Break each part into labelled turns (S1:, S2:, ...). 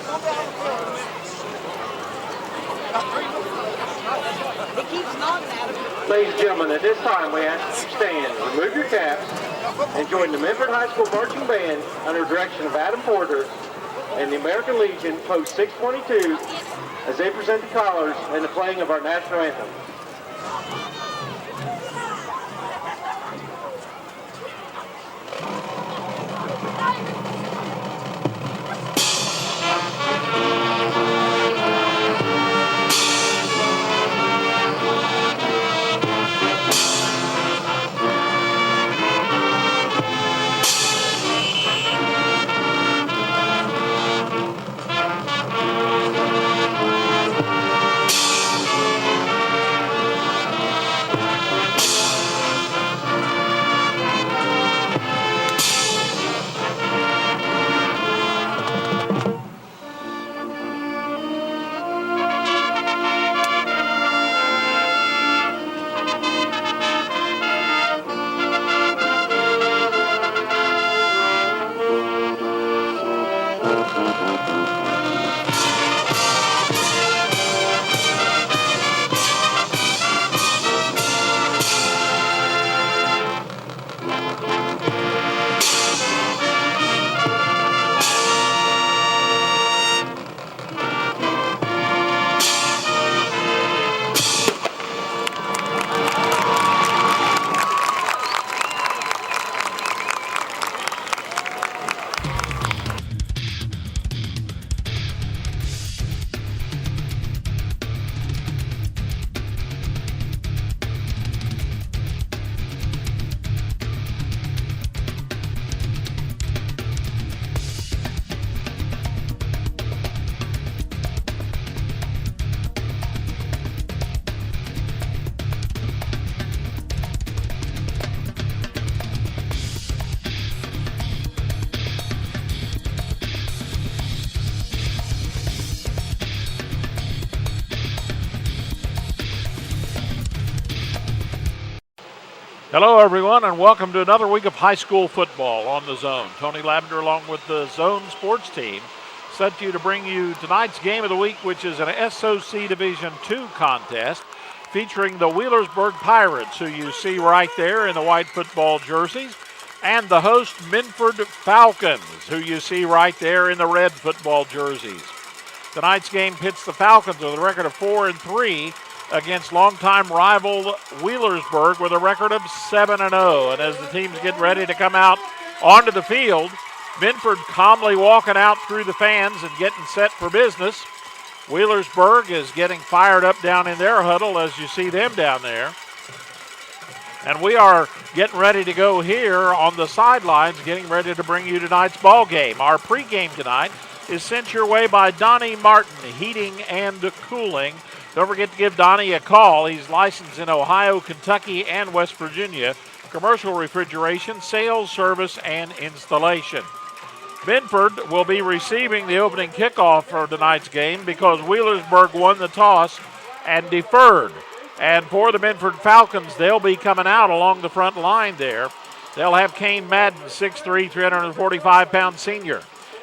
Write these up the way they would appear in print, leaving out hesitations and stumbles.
S1: Ladies and gentlemen, at this time we ask you to stand, remove your caps, and join the Minford High School Marching Band under direction of Adam Porter and the American Legion Post 622 as they present the colors and the playing of our national anthem.
S2: Hello, everyone, and welcome to another week of high school football on the Zone. Tony Lavender, along with the Zone sports team, set to bring you tonight's game of the week, which is an SOC Division II contest featuring the Wheelersburg Pirates, who you see right there in the white football jerseys, and the host Minford Falcons, who you see right there in the red football jerseys. Tonight's game pits the Falcons with a record of 4-3 against longtime rival Wheelersburg with a record of 7-0. And as the teams get ready to come out onto the field, Minford calmly walking out through the fans and getting set for business. Wheelersburg is getting fired up down in their huddle as you see them down there. And we are getting ready to go here on the sidelines, getting ready to bring you tonight's ball game. Our pregame tonight is sent your way by Donnie Martin, Heating and Cooling. Don't forget to give Donnie a call. He's licensed in Ohio, Kentucky, and West Virginia. Commercial refrigeration, sales, service, and installation. Minford will be receiving the opening kickoff for tonight's game because Wheelersburg won the toss and deferred. And for the Minford Falcons, they'll be coming out along the front line there. They'll have Kane Madden, 6'3", 345-pound senior.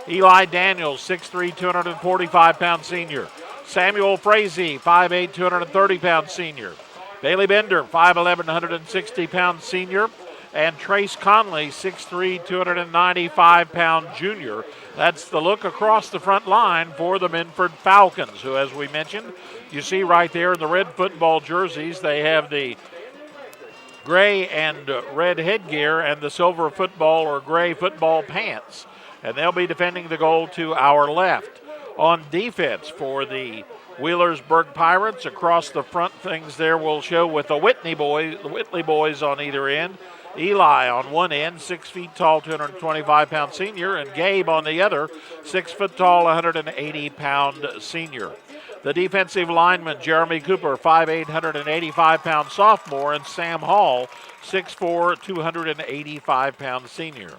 S2: Eli Daniels, 6'3", 245-pound senior. Samuel Frazee, 5'8", 230-pound senior. Bailey Bender, 5'11", 160-pound senior. And Trace Conley, 6'3", 295-pound junior. That's the look across the front line for the Minford Falcons, who, as we mentioned, you see right there in the red football jerseys, they have the gray and red headgear and the silver football or gray football pants. And they'll be defending the goal to our left. On defense for the Wheelersburg Pirates, across the front things there will show with the Whitley boys on either end. Eli on one end, 6 feet tall, 225-pound senior, and Gabe on the other, 6 foot tall, 180-pound senior. The defensive lineman, Jeremy Cooper, 5'8", 185-pound sophomore, and Sam Hall, 6'4", 285-pound senior.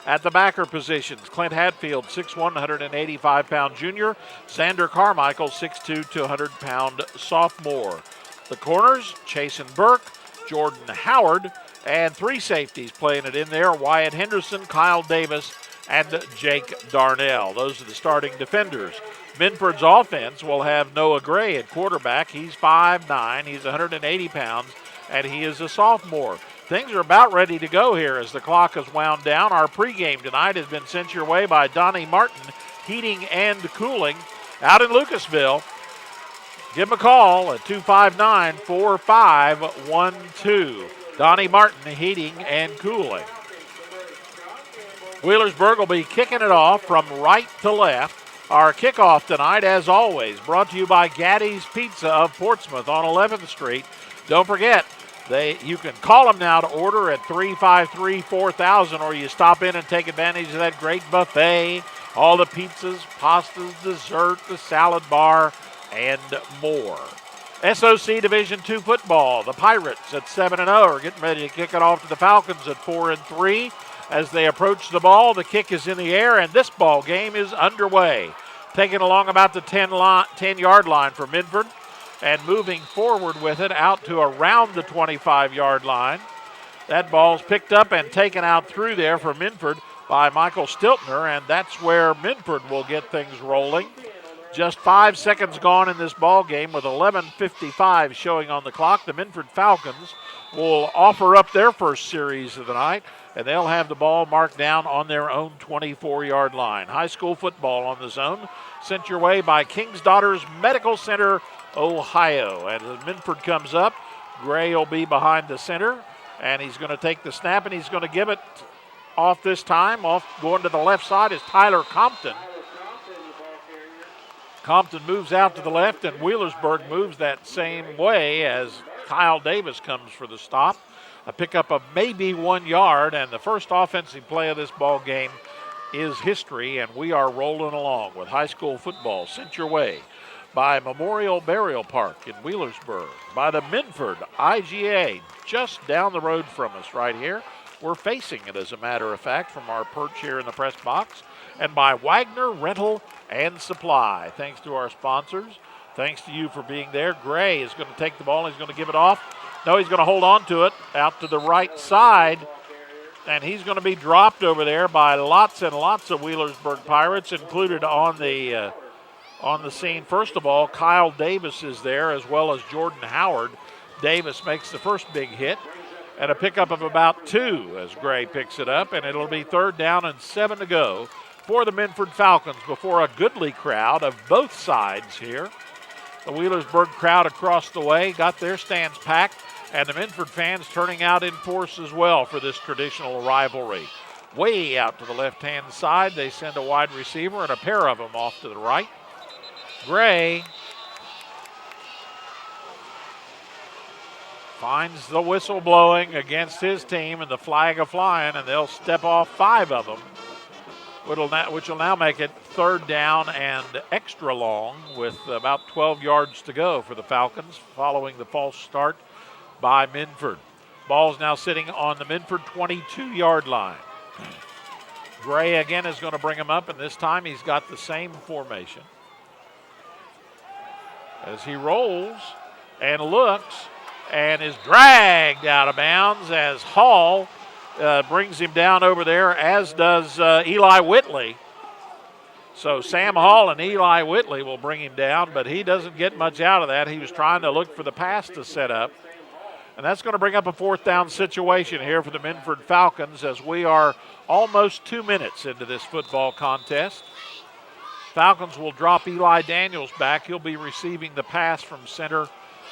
S2: At the backer positions, Clint Hatfield, 6'1", 185-pound junior. Sander Carmichael, 6'2", 200-pound sophomore. The corners, Chasen Burke, Jordan Howard, and three safeties playing it in there, Wyatt Henderson, Kyle Davis, and Jake Darnell. Those are the starting defenders. Minford's offense will have Noah Gray at quarterback. He's 5'9", he's 180 pounds, and he is a sophomore. Things are about ready to go here as the clock is wound down. Our pregame tonight has been sent your way by Donnie Martin, Heating and Cooling, out in Lucasville. Give him a call at 259-4512. Donnie Martin, Heating and Cooling. Wheelersburg will be kicking it off from right to left. Our kickoff tonight, as always, brought to you by Gaddy's Pizza of Portsmouth on 11th Street. Don't forget, you can call them now to order at 353-4000, or you stop in and take advantage of that great buffet, all the pizzas, pastas, dessert, the salad bar, and more. SOC Division II football. The Pirates at 7-0 are getting ready to kick it off to the Falcons at 4-3. As they approach the ball, the kick is in the air, and this ball game is underway. Taking along about the 10-yard line for Minford and moving forward with it out to around the 25-yard line. That ball's picked up and taken out through there for Minford by Michael Stiltner, and that's where Minford will get things rolling. Just 5 seconds gone in this ball game with 11:55 showing on the clock. The Minford Falcons will offer up their first series of the night, and they'll have the ball marked down on their own 24-yard line. High school football on the zone, sent your way by King's Daughters Medical Center, Ohio. And as Minford comes up, Gray will be behind the center, and he's going to take the snap, and he's going to give it off this time. Off going to the left side is Tyler Compton. Compton moves out to the left, and Wheelersburg moves that same way as Kyle Davis comes for the stop. A pickup of maybe 1 yard, and the first offensive play of this ball game is history, and we are rolling along with high school football sent your way by Memorial Burial Park in Wheelersburg, by the Minford IGA just down the road from us right here. We're facing it, as a matter of fact, from our perch here in the press box, and by Wagner Rental and Supply. Thanks to our sponsors. Thanks to you for being there. Gray is going to take the ball. He's going to give it off. No, he's going to hold on to it out to the right side, and he's going to be dropped over there by lots and lots of Wheelersburg Pirates, included on the scene. First of all, Kyle Davis is there, as well as Jordan Howard. Davis makes the first big hit, and a pickup of about 2 as Gray picks it up, and it'll be 3rd down and 7 to go for the Minford Falcons before a goodly crowd of both sides here. The Wheelersburg crowd across the way got their stands packed, and the Minford fans turning out in force as well for this traditional rivalry. Way out to the left-hand side, they send a wide receiver and a pair of them off to the right. Gray finds the whistle blowing against his team and the flag a-flying, and they'll step off 5 of them, which will now make it 3rd down and extra long with about 12 yards to go for the Falcons following the false start by Minford. Ball's now sitting on the Minford 22-yard line. Gray again is going to bring him up, and this time he's got the same formation. As he rolls and looks and is dragged out of bounds as Hall brings him down over there, as does Eli Whitley. So Sam Hall and Eli Whitley will bring him down, but he doesn't get much out of that. He was trying to look for the pass to set up. And that's going to bring up a 4th down situation here for the Minford Falcons as we are almost 2 minutes into this football contest. Falcons will drop Eli Daniels back. He'll be receiving the pass from center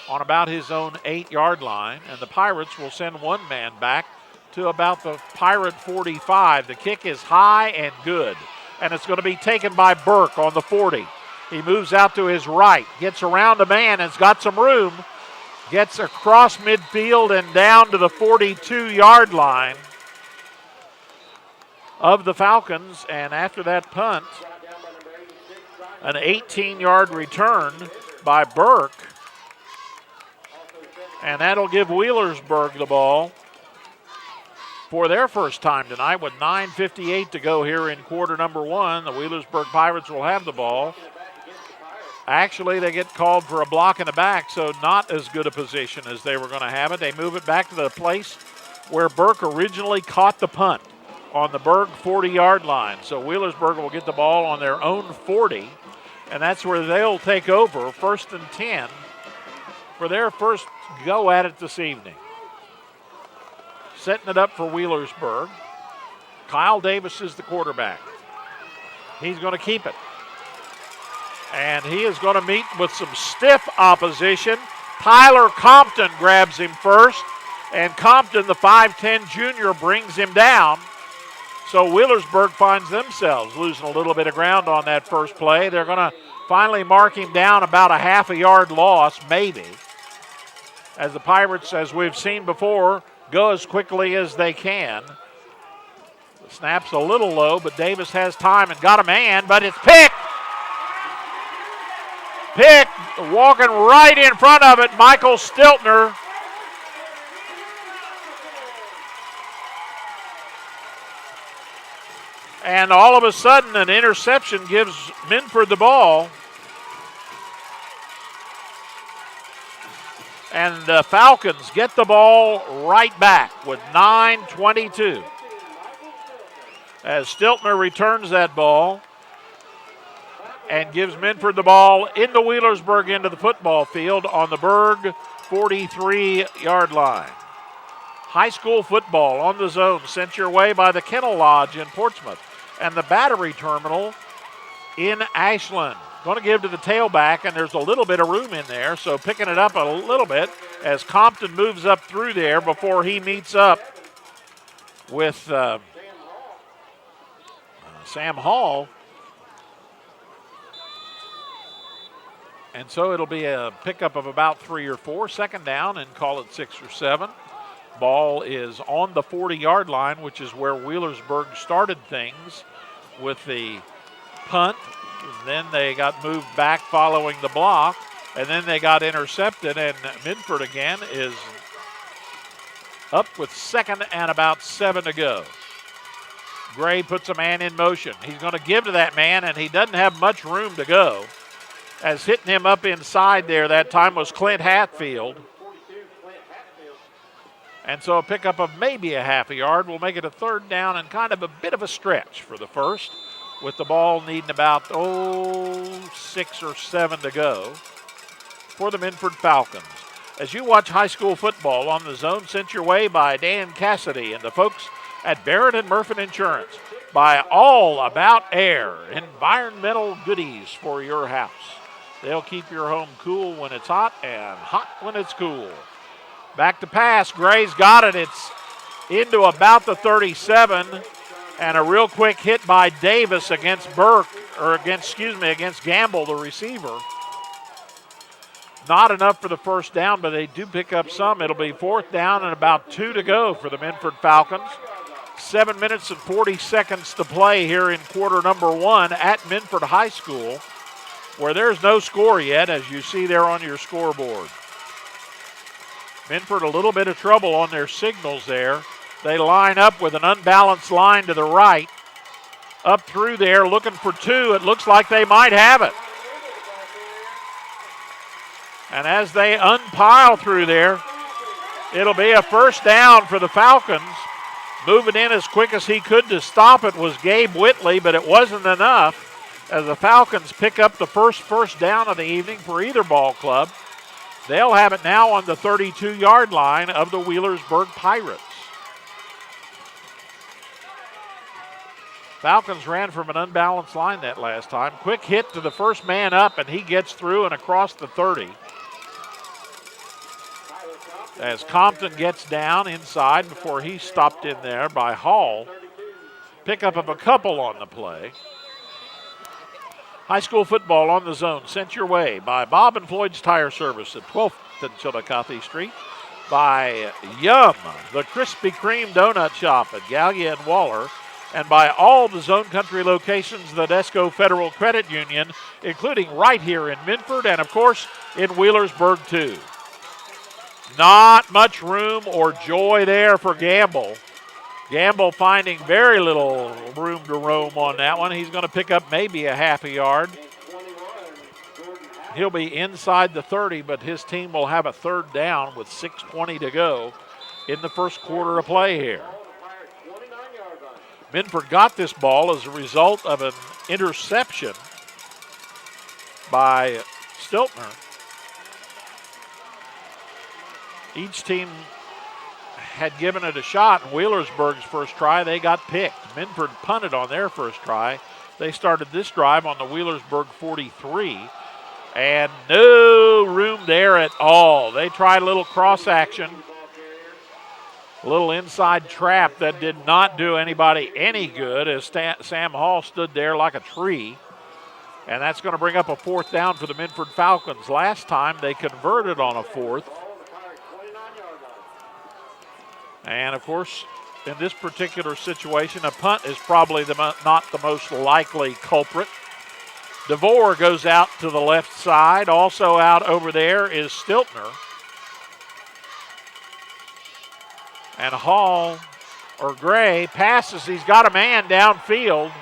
S2: on about his own 8-yard line, and the Pirates will send one man back to about the Pirate 45. The kick is high and good, and it's going to be taken by Burke on the 40. He moves out to his right, gets around a man and's got some room, gets across midfield and down to the 42-yard line of the Falcons, and after that punt, an 18-yard return by Burke, and that'll give Wheelersburg the ball for their first time tonight with 9:58 to go here in quarter number 1. The Wheelersburg Pirates will have the ball. Actually, they get called for a block in the back, so not as good a position as they were going to have it. They move it back to the place where Burke originally caught the punt on the Berg 40-yard line. So Wheelersburg will get the ball on their own 40, and that's where they'll take over, 1st and 10, for their first go at it this evening. Setting it up for Wheelersburg. Kyle Davis is the quarterback. He's going to keep it. And he is going to meet with some stiff opposition. Tyler Compton grabs him first, and Compton, the 5'10 junior, brings him down. So Wheelersburg finds themselves losing a little bit of ground on that first play. They're going to finally mark him down about a half a yard loss, maybe, as the Pirates, as we've seen before, go as quickly as they can. The snap's a little low, but Davis has time and got a man, but it's picked. Pick, walking right in front of it, Michael Stiltner. And all of a sudden, an interception gives Minford the ball. And the Falcons get the ball right back with 9:22. As Stiltner returns that ball and gives Minford the ball into Wheelersburg into the football field on the Berg 43-yard line. High school football on the zone sent your way by the Kennel Lodge in Portsmouth and the Battery Terminal in Ashland. Going to give to the tailback, and there's a little bit of room in there, so picking it up a little bit as Compton moves up through there before he meets up with Sam Hall. And so it'll be a pickup of about 3 or 4, second down, and call it 6 or 7. Ball is on the 40-yard line, which is where Wheelersburg started things with the punt. Then they got moved back following the block, and then they got intercepted, and Minford again is up with 2nd and about 7 to go. Gray puts a man in motion. He's going to give to that man, and he doesn't have much room to go. As hitting him up inside there that time was Clint Hatfield. And so a pickup of maybe a half a yard will make it a 3rd down and kind of a bit of a stretch for the first, with the ball needing about 6 or 7 to go for the Minford Falcons. As you watch high school football on the zone, sent your way by Dan Cassidy and the folks at Barrett and Murphy Insurance, by All About Air, environmental goodies for your house. They'll keep your home cool when it's hot and hot when it's cool. Back to pass. Gray's got it. It's into about the 37, and a real quick hit by Davis against against Gamble, the receiver. Not enough for the first down, but they do pick up some. It'll be 4th down and about 2 to go for the Minford Falcons. 7 minutes and 40 seconds to play here in quarter number 1 at Minford High School, where there's no score yet, as you see there on your scoreboard. Minford a little bit of trouble on their signals there. They line up with an unbalanced line to the right. Up through there looking for 2. It looks like they might have it. And as they unpile through there, it'll be a 1st down for the Falcons. Moving in as quick as he could to stop it was Gabe Whitley, but it wasn't enough as the Falcons pick up the first down of the evening for either ball club. They'll have it now on the 32-yard line of the Wheelersburg Pirates. Falcons ran from an unbalanced line that last time. Quick hit to the first man up, and he gets through and across the 30. As Compton gets down inside before he's stopped in there by Hall. Pickup of a couple on the play. High school football on the zone sent your way by Bob and Floyd's Tire Service at 12th and Chillicothe Street. By Yum, the Krispy Kreme Donut Shop at Gallia and Waller. And by all the Zone Country locations of the Desco Federal Credit Union, including right here in Minford and, of course, in Wheelersburg, too. Not much room or joy there for Gamble. Gamble finding very little room to roam on that one. He's going to pick up maybe a half a yard. He'll be inside the 30, but his team will have a 3rd down with 6:20 to go in the first quarter of play here. Minford got this ball as a result of an interception by Stiltner. Each team had given it a shot in Wheelersburg's first try. They got picked. Minford punted on their first try. They started this drive on the Wheelersburg 43, and no room there at all. They tried a little cross action, a little inside trap that did not do anybody any good as Sam Hall stood there like a tree. And that's going to bring up a fourth down for the Minford Falcons. Last time they converted on a fourth. And, of course, in this particular situation, a punt is probably not the most likely culprit. DeVore goes out to the left side. Also out over there is Stiltner. And Hall, or Gray, passes. He's got a man downfield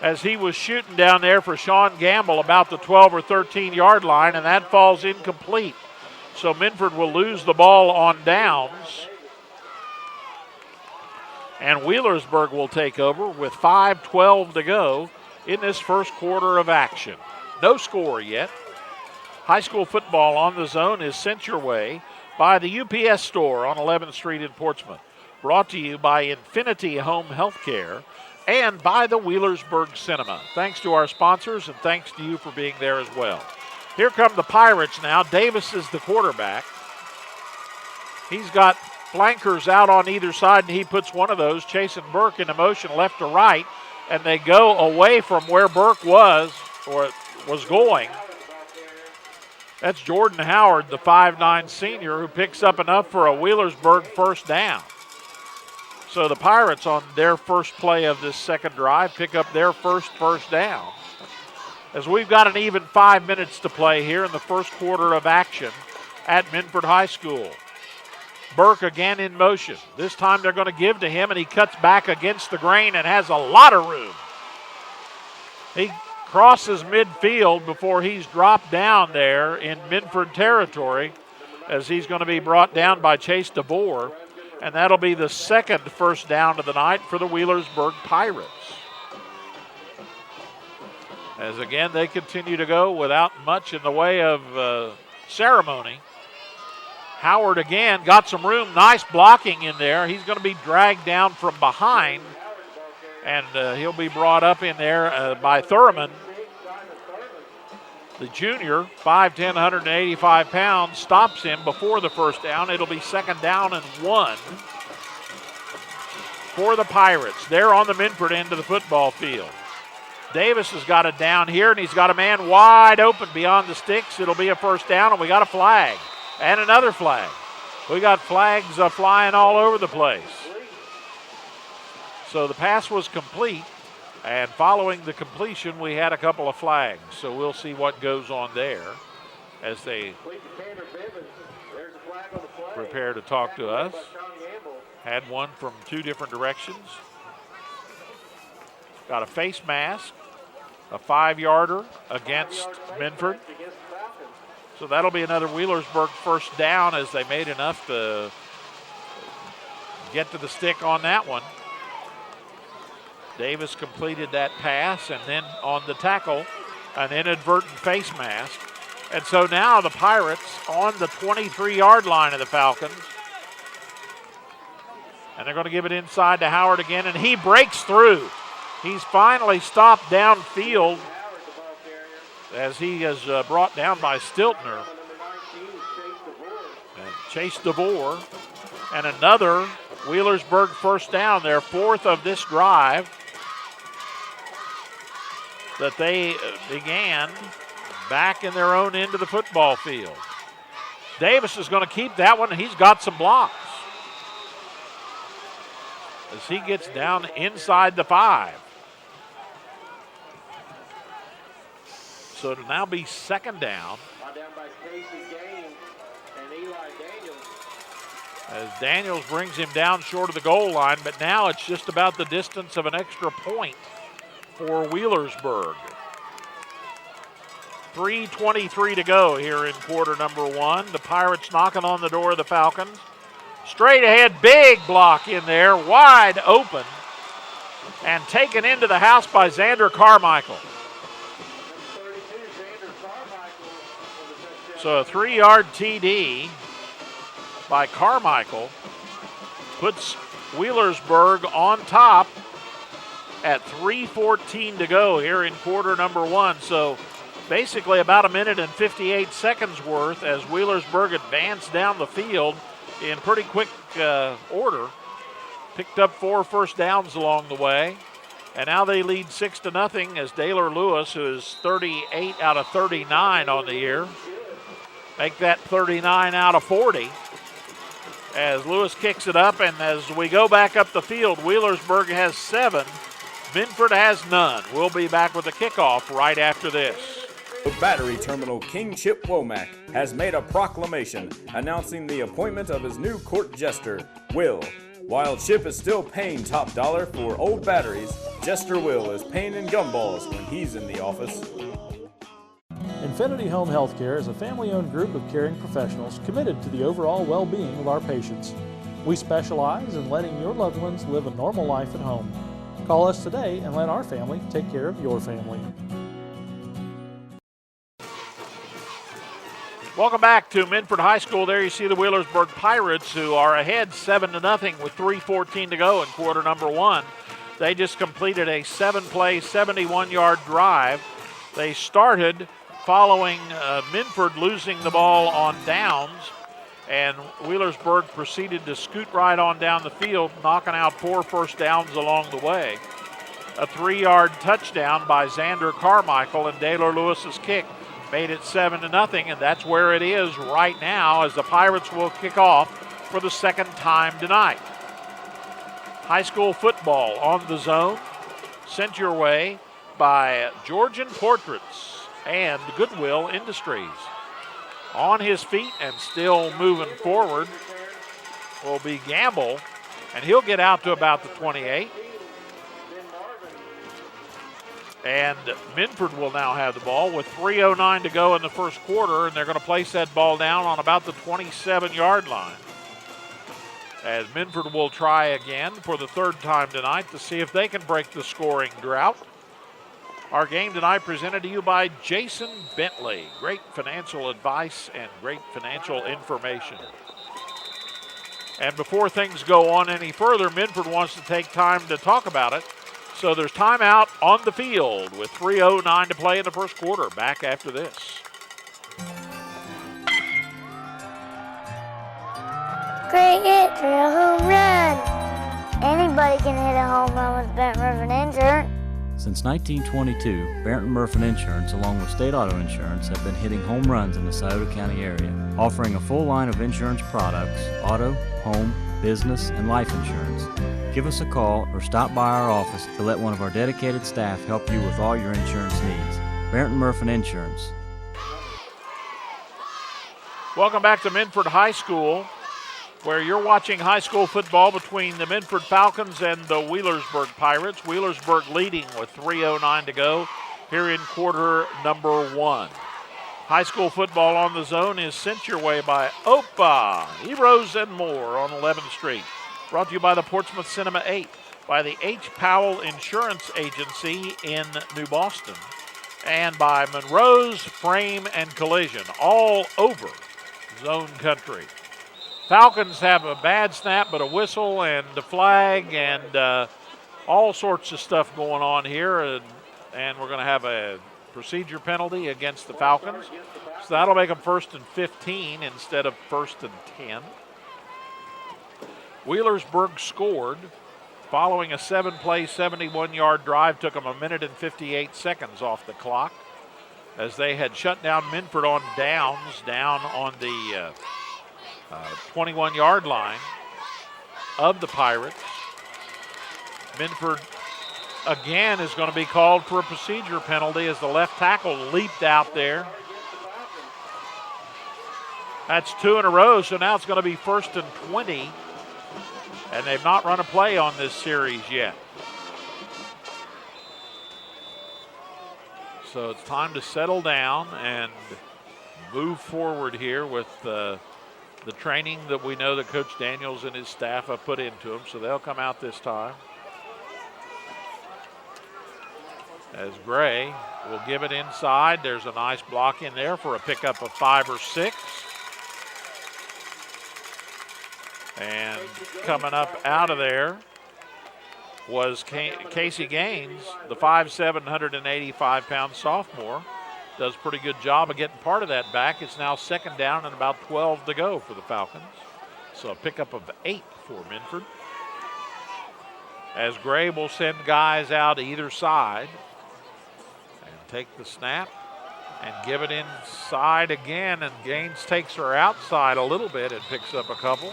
S2: as he was shooting down there for Sean Gamble about the 12 or 13-yard line, and that falls incomplete. So Minford will lose the ball on downs. And Wheelersburg will take over with 5:12 to go in this first quarter of action. No score yet. High school football on the Zone is sent your way by the UPS store on 11th Street in Portsmouth. Brought to you by Infinity Home Healthcare and by the Wheelersburg Cinema. Thanks to our sponsors and thanks to you for being there as well. Here come the Pirates now. Davis is the quarterback. He's got flankers out on either side, and he puts one of those, chasing Burke into motion left to right, and they go away from where Burke was, or was going. That's Jordan Howard, the 5'9 senior, who picks up enough for a Wheelersburg first down. So the Pirates on their first play of this second drive pick up their first down. As we've got an even 5 minutes to play here in the first quarter of action at Minford High School. Burke again in motion. This time they're going to give to him, and he cuts back against the grain and has a lot of room. He crosses midfield before he's dropped down there in Minford territory as he's going to be brought down by Chase DeVore, and that'll be the second first down of the night for the Wheelersburg Pirates. As again, they continue to go without much in the way of ceremony. Howard again got some room, nice blocking in there. He's going to be dragged down from behind, and he'll be brought up in there by Thurman. The junior, 5'10", 185 pounds, stops him before the first down. It'll be second down and 1 for the Pirates. They're on the Minford end of the football field. Davis has got it down here, and he's got a man wide open beyond the sticks. It'll be a first down, and we got a flag and another flag. We got flags flying all over the place. So the pass was complete, and following the completion, we had a couple of flags. So we'll see what goes on there as they prepare to talk to us. Had one from two different directions. Got a face mask, a 5-yarder against Minford. So that'll be another Wheelersburg first down as they made enough to get to the stick on that one. Davis completed that pass, and then on the tackle, an inadvertent face mask. And so now the Pirates on the 23-yard line of the Falcons. And they're going to give it inside to Howard again, and he breaks through. He's finally stopped downfield as he is brought down by Stiltner. And Chase DeVore. And another Wheelersburg first down, their fourth of this drive that they began back in their own end of the football field. Davis is going to keep that one, and he's got some blocks as he gets down inside the 5. So it'll now be second down. As Daniels brings him down short of the goal line, but now it's just about the distance of an extra point for Wheelersburg. 3:23 to go here in quarter number 1. The Pirates knocking on the door of the Falcons. Straight ahead, big block in there, wide open, and taken into the house by Xander Carmichael. So a 3-yard TD by Carmichael puts Wheelersburg on top at 3:14 to go here in quarter number one. So basically about a minute and 58 seconds worth as Wheelersburg advanced down the field in pretty quick order. Picked up 4 first downs along the way. And now they lead 6-0 as Daylor Lewis, who is 38 out of 39 on the year, make that 39 out of 40. As Lewis kicks it up, and as we go back up the field, Wheelersburg has 7, Minford has none. We'll be back with the kickoff right after this.
S3: The Battery Terminal King Chip Womack has made a proclamation announcing the appointment of his new court jester, Will. While Chip is still paying top dollar for old batteries, Jester Will is paying in gumballs when he's in the office.
S4: Infinity Home Healthcare is a family-owned group of caring professionals committed to the overall well-being of our patients. We specialize in letting your loved ones live a normal life at home. Call us today and let our family take care of your family.
S2: Welcome back to Minford High School. There you see the Wheelersburg Pirates, who are ahead 7-0 with 3:14 to go in quarter number one. They just completed a 7-play, 71-yard drive. They started following Minford losing the ball on downs, and Wheelersburg proceeded to scoot right on down the field, knocking out 4 first downs along the way. A 3-yard touchdown by Xander Carmichael, and Daylor Lewis's kick made it 7-0, and that's where it is right now as the Pirates will kick off for the second time tonight. High school football on the zone, sent your way by Georgian Portraits and Goodwill Industries. On his feet and still moving forward will be Gamble, and he'll get out to about the 28. And Minford will now have the ball with 3:09 to go in the first quarter, and they're going to place that ball down on about the 27-yard line. As Minford will try again for the third time tonight to see if they can break the scoring drought. Our game tonight presented to you by Jason Bentley. Great financial advice and great financial information. And before things go on any further, Minford wants to take time to talk about it. So there's timeout on the field with 3:09 to play in the first quarter. Back after this.
S5: Great hit for a home run. Anybody can hit a home run with Benton Murphy Insurance.
S6: Since 1922, Barrett & Murphy Insurance, along with State Auto Insurance, have been hitting home runs in the Scioto County area, offering a full line of insurance products, auto, home, business, and life insurance. Give us a call or stop by our office to let one of our dedicated staff help you with all your insurance needs. Barrett & Murphy Insurance.
S2: Welcome back to Minford High School, where you're watching high school football between the Minford Falcons and the Wheelersburg Pirates. Wheelersburg leading with 3:09 to go here in quarter number one. High school football on the zone is sent your way by Opa, Heroes and More on 11th Street. Brought to you by the Portsmouth Cinema 8, by the H. Powell Insurance Agency in New Boston, and by Monroe's Frame and Collision, all over zone country. Falcons have a bad snap, but a whistle and a flag and all sorts of stuff going on here, and we're going to have a procedure penalty against the Falcons. So that'll make them 1st and 15 instead of 1st and 10. Wheelersburg scored following a 7-play, 71-yard drive. Took them a minute and 58 seconds off the clock as they had shut down Minford on downs down on the 21-yard line of the Pirates. Minford again is going to be called for a procedure penalty as the left tackle leaped out there. That's 2 in a row, so now it's going to be 1st and 20. And they've not run a play on this series yet. So it's time to settle down and move forward here with the training that we know that Coach Daniels and his staff have put into them, so they'll come out this time. As Gray will give it inside. There's a nice block in there for a pickup of 5 or 6. And coming up out of there was Casey Gaines, the 5'7", 185-pound sophomore. Does a pretty good job of getting part of that back. It's now 2nd down and about 12 to go for the Falcons. So a pickup of 8 for Minford. As Gray will send guys out either side. Take the snap and give it inside again, and Gaines takes her outside a little bit and picks up a couple.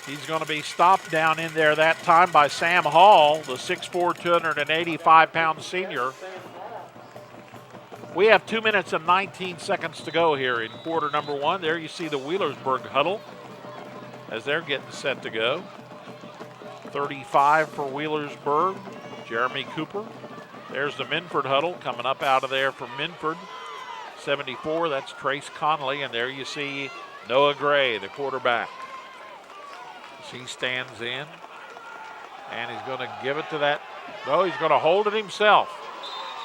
S2: He's going to be stopped down in there that time by Sam Hall, the 6'4", 285-pound senior. We have 2 minutes and 19 seconds to go here in quarter number 1. There you see the Wheelersburg huddle as they're getting set to go. 35 for Wheelersburg. Jeremy Cooper. There's the Minford huddle coming up out of there from Minford. 74, that's Trace Conley, and there you see Noah Gray, the quarterback. He stands in, and he's going to give it to that. No, he's going to hold it himself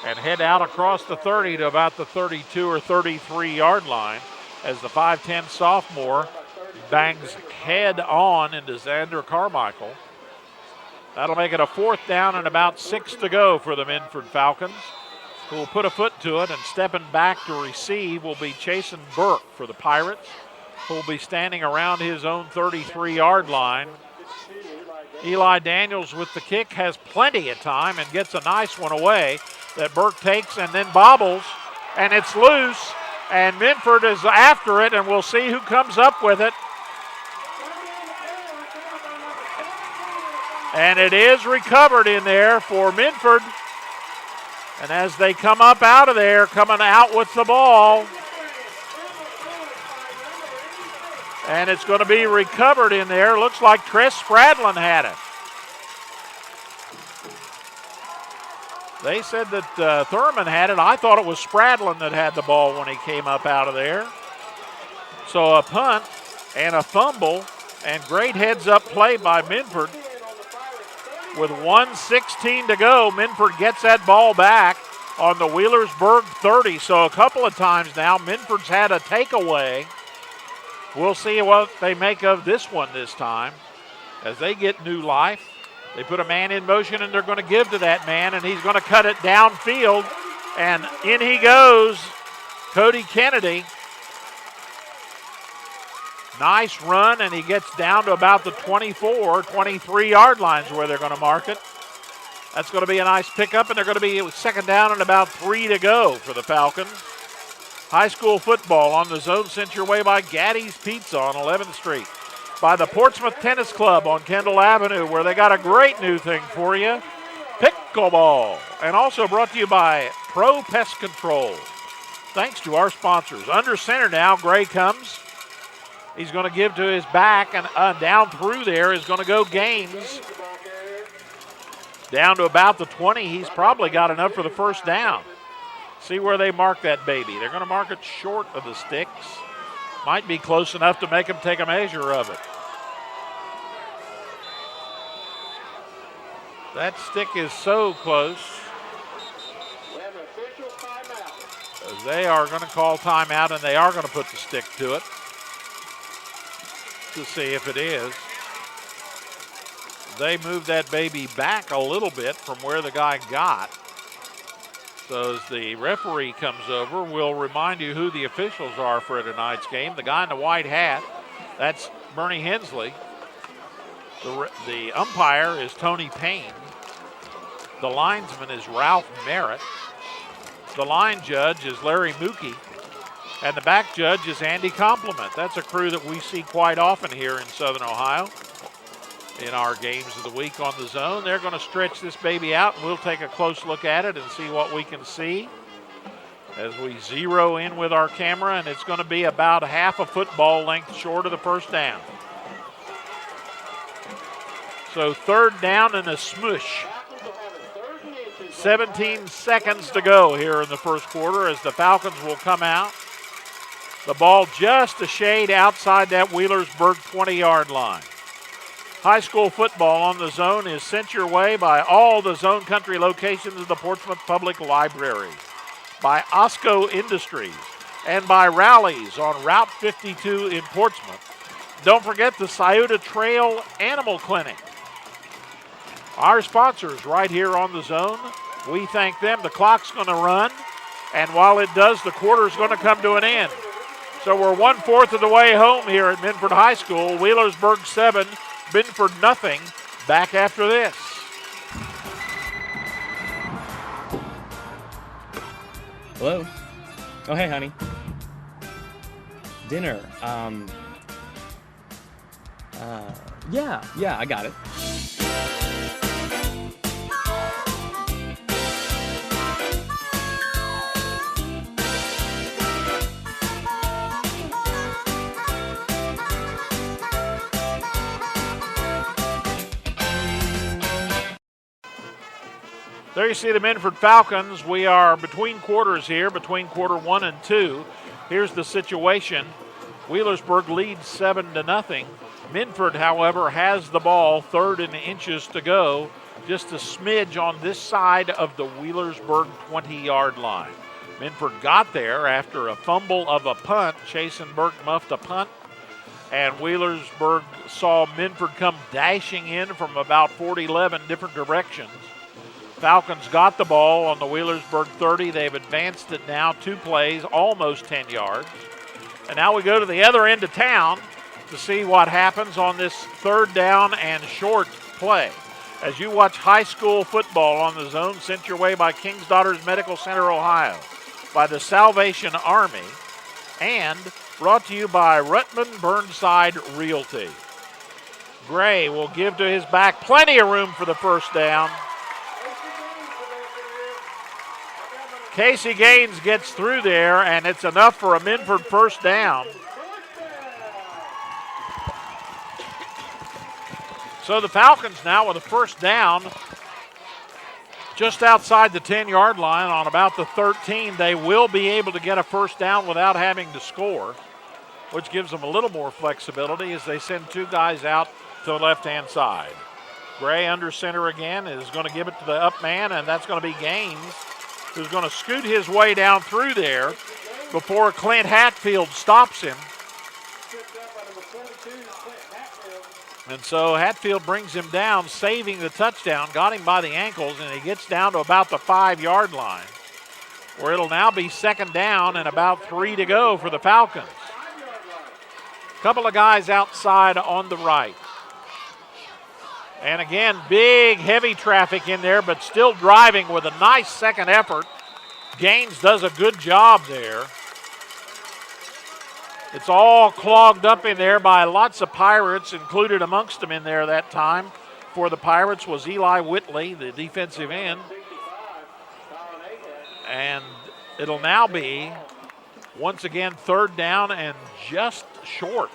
S2: and head out across the 30 to about the 32 or 33-yard line as the 5'10 sophomore bangs head on into Xander Carmichael. That'll make it a 4th down and about 6 to go for the Minford Falcons, who will put a foot to it, and stepping back to receive will be Chasen Burke for the Pirates, who will be standing around his own 33-yard line. Eli Daniels with the kick has plenty of time and gets a nice one away that Burke takes and then bobbles, and it's loose, and Minford is after it, and we'll see who comes up with it. And it is recovered in there for Minford. And as they come up out of there, coming out with the ball. And it's going to be recovered in there. Looks like Tress Spradlin had it. They said that Thurman had it. I thought it was Spradlin that had the ball when he came up out of there. So a punt and a fumble and great heads-up play by Minford. With 1:16 to go, Minford gets that ball back on the Wheelersburg 30. So a couple of times now, Minford's had a takeaway. We'll see what they make of this one this time as they get new life. They put a man in motion, and they're going to give to that man, and he's going to cut it downfield. And in he goes, Cody Kennedy. Nice run, and he gets down to about the 24, 23-yard lines where they're going to mark it. That's going to be a nice pickup, and they're going to be 2nd down and about 3 to go for the Falcons. High school football on the zone sent your way by Gaddy's Pizza on 11th Street, by the Portsmouth Tennis Club on Kendall Avenue, where they got a great new thing for you, pickleball, and also brought to you by Pro Pest Control. Thanks to our sponsors. Under center now, Gray comes. He's going to give to his back, and down through there is going to go Gaines. Down to about the 20. He's probably got enough for the 1st down. See where they mark that baby. They're going to mark it short of the sticks. Might be close enough to make him take a measure of it. That stick is so close. They are going to call timeout, and they are going to put the stick to it to see if it is. They moved that baby back a little bit from where the guy got. So as the referee comes over, we'll remind you who the officials are for tonight's game. The guy in the white hat, that's Bernie Hensley. The umpire is Tony Payne. The linesman is Ralph Merritt. The line judge is Larry Mookie. And the back judge is Andy Compliment. That's a crew that we see quite often here in Southern Ohio in our games of the week on the zone. They're going to stretch this baby out, and we'll take a close look at it and see what we can see as we zero in with our camera, and it's going to be about half a football length short of the 1st down. So 3rd down and a smush. 17 seconds to go here in the 1st quarter as the Falcons will come out. The ball just a shade outside that Wheelersburg 20-yard line. High school football on the Zone is sent your way by all the Zone Country locations of the Portsmouth Public Library, by Osco Industries, and by Rallies on Route 52 in Portsmouth. Don't forget the Scioto Trail Animal Clinic. Our sponsors right here on the Zone, we thank them. The clock's going to run, and while it does, the quarter's going to come to an end. So we're 1/4 of the way home here at Minford High School. Wheelersburg 7, Minford nothing. Back after this.
S7: Hello? Oh, hey, honey. Dinner. Yeah, I got it.
S2: There you see the Minford Falcons. We are between quarters here, between quarter 1 and 2. Here's the situation. Wheelersburg leads 7-0. Minford, however, has the ball, 3rd and inches to go, just a smidge on this side of the Wheelersburg 20-yard line. Minford got there after a fumble of a punt. Chase and Burke muffed a punt, and Wheelersburg saw Minford come dashing in from about 40-11 different directions. Falcons got the ball on the Wheelersburg 30. They've advanced it now 2 plays, almost 10 yards. And now we go to the other end of town to see what happens on this 3rd down and short play. As you watch high school football on the Zone, sent your way by King's Daughters Medical Center, Ohio, by the Salvation Army, and brought to you by Rutman Burnside Realty. Gray will give to his back, plenty of room for the first down. Casey Gaines gets through there, and it's enough for a Minford first down. So the Falcons now with a first down just outside the 10-yard line on about the 13. They will be able to get a first down without having to score, which gives them a little more flexibility as they send 2 guys out to the left-hand side. Gray under center again is going to give it to the up man, and that's going to be Gaines, who's going to scoot his way down through there before Clint Hatfield stops him. And so Hatfield brings him down, saving the touchdown, got him by the ankles, and he gets down to about the 5-yard line, where it'll now be 2nd down and about 3 to go for the Falcons. Couple of guys outside on the right. And again, big, heavy traffic in there, but still driving with a nice second effort. Gaines does a good job there. It's all clogged up in there by lots of Pirates, included amongst them in there that time. For the Pirates was Eli Whitley, the defensive end. And it'll now be, once again, 3rd down and just short.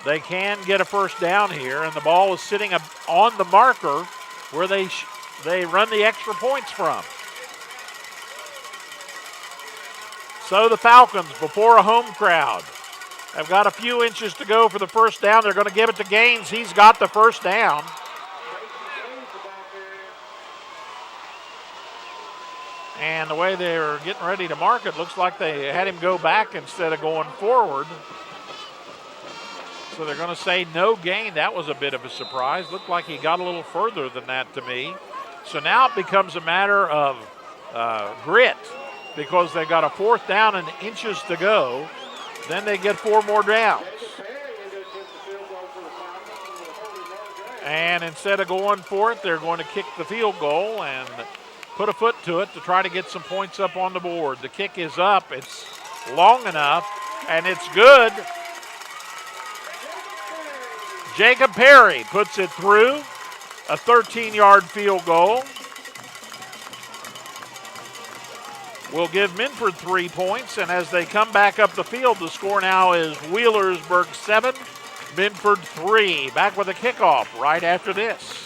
S2: They can get a first down here, and the ball is sitting on the marker where they run the extra points from. So the Falcons, before a home crowd, have got a few inches to go for the first down. They're going to give it to Gaines. He's got the first down. And the way they're getting ready to mark it, looks like they had him go back instead of going forward. So they're going to say no gain. That was a bit of a surprise. Looked like he got a little further than that to me. So now it becomes a matter of grit, because they've got a 4th down and inches to go. Then they get 4 more downs. And instead of going for it, they're going to kick the field goal and put a foot to it to try to get some points up on the board. The kick is up. It's long enough, and it's good. Jacob Perry puts it through, a 13-yard field goal. Will give Minford 3 points, and as they come back up the field, the score now is Wheelersburg 7, Minford 3. Back with a kickoff right after this.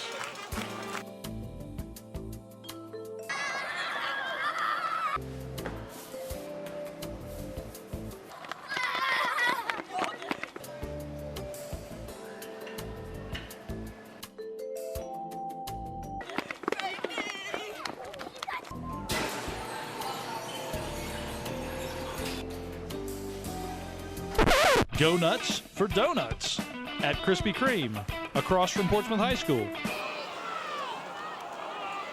S4: Go nuts for donuts at Krispy Kreme, across from Portsmouth High School.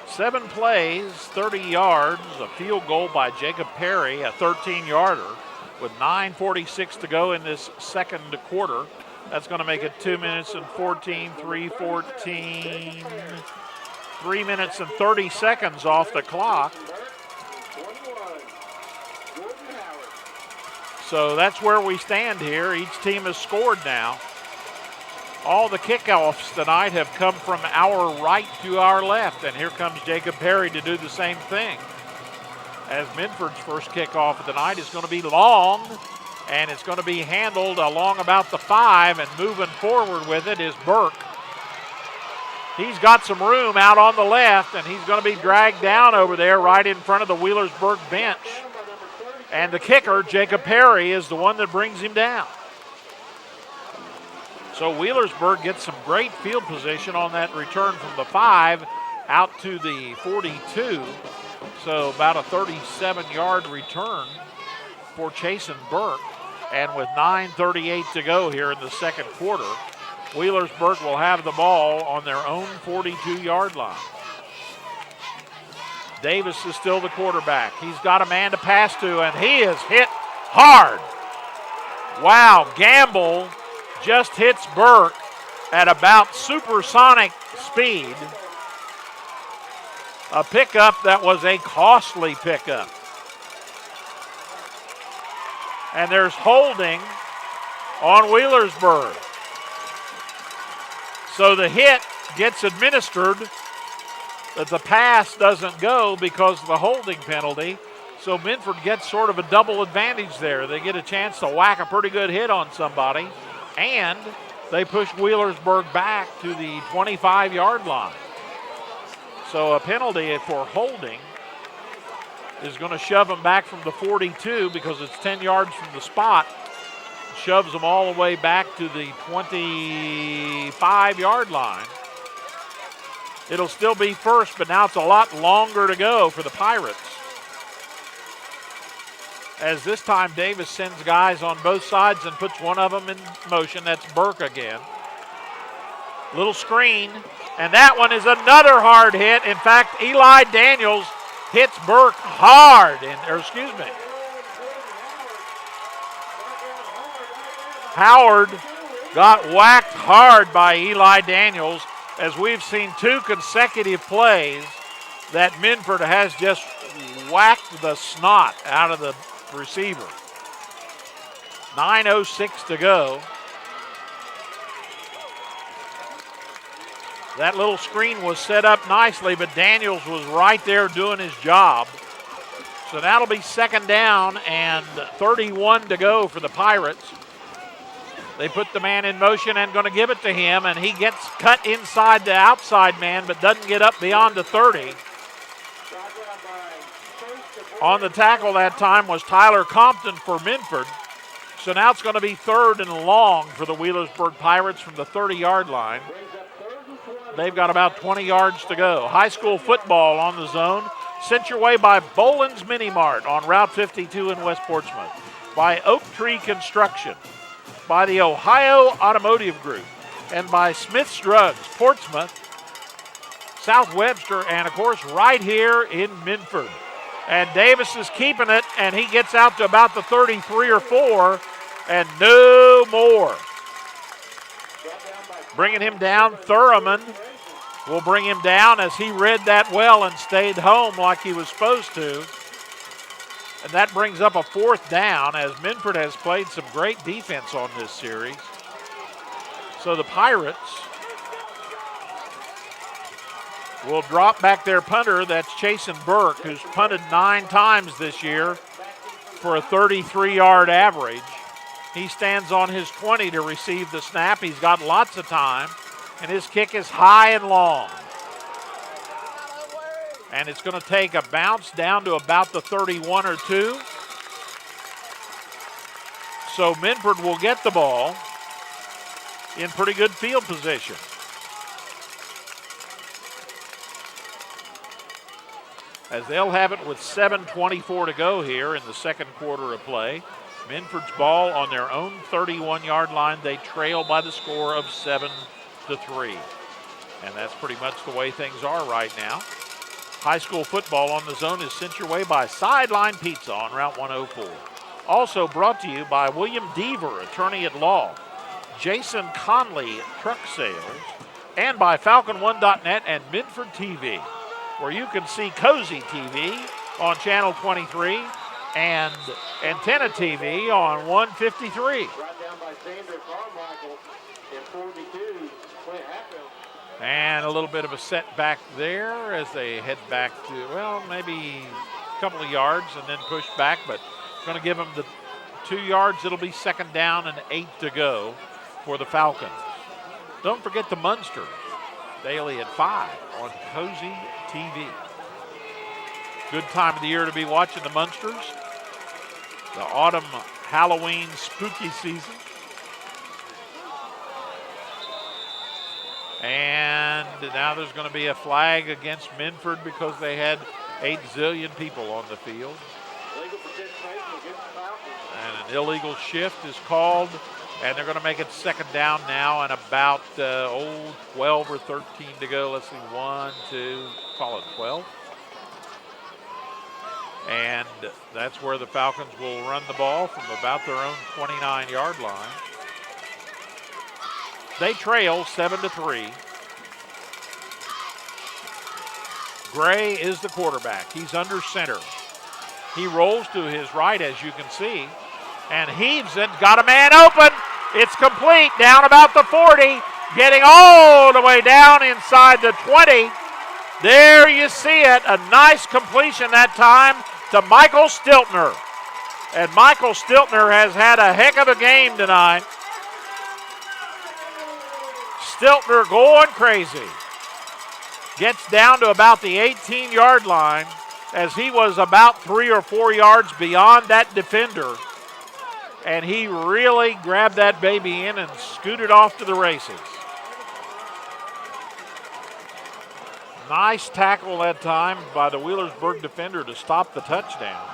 S2: 7 plays, 30 yards, a field goal by Jacob Perry, a 13-yarder, with 9:46 to go in this second quarter. That's going to make it 2 minutes and 14, 3:14, 3 minutes and 30 seconds off the clock. So that's where we stand here. Each team has scored now. All the kickoffs tonight have come from our right to our left, and here comes Jacob Perry to do the same thing. As Minford's first kickoff of the night is going to be long, and it's going to be handled along about the 5, and moving forward with it is Burke. He's got some room out on the left, and he's going to be dragged down over there right in front of the Wheelersburg bench. And the kicker, Jacob Perry, is the one that brings him down. So Wheelersburg gets some great field position on that return from the 5 out to the 42. So about a 37-yard return for Chasen Burke. And with 9:38 to go here in the second quarter, Wheelersburg will have the ball on their own 42-yard line. Davis is still the quarterback. He's got a man to pass to, and he is hit hard. Wow, Gamble just hits Burke at about supersonic speed. A pickup that was a costly pickup. And there's holding on Wheelersburg. So the hit gets administered, but the pass doesn't go because of the holding penalty. So Minford gets sort of a double advantage there. They get a chance to whack a pretty good hit on somebody, and they push Wheelersburg back to the 25-yard line. So a penalty for holding is going to shove them back from the 42 because it's 10 yards from the spot. Shoves them all the way back to the 25-yard line. It'll still be first, but now it's a lot longer to go for the Pirates. As this time Davis sends guys on both sides and puts one of them in motion. That's Burke again. Little screen, and that one is another hard hit. In fact, Eli Daniels hits Burke hard, Howard got whacked hard by Eli Daniels, as we've seen 2 consecutive plays that Minford has just whacked the snot out of the receiver. 9:06 to go. That little screen was set up nicely, but Daniels was right there doing his job. So that'll be second down and 31 to go for the Pirates. They put the man in motion and going to give it to him, and he gets cut inside the outside man, but doesn't get up beyond the 30. On the tackle that time was Tyler Compton for Minford. So now it's going to be third and long for the Wheelersburg Pirates from the 30-yard line. They've got about 20 yards to go. High school football on the zone. Sent your way by Boland's Mini Mart on Route 52 in West Portsmouth. By Oak Tree Construction. By the Ohio Automotive Group. And by Smith's Drugs, Portsmouth, South Webster, and of course right here in Minford. And Davis is keeping it, and he gets out to about the 33 or 4, and no more. Bringing him down, Thurman will bring him down as he read that well and stayed home like he was supposed to. And that brings up a fourth down, as Minford has played some great defense on this series. So the Pirates will drop back their punter. That's Chasen Burke, who's punted 9 times this year for a 33-yard average. He stands on his 20 to receive the snap. He's got lots of time, and his kick is high and long. And it's going to take a bounce down to about the 31 or 2. So Minford will get the ball in pretty good field position. As they'll have it with 7:24 to go here in the second quarter of play. Minford's ball on their own 31-yard line. They trail by the score of 7-3. And that's pretty much the way things are right now. High school football on the Zone is sent your way by Sideline Pizza on Route 104. Also brought to you by William Deaver, attorney at law, Jason Conley, truck sales, and by Falcon1.net and Minford TV, where you can see Cozy TV on Channel 23 and Antenna TV on 153.
S1: Right down by Xander Carmichael in 42. Clint Hatfield.
S2: And a little bit of a setback there as they head back to, well, maybe a couple of yards and then push back, but going to give them the 2 yards. It'll be second down and 8 to go for the Falcons. Don't forget the Munsters, daily at 5 on Cozy TV. Good time of the year to be watching the Munsters. The autumn Halloween spooky season. And now there's going to be a flag against Minford because they had 8 zillion people on the field.
S1: Legal participation against the Falcons.
S2: And an illegal shift is called, and they're going to make it second down now and about 12 or 13 to go. Let's see, 1, 2, call it 12. And that's where the Falcons will run the ball from about their own 29-yard line. They trail 7-3. Gray is the quarterback. He's under center. He rolls to his right, as you can see, and heaves it. Got a man open. It's complete down about the 40, getting all the way down inside the 20. There you see it. A nice completion that time to Michael Stiltner. And Michael Stiltner has had a heck of a game tonight. Stiltner going crazy. Gets down to about the 18-yard line as he was about 3 or 4 yards beyond that defender. And he really grabbed that baby in and scooted off to the races. Nice tackle that time by the Wheelersburg defender to stop the touchdown.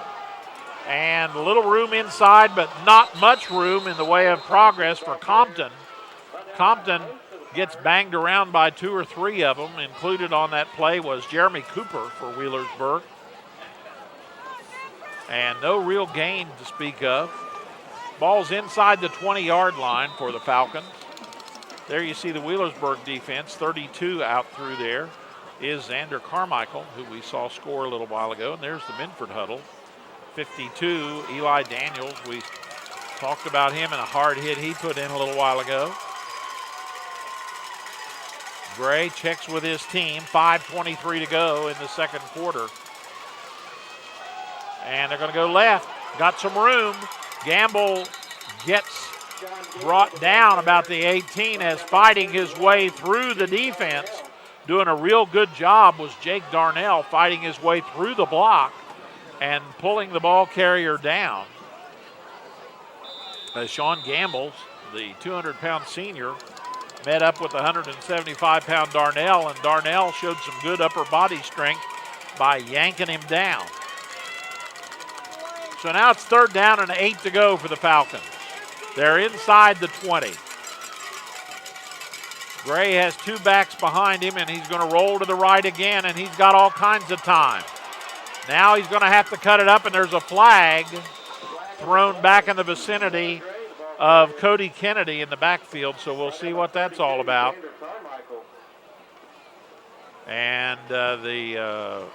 S2: And a little room inside, but not much room in the way of progress for Compton. Compton gets banged around by 2 or 3 of them. Included on that play was Jeremy Cooper for Wheelersburg. And no real gain to speak of. Ball's inside the 20-yard line for the Falcons. There you see the Wheelersburg defense, 32 out through there is Xander Carmichael, who we saw score a little while ago. And there's the Minford huddle. 52, Eli Daniels. We talked about him and a hard hit he put in a little while ago. Gray checks with his team. 5:23 to go in the second quarter. And they're going to go left. Got some room. Gamble gets brought down about the 18 as fighting his way through the defense. Doing a real good job was Jake Darnell, fighting his way through the block and pulling the ball carrier down. Sean Gamble, the 200-pound senior, met up with the 175-pound Darnell, and Darnell showed some good upper body strength by yanking him down. So now it's third down and 8 to go for the Falcons. They're inside the 20. Gray has 2 backs behind him, and he's going to roll to the right again, and he's got all kinds of time. Now he's going to have to cut it up, and there's a flag thrown back in the vicinity of Cody Kennedy in the backfield, so we'll see what that's all about. And the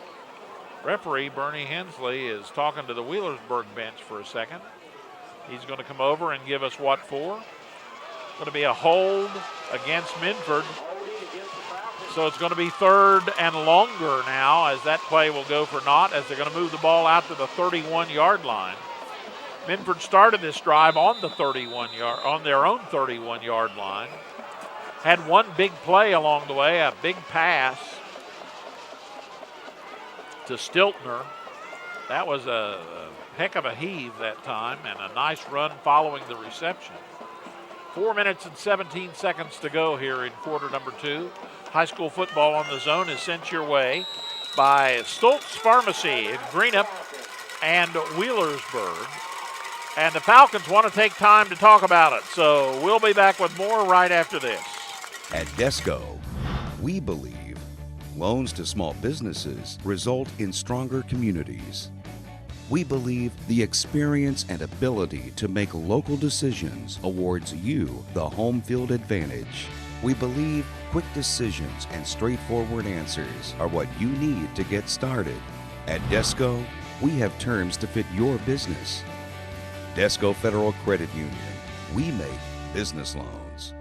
S2: referee, Bernie Hensley, is talking to the Wheelersburg bench for a second. He's going to come over and give us what for. Going to be a hold against Minford. So it's going to be third and longer now, as that play will go for naught, as they're going to move the ball out to the 31-yard line. Minford started this drive on the 31-yard, on their own 31-yard line. Had one big play along the way, a big pass to Stiltner. That was a heck of a heave that time, and a nice run following the reception. 4 minutes and 17 seconds to go here in quarter number 2. High school football on the Zone is sent your way by Stoltz Pharmacy in Greenup and Wheelersburg. And the Falcons want to take time to talk about it. So we'll be back with more right after this.
S8: At Desco, we believe loans to small businesses result in stronger communities. We believe the experience and ability to make local decisions awards you the home field advantage. We believe quick decisions and straightforward answers are what you need to get started. At Desco, we have terms to fit your business. Desco Federal Credit Union. We make business loans.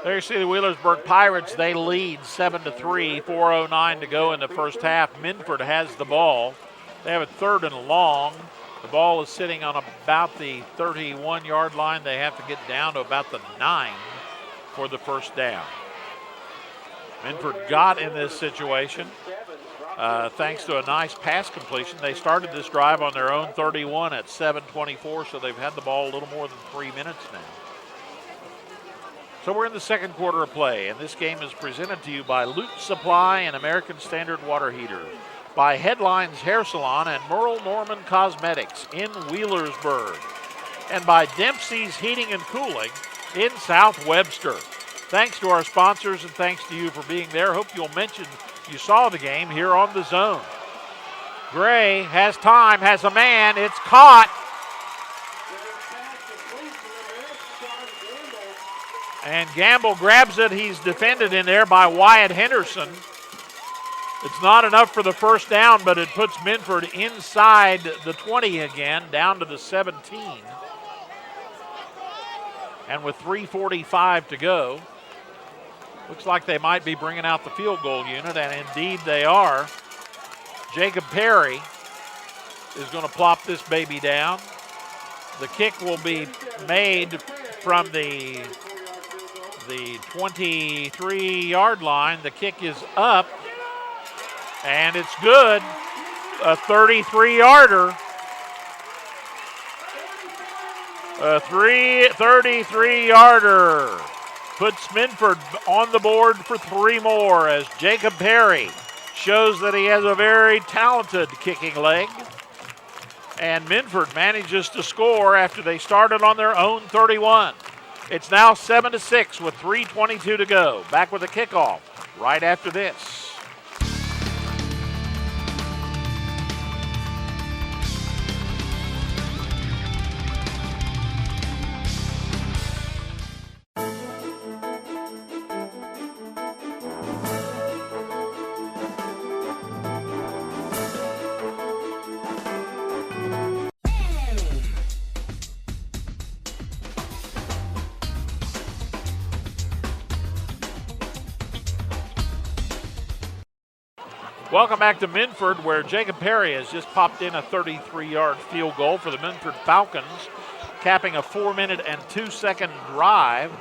S2: There you see the Wheelersburg Pirates. They lead 7-3, 4:09 to go in the first half. Minford has the ball. They have it 3rd and long. The ball is sitting on about the 31-yard line. They have to get down to about the 9 for the first down. Minford got in this situation thanks to a nice pass completion. They started this drive on their own 31 at 7:24, so they've had the ball a little more than 3 minutes now. So we're in the second quarter of play, and this game is presented to you by Loot Supply and American Standard Water Heater, by Headlines Hair Salon and Merle Norman Cosmetics in Wheelersburg, and by Dempsey's Heating and Cooling in South Webster. Thanks to our sponsors and thanks to you for being there. Hope you'll mention you saw the game here on the Zone. Gray has time, has a man, it's caught. And Gamble grabs it. He's defended in there by Wyatt Henderson. It's not enough for the first down, but it puts Minford inside the 20 again, down to the 17. And with 3:45 to go, looks like they might be bringing out the field goal unit, and indeed they are. Jacob Perry is going to plop this baby down. The kick will be made from the 23-yard line. The kick is up, and it's good. A 33-yarder. A 33-yarder puts Minford on the board for 3 more as Jacob Perry shows that he has a very talented kicking leg. And Minford manages to score after they started on their own 31. It's now 7-6 with 3:22 to go. Back with the kickoff right after this. Welcome back to Minford, where Jacob Perry has just popped in a 33-yard field goal for the Minford Falcons, capping a 4-minute and 2-second drive.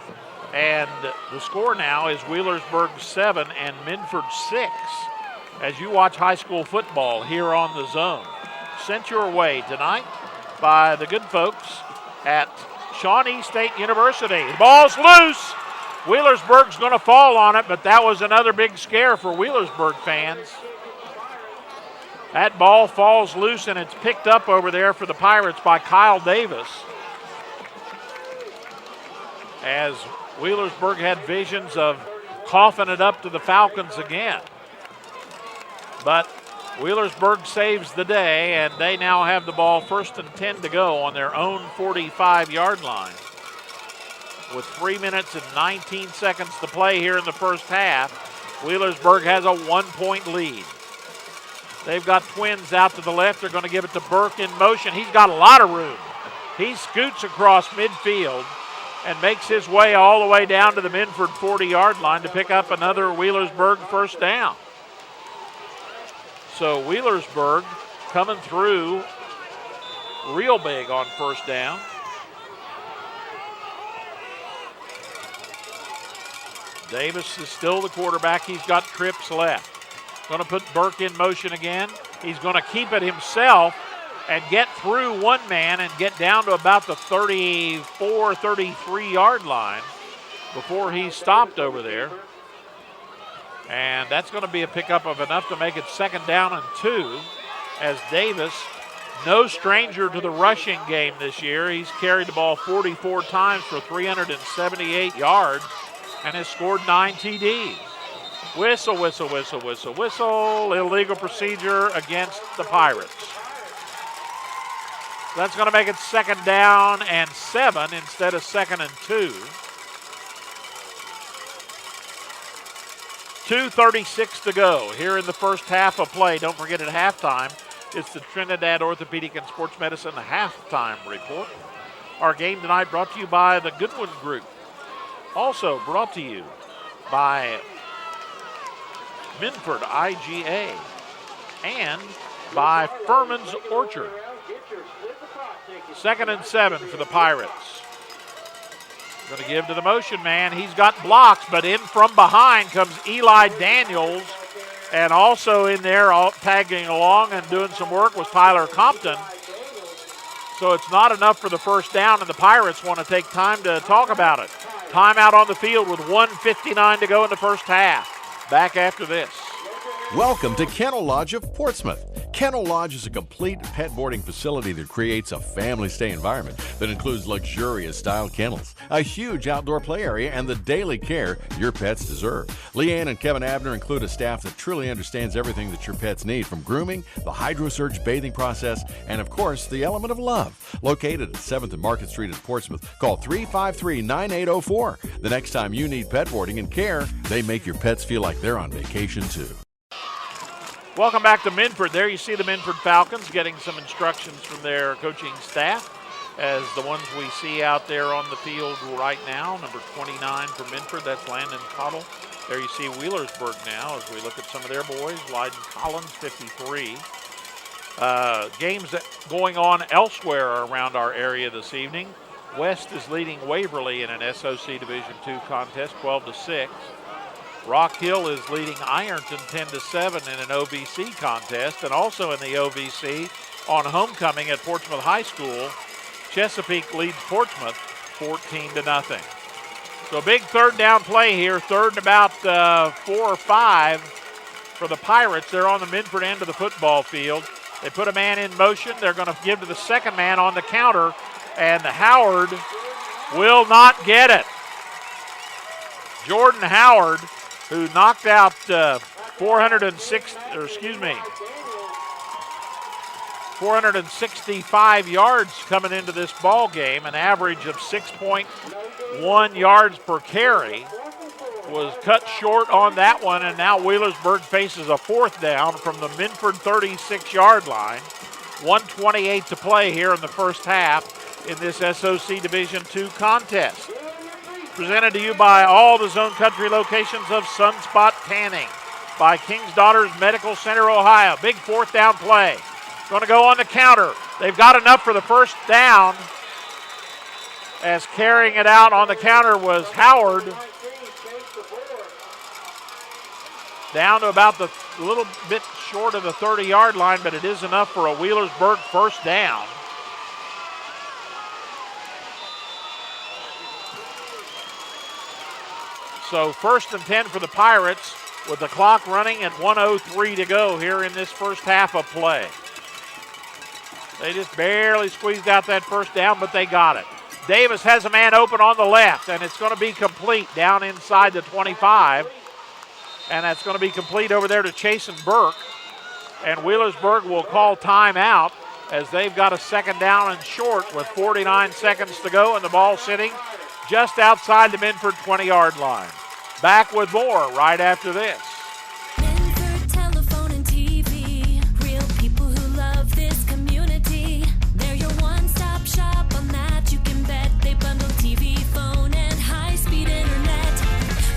S2: And the score now is Wheelersburg 7 and Minford 6 as you watch high school football here on the Zone. Sent your way tonight by the good folks at Shawnee State University. The ball's loose. Wheelersburg's going to fall on it, but that was another big scare for Wheelersburg fans. That ball falls loose, and it's picked up over there for the Pirates by Kyle Davis. As Wheelersburg had visions of coughing it up to the Falcons again. But Wheelersburg saves the day, and they now have the ball 1st and 10 to go on their own 45-yard line. With 3 minutes and 19 seconds to play here in the first half, Wheelersburg has a 1-point lead. They've got twins out to the left. They're going to give it to Burke in motion. He's got a lot of room. He scoots across midfield and makes his way all the way down to the Minford 40-yard line to pick up another Wheelersburg first down. So Wheelersburg coming through real big on first down. Davis is still the quarterback. He's got trips left. Going to put Burke in motion again. He's going to keep it himself and get through one man and get down to about the 34, 33-yard line before he's stopped over there. And that's going to be a pickup of enough to make it 2nd down and 2 as Davis no stranger to the rushing game this year. He's carried the ball 44 times for 378 yards and has scored 9 TDs. Whistle, whistle, whistle, whistle, whistle. Illegal procedure against the Pirates. That's going to make it 2nd down and 7 instead of 2nd and 2. 2:36 to go here in the first half of play. Don't forget at halftime, it's the Trinidad Orthopedic and Sports Medicine halftime report. Our game tonight brought to you by the Goodwin Group. Also brought to you by Minford IGA and by Furman's Orchard. 2nd and 7 for the Pirates. Going to give to the motion man. He's got blocks, but in from behind comes Eli Daniels. And also in there, tagging along and doing some work was Tyler Compton. So it's not enough for the first down, and the Pirates want to take time to talk about it. Timeout on the field with 1:59 to go in the first half. Back after this.
S9: Welcome to Kennel Lodge of Portsmouth. Kennel Lodge is a complete pet boarding facility that creates a family stay environment that includes luxurious style kennels, a huge outdoor play area, and the daily care your pets deserve. Leanne and Kevin Abner include a staff that truly understands everything that your pets need, from grooming, the HydroSurge bathing process, and of course, the element of love. Located at 7th and Market Street in Portsmouth, call 353-9804. The next time you need pet boarding and care, they make your pets feel like they're on vacation too.
S2: Welcome back to Minford. There you see the Minford Falcons getting some instructions from their coaching staff as the ones we see out there on the field right now. Number 29 for Minford, that's Landon Cottle. There you see Wheelersburg now as we look at some of their boys. Lyden Collins, 53. Games going on elsewhere around our area this evening. West is leading Waverly in an SOC Division II contest, 12-6. Rock Hill is leading Ironton 10-7 in an OVC contest, and also in the OVC on homecoming at Portsmouth High School, Chesapeake leads Portsmouth 14-0. So a big 3rd down play here, 3rd and about 4 or 5 for the Pirates. They're on the Minford end of the football field. They put a man in motion. They're going to give to the second man on the counter, and Howard will not get it. Jordan Howard, who knocked out 465 yards coming into this ball game, an average of 6.1 yards per carry, was cut short on that one, and now Wheelersburg faces a 4th down from the Minford 36-yard line. 1:28 to play here in the first half in this SOC Division II contest. Presented to you by all the Zone Country locations of Sunspot Tanning, by King's Daughters Medical Center, Ohio. Big 4th down play. Going to go on the counter. They've got enough for the first down, as carrying it out on the counter was Howard. Down to about a little bit short of the 30-yard line, but it is enough for a Wheelersburg first down. So 1st and 10 for the Pirates with the clock running at 1:03 to go here in this first half of play. They just barely squeezed out that first down, but they got it. Davis has a man open on the left, and it's going to be complete down inside the 25. And that's going to be complete over there to Chasen Burke. And Wheelersburg will call timeout as they've got a 2nd down and short with 49 seconds to go, and the ball sitting just outside the Minford 20-yard line. Back with more right after this.
S10: Minford Telephone and TV, real people who love this community. They're your one-stop shop on that you can bet. They bundle TV, phone, and high-speed internet.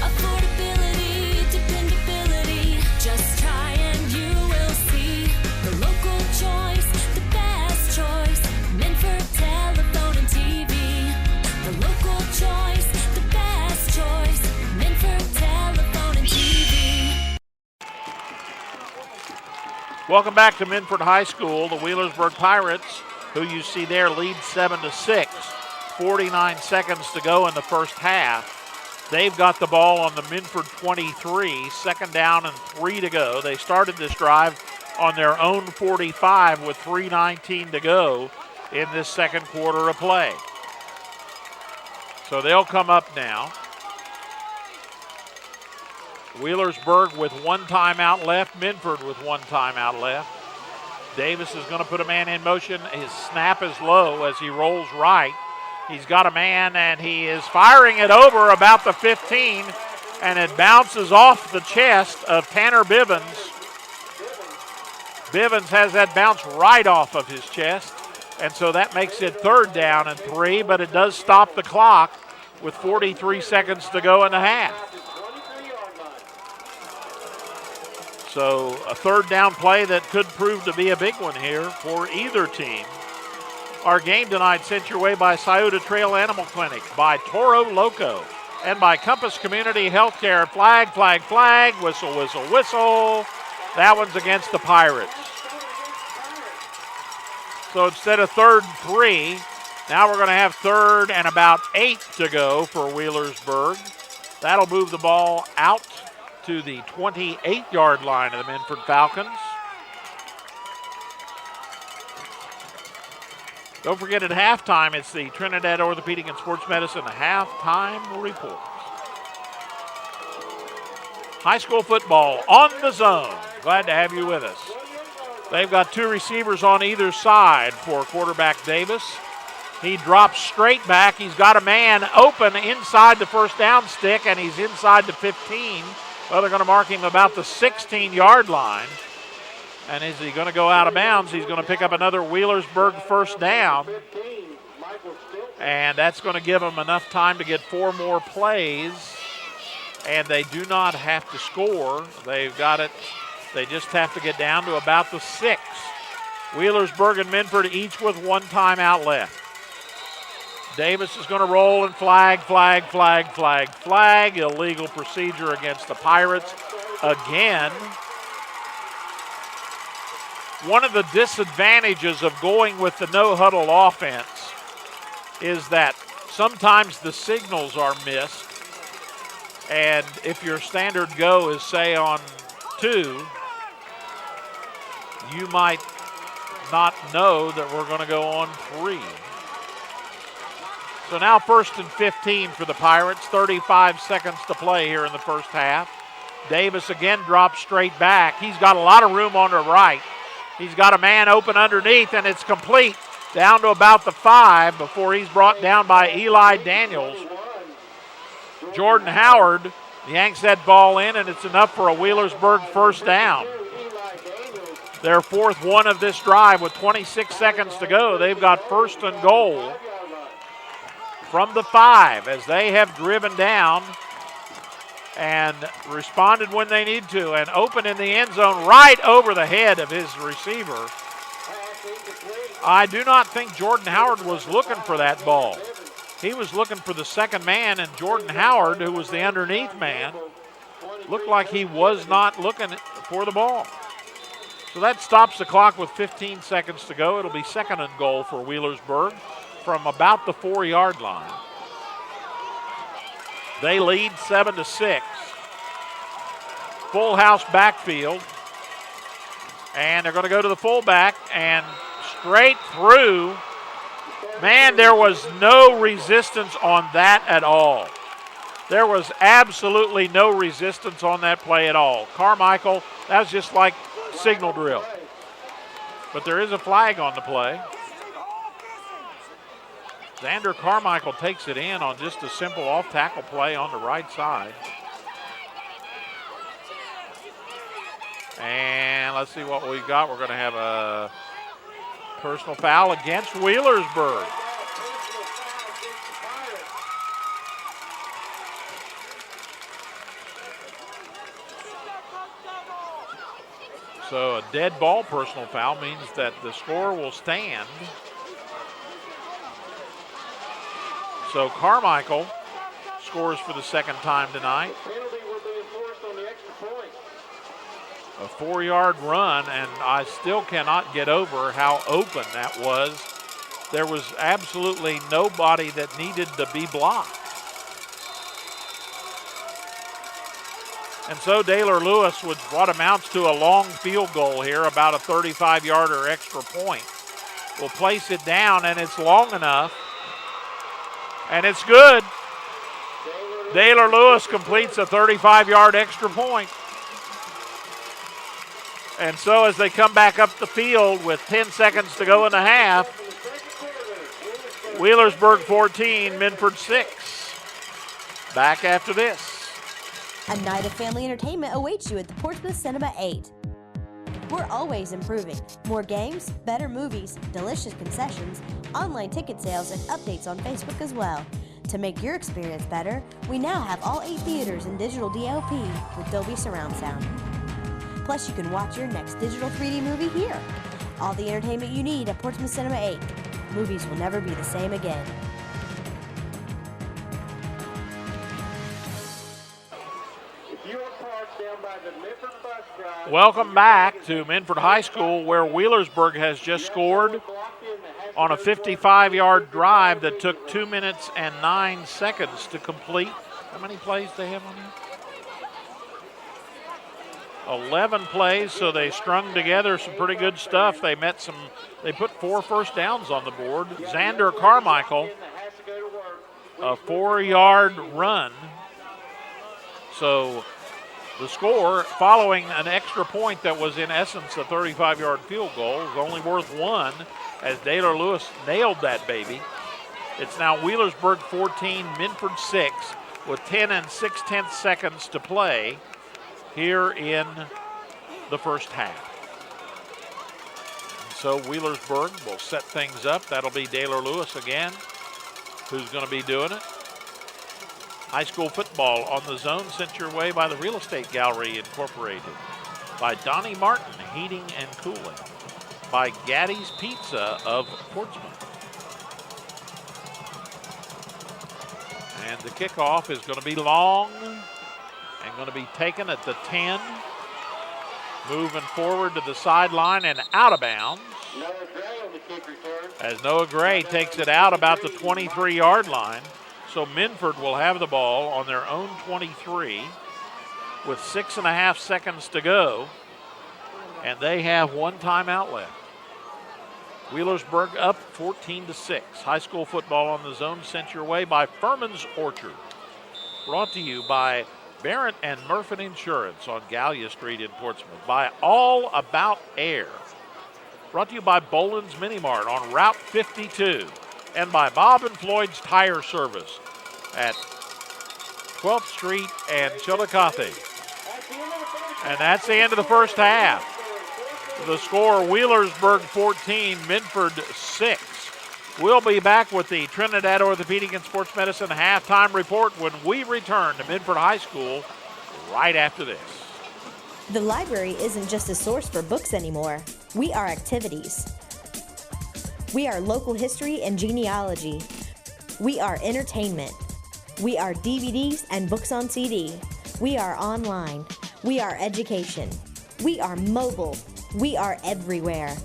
S10: Affordability, dependability, just try and you will see. The local choice, the best choice. Minford Telephone and TV. The local choice, the best choice. Minford Telephone and TV.
S2: Welcome back to Minford High School. The Wheelersburg Pirates, who you see there, lead 7-6. 49 seconds to go in the first half. They've got the ball on the Minford 23, 2nd down and 3 to go. They started this drive on their own 45 with 3:19 to go in this second quarter of play. So they'll come up now. Wheelersburg with one timeout left. Minford with one timeout left. Davis is going to put a man in motion. His snap is low as he rolls right. He's got a man, and he is firing it over about the 15, and it bounces off the chest of Tanner Bivens. Bivens has that bounce right off of his chest, and so that makes it 3rd down and 3, but it does stop the clock with 43 seconds to go in the half. So a 3rd down play that could prove to be a big one here for either team. Our game tonight sent your way by Scioto Trail Animal Clinic, by Toro Loco, and by Compass Community Healthcare. Flag, flag, flag, whistle, whistle, whistle. That one's against the Pirates. So instead of 3rd and 3, now we're going to have 3rd and about 8 to go for Wheelersburg. That'll move the ball out to the 28-yard line of the Minford Falcons. Don't forget at halftime, it's the Trinidad Orthopedic and Sports Medicine halftime report. High school football on the zone. Glad to have you with us. They've got 2 receivers on either side for quarterback Davis. He drops straight back. He's got a man open inside the first down stick, and he's inside the 15. Well, they're going to mark him about the 16-yard line. And is he going to go out of bounds? He's going to pick up another Wheelersburg first down. And that's going to give them enough time to get 4 more plays. And they do not have to score. They've got it. They just have to get down to about the 6. Wheelersburg and Minford each with 1 timeout left. Davis is going to roll and flag, flag, flag, flag, flag. Illegal procedure against the Pirates again. One of the disadvantages of going with the no-huddle offense is that sometimes the signals are missed. And if your standard go is, say, on 2, you might not know that we're going to go on 3. So now 1st and 15 for the Pirates, 35 seconds to play here in the first half. Davis again drops straight back. He's got a lot of room on the right. He's got a man open underneath, and it's complete down to about the 5 before he's brought down by Eli Daniels. Jordan Howard yanks that ball in, and it's enough for a Wheelersburg first down. Their 4th one of this drive with 26 seconds to go. They've got 1st and goal from the 5 as they have driven down and responded when they need to, and open in the end zone right over the head of his receiver. I do not think Jordan Howard was looking for that ball. He was looking for the second man, and Jordan Howard, who was the underneath man, looked like he was not looking for the ball. So that stops the clock with 15 seconds to go. It'll be 2nd and goal for Wheelersburg from about the 4-yard line. They lead 7-6. Full house backfield. And they're going to go to the fullback and straight through. Man, there was no resistance on that at all. There was absolutely no resistance on that play at all. Carmichael, that was just like signal drill. But there is a flag on the play. Xander Carmichael takes it in on just a simple off-tackle play on the right side. And let's see what we've got. We're going to have a personal foul against Wheelersburg. So a dead ball personal foul means that the score will stand. So Carmichael scores for the 2nd time tonight. A 4-yard run, and I still cannot get over how open that was. There was absolutely nobody that needed to be blocked. And so Daylor Lewis, with what amounts to a long field goal here, about a 35-yarder extra point, will place it down, and it's long enough. And it's good. Daylor Lewis completes a 35-yard extra point. And so as they come back up the field with 10 seconds to go in the half, Wheelersburg 14, Minford 6. Back after this.
S11: A night of family entertainment awaits you at the Portsmouth Cinema 8. We're always improving. More games, better movies, delicious concessions, online ticket sales, and updates on Facebook as well. To make your experience better, we now have all 8 theaters in digital DLP with Dolby Surround Sound. Plus, you can watch your next digital 3D movie here. All the entertainment you need at Portsmouth Cinema 8. Movies will never be the same again.
S2: Welcome back to Minford High School, where Wheelersburg has just scored on a 55-yard drive that took 2 minutes and 9 seconds to complete. How many plays do they have on here? 11 plays, so they strung together some pretty good stuff. They put 4 first downs on the board. Xander Carmichael, a 4-yard run. So the score, following an extra point that was in essence a 35-yard field goal, is only worth 1 as Daylor Lewis nailed that baby. It's now Wheelersburg 14, Minford 6 with 10 and 6/10 seconds to play here in the first half. And so Wheelersburg will set things up. That'll be Daylor Lewis again, who's going to be doing it. High school football on the Zone sent your way by the Real Estate Gallery Incorporated, by Donnie Martin Heating and Cooling, by Gaddy's Pizza of Portsmouth. And the kickoff is going to be long and going to be taken at the 10, moving forward to the sideline and out of bounds. As Noah Gray takes it out about the 23-yard line. So Minford will have the ball on their own 23 with 6.5 seconds to go, and they have 1 timeout left. Wheelersburg up 14-6. High school football on the Zone sent your way by Furman's Orchard. Brought to you by Barrett and Murphin Insurance on Gallia Street in Portsmouth. By All About Air. Brought to you by Boland's Mini Mart on Route 52. And by Bob and Floyd's Tire Service at 12th Street and Chillicothe. And that's the end of the first half. The score, Wheelersburg 14, Minford 6. We'll be back with the Trinidad Orthopedic and Sports Medicine halftime report when we return to Minford High School right after this.
S11: The library isn't just a source for books anymore. We are activities. We are local history and genealogy. We are entertainment. We are DVDs and books on CD. We are online. We are education. We are mobile. We are everywhere.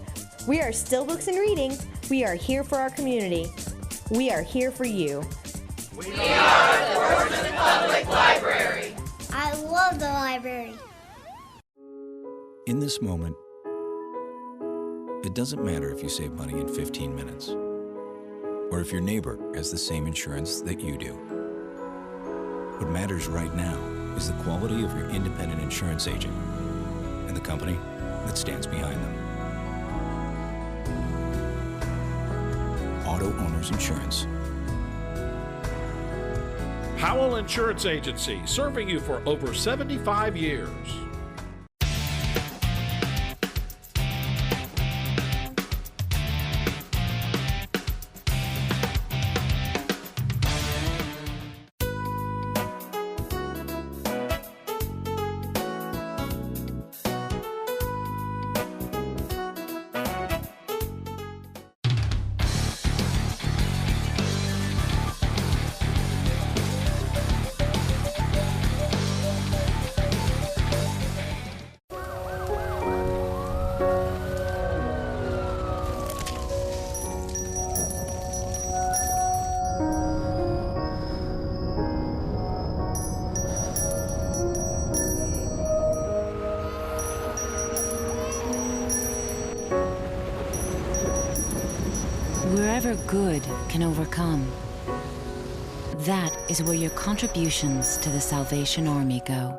S11: We are still books and reading. We are here for our community. We are here for you.
S10: We are the Portsmouth Public Library.
S5: I love the library.
S12: In this moment, it doesn't matter if you save money in 15 minutes or if your neighbor has the same insurance that you do. What matters right now is the quality of your independent insurance agent and the company that stands behind them. Auto Owners Insurance.
S13: Howell Insurance Agency, serving you for over 75 years.
S14: wherever good can overcome. That is where your contributions to the Salvation Army go.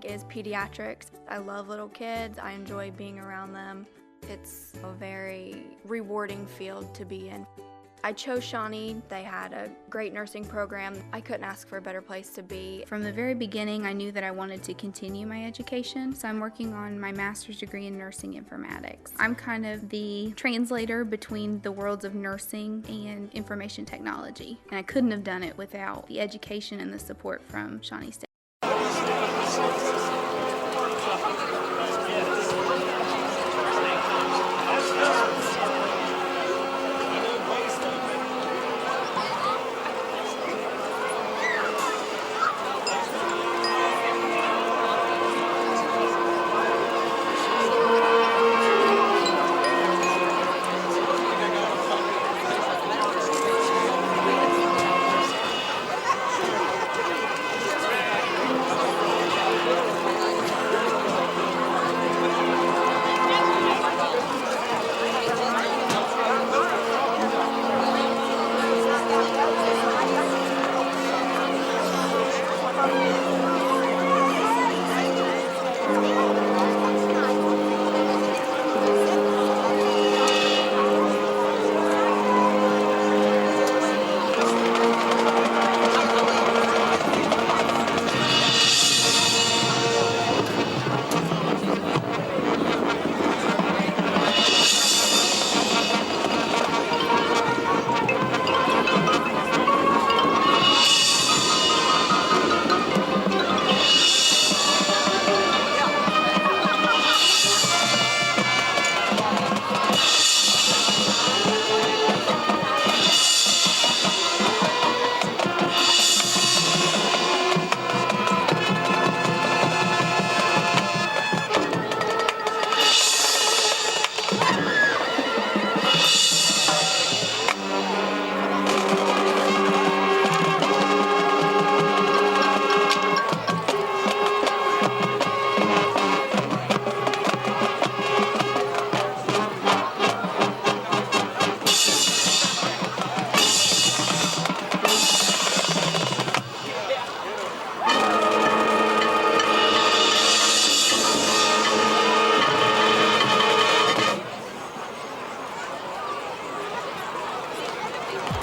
S15: Is pediatrics. I love little kids. I enjoy being around them. It's a very rewarding field to be in. I chose Shawnee. They had a great nursing program. I couldn't ask for a better place to be. From the very beginning, I knew that I wanted to continue my education, so I'm working on my master's degree in nursing informatics. I'm kind of the translator between the worlds of nursing and information technology, and I couldn't have done it without the education and the support from Shawnee State.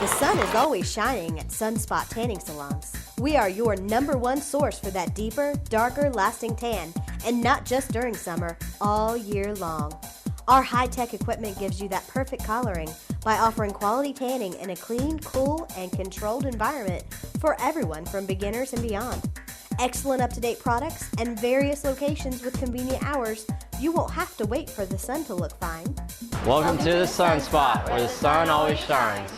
S11: The sun is always shining at Sunspot Tanning Salons. We are your #1 source for that deeper, darker, lasting tan, and not just during summer, all year long. Our high-tech equipment gives you that perfect coloring by offering quality tanning in a clean, cool, and controlled environment for everyone from beginners and beyond. Excellent up-to-date products and various locations with convenient hours. You won't have to wait for the sun to look fine.
S16: Welcome to the Sun Spot, where the sun always shines.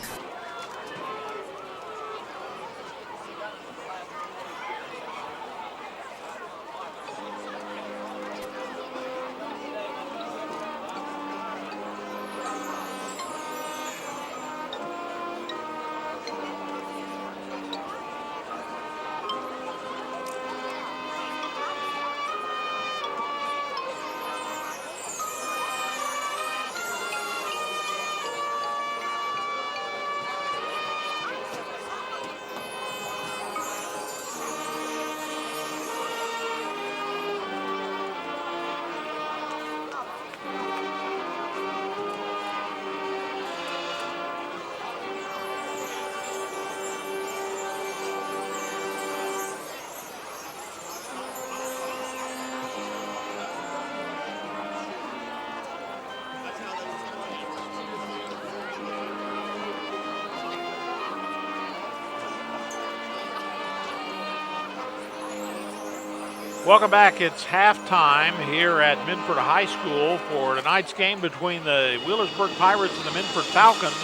S2: Welcome back. It's halftime here at Minford High School for tonight's game between the Wheelersburg Pirates and the Minford Falcons.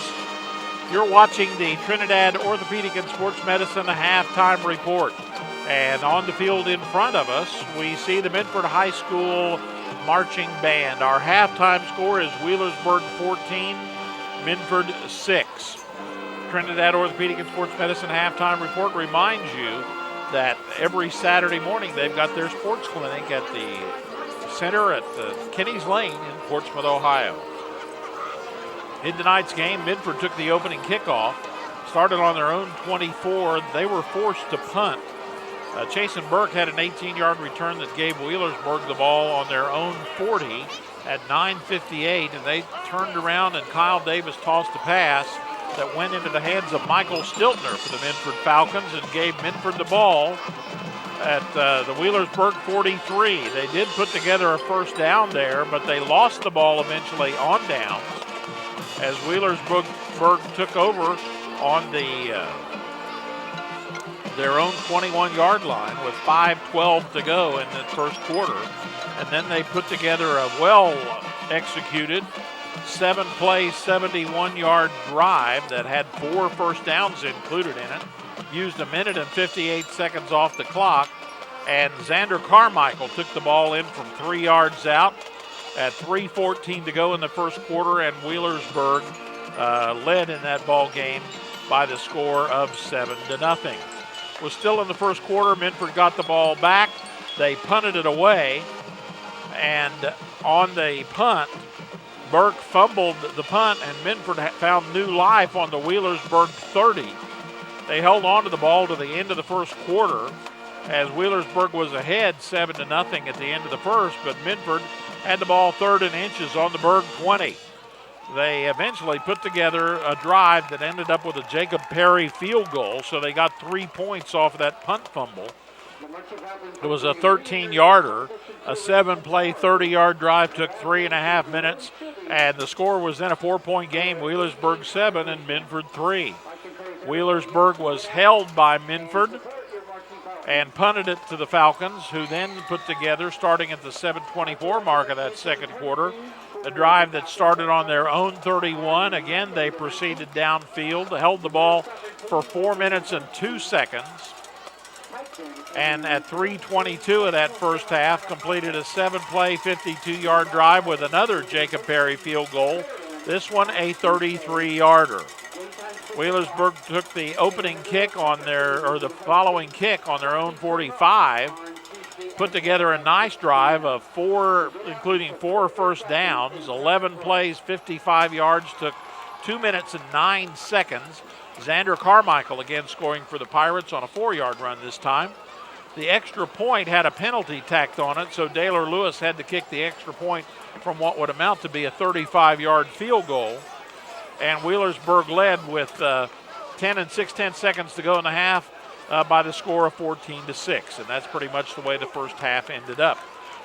S2: You're watching the Trinidad Orthopedic and Sports Medicine halftime report. And on the field in front of us, we see the Minford High School marching band. Our halftime score is Wheelersburg 14, Minford 6. Trinidad Orthopedic and Sports Medicine halftime report reminds you that every Saturday morning they've got their sports clinic at the center at Kinney's Lane in Portsmouth, Ohio. In tonight's game, Minford took the opening kickoff, started on their own 24. They were forced to punt. Chasen Burke had an 18-yard return that gave Wheelersburg the ball on their own 40 at 9:58, and they turned around and Kyle Davis tossed a pass that went into the hands of Michael Stiltner for the Minford Falcons and gave Minford the ball at the Wheelersburg 43. They did put together a first down there, but they lost the ball eventually on downs as Wheelersburg took over on their own 21-yard line with 5:12 to go in the first quarter. And then they put together a well-executed 7-play, 71-yard drive that had 4 first downs included in it. Used a minute and 58 seconds off the clock. And Xander Carmichael took the ball in from 3 yards out at 3:14 to go in the first quarter, and Wheelersburg led in that ball game by the score of 7-0. Was still in the first quarter. Minford got the ball back. They punted it away, and on the punt, Burke fumbled the punt, and Minford found new life on the Wheelersburg 30. They held on to the ball to the end of the first quarter as Wheelersburg was ahead 7-0 at the end of the first, but Minford had the ball 3rd and inches on the Burg 20. They eventually put together a drive that ended up with a Jacob Perry field goal, so they got 3 points off of that punt fumble. It was a 13-yarder. A 7-play, 30-yard drive took 3.5 minutes, and the score was then a 4-point game, Wheelersburg 7 and Minford 3. Wheelersburg was held by Minford and punted it to the Falcons, who then put together, starting at the 7:24 mark of that second quarter, a drive that started on their own 31. Again, they proceeded downfield, held the ball for 4 minutes and 2 seconds. And at 3:22 of that first half, completed a 7-play, 52-yard drive with another Jacob Perry field goal, this one a 33-yarder. Wheelersburg took the opening kick on the following kick on their own 45, put together a nice drive of 4, including 4 first downs, 11 plays, 55 yards, took 2 minutes and 9 seconds. Xander Carmichael again scoring for the Pirates on a 4-yard run this time. The extra point had a penalty tacked on it, so Daylor Lewis had to kick the extra point from what would amount to be a 35-yard field goal. And Wheelersburg led with 10 and 6/10 seconds to go in the half by the score of 14-6. And that's pretty much the way the first half ended up.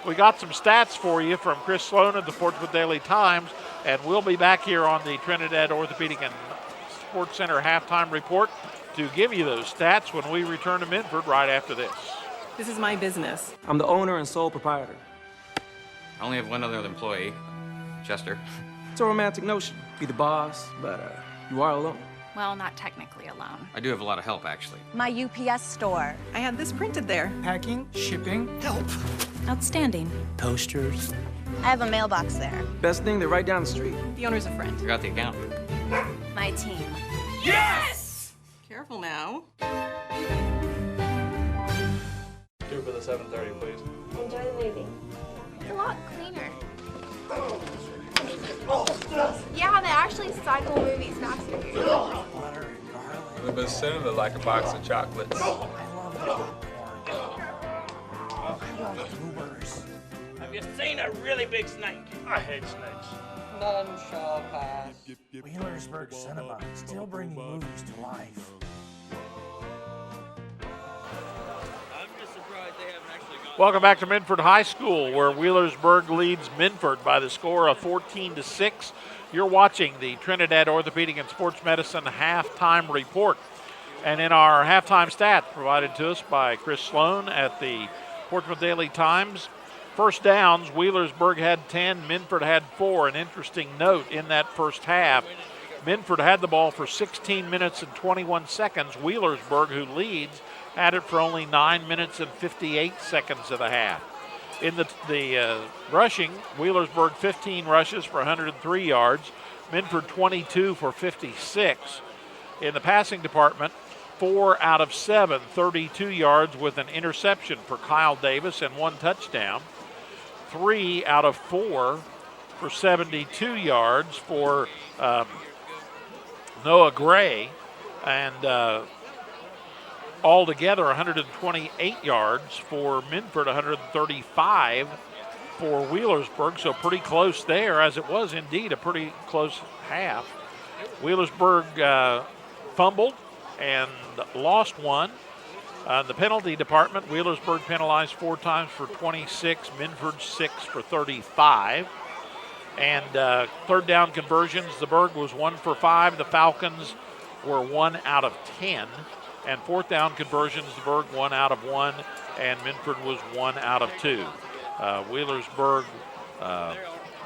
S2: We got some stats for you from Chris Sloan of the Portsmouth Daily Times, and we'll be back here on the Trinidad Orthopedic and Sports Center halftime report to give you those stats when we return to Minford right after this.
S17: This is my business. I'm the owner and sole proprietor.
S18: I only have one other employee, Chester.
S17: It's a romantic notion. Be the boss, but you are alone.
S19: Well, not technically alone.
S18: I do have a lot of help, actually.
S11: My UPS store.
S17: I had this printed there. Packing, shipping, help.
S14: Outstanding.
S17: Toasters.
S11: I have a mailbox there.
S17: Best thing, they're right down the street.
S19: The owner's a friend.
S18: Forgot the account.
S11: My team.
S17: Yes! Careful now.
S4: 2 for the 7:30, please.
S5: Enjoy the movie.
S15: It's a lot cleaner. Yeah, they actually cycle movies faster.
S20: The best cinema like a box of chocolates.
S21: Have you seen a really big snake? I hate snakes.
S22: None shall pass.
S23: Wheelersburg Cinema, still bringing movies to life.
S2: Welcome back to Minford High School, where Wheelersburg leads Minford by the score of 14-6. You're watching the Trinidad Orthopedic and Sports Medicine halftime report. And in our halftime stats provided to us by Chris Sloan at the Portsmouth Daily Times, first downs, Wheelersburg had 10, Minford had 4. An interesting note in that first half, Minford had the ball for 16 minutes and 21 seconds. Wheelersburg, who leads, had it for only 9 minutes and 58 seconds of the half. In the rushing, Wheelersburg 15 rushes for 103 yards, Minford 22 for 56. In the passing department, 4 out of 7, 32 yards with an interception for Kyle Davis and 1 touchdown. 3 out of 4 for 72 yards for Noah Gray, and altogether 128 yards for Minford, 135 for Wheelersburg, so pretty close there, as it was indeed a pretty close half. Wheelersburg fumbled and lost 1. The penalty department, Wheelersburg penalized 4 times for 26, Minford 6 for 35. And third down conversions, the Berg was 1 for 5, the Falcons were 1 out of 10. And fourth down conversions, the Berg 1 out of 1, and Minford was 1 out of 2. Wheelersburg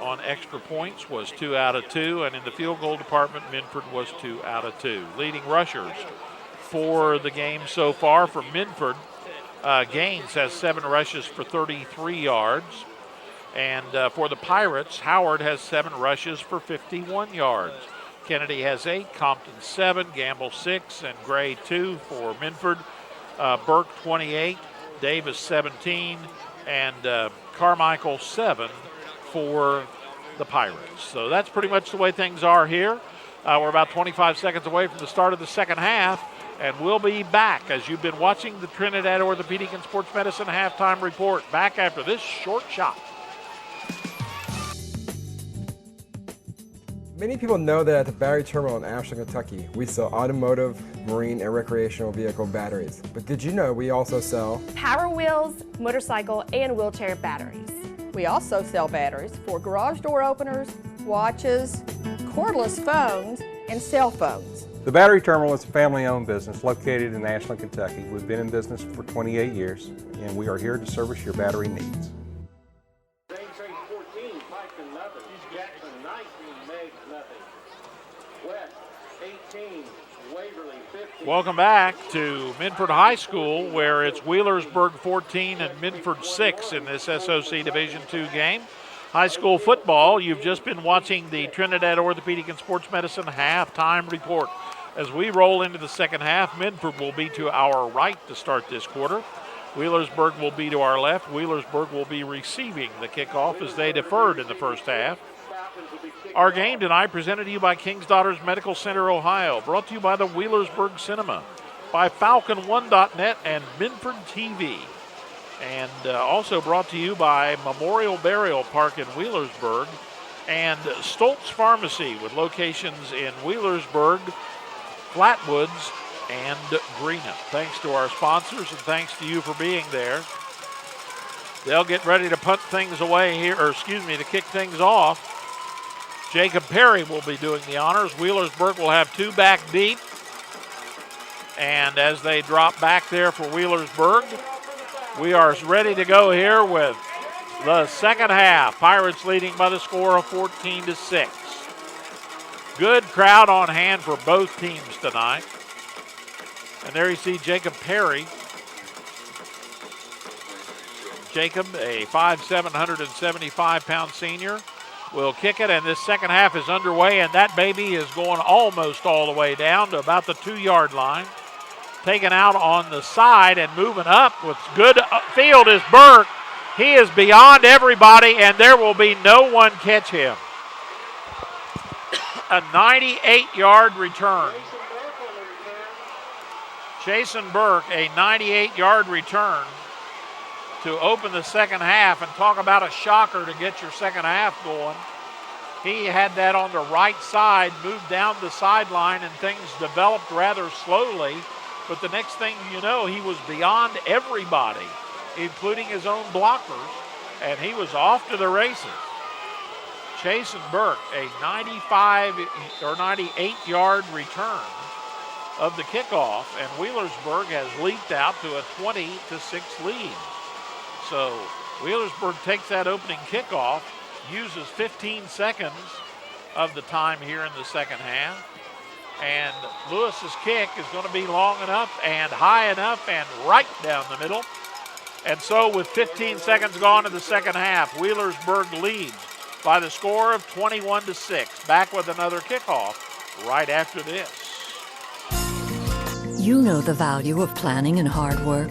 S2: on extra points was 2 out of 2, and in the field goal department, Minford was 2 out of 2. Leading rushers for the game so far for Minford, Gaines has 7 rushes for 33 yards. And for the Pirates, Howard has 7 rushes for 51 yards. Kennedy has 8, Compton 7, Gamble 6, and Gray 2 for Minford. Burke 28, Davis 17, and Carmichael 7 for the Pirates. So that's pretty much the way things are here. We're about 25 seconds away from the start of the second half, and we'll be back as you've been watching the Trinidad Orthopedic and Sports Medicine halftime report. Back after this short shot.
S24: Many people know that at the Battery Terminal in Ashland, Kentucky, we sell automotive, marine, and recreational vehicle batteries. But did you know we also sell
S25: Power Wheels, motorcycle, and wheelchair batteries?
S26: We also sell batteries for garage door openers, watches, cordless phones, and cell phones.
S27: The Battery Terminal is a family-owned business located in Ashland, Kentucky. We've been in business for 28 years, and we are here to service your battery needs.
S2: Welcome back to Minford High School, where it's Wheelersburg 14 and Minford 6 in this SOC Division II game. High school football, you've just been watching the Trinidad Orthopedic and Sports Medicine halftime report. As we roll into the second half, Minford will be to our right to start this quarter. Wheelersburg will be to our left. Wheelersburg will be receiving the kickoff as they deferred in the first half. Our game tonight presented to you by King's Daughters Medical Center, Ohio. Brought to you by the Wheelersburg Cinema, by Falcon1.net and Minford TV. And also brought to you by Memorial Burial Park in Wheelersburg and Stoltz Pharmacy with locations in Wheelersburg, Flatwoods, and Greenock. Thanks to our sponsors and thanks to you for being there. They'll get ready to punt things away here, to kick things off. Jacob Perry will be doing the honors. Wheelersburg will have 2 back deep. And as they drop back there for Wheelersburg, we are ready to go here with the second half. Pirates leading by the score of 14-6. Good crowd on hand for both teams tonight. And there you see Jacob Perry. Jacob, a 5'7", 175-pound senior, will kick it, and this second half is underway, and that baby is going almost all the way down to about the 2-yard line. Taken out on the side and moving up with good field is Burke. He is beyond everybody, and there will be no one catch him. A 98-yard return. Jason Burke, a 98-yard return to open the second half, and talk about a shocker to get your second half going. He had that on the right side, moved down the sideline, and things developed rather slowly. But the next thing you know, he was beyond everybody, including his own blockers, and he was off to the races. Jason Burke, a 98-yard return of the kickoff, and Wheelersburg has leaped out to a 20-6 lead. So Wheelersburg takes that opening kickoff, uses 15 seconds of the time here in the second half. And Lewis's kick is going to be long enough and high enough and right down the middle. And so with 15 seconds gone in the second half, Wheelersburg leads by the score of 21-6. Back with another kickoff right after this.
S1: You know the value of planning and hard work.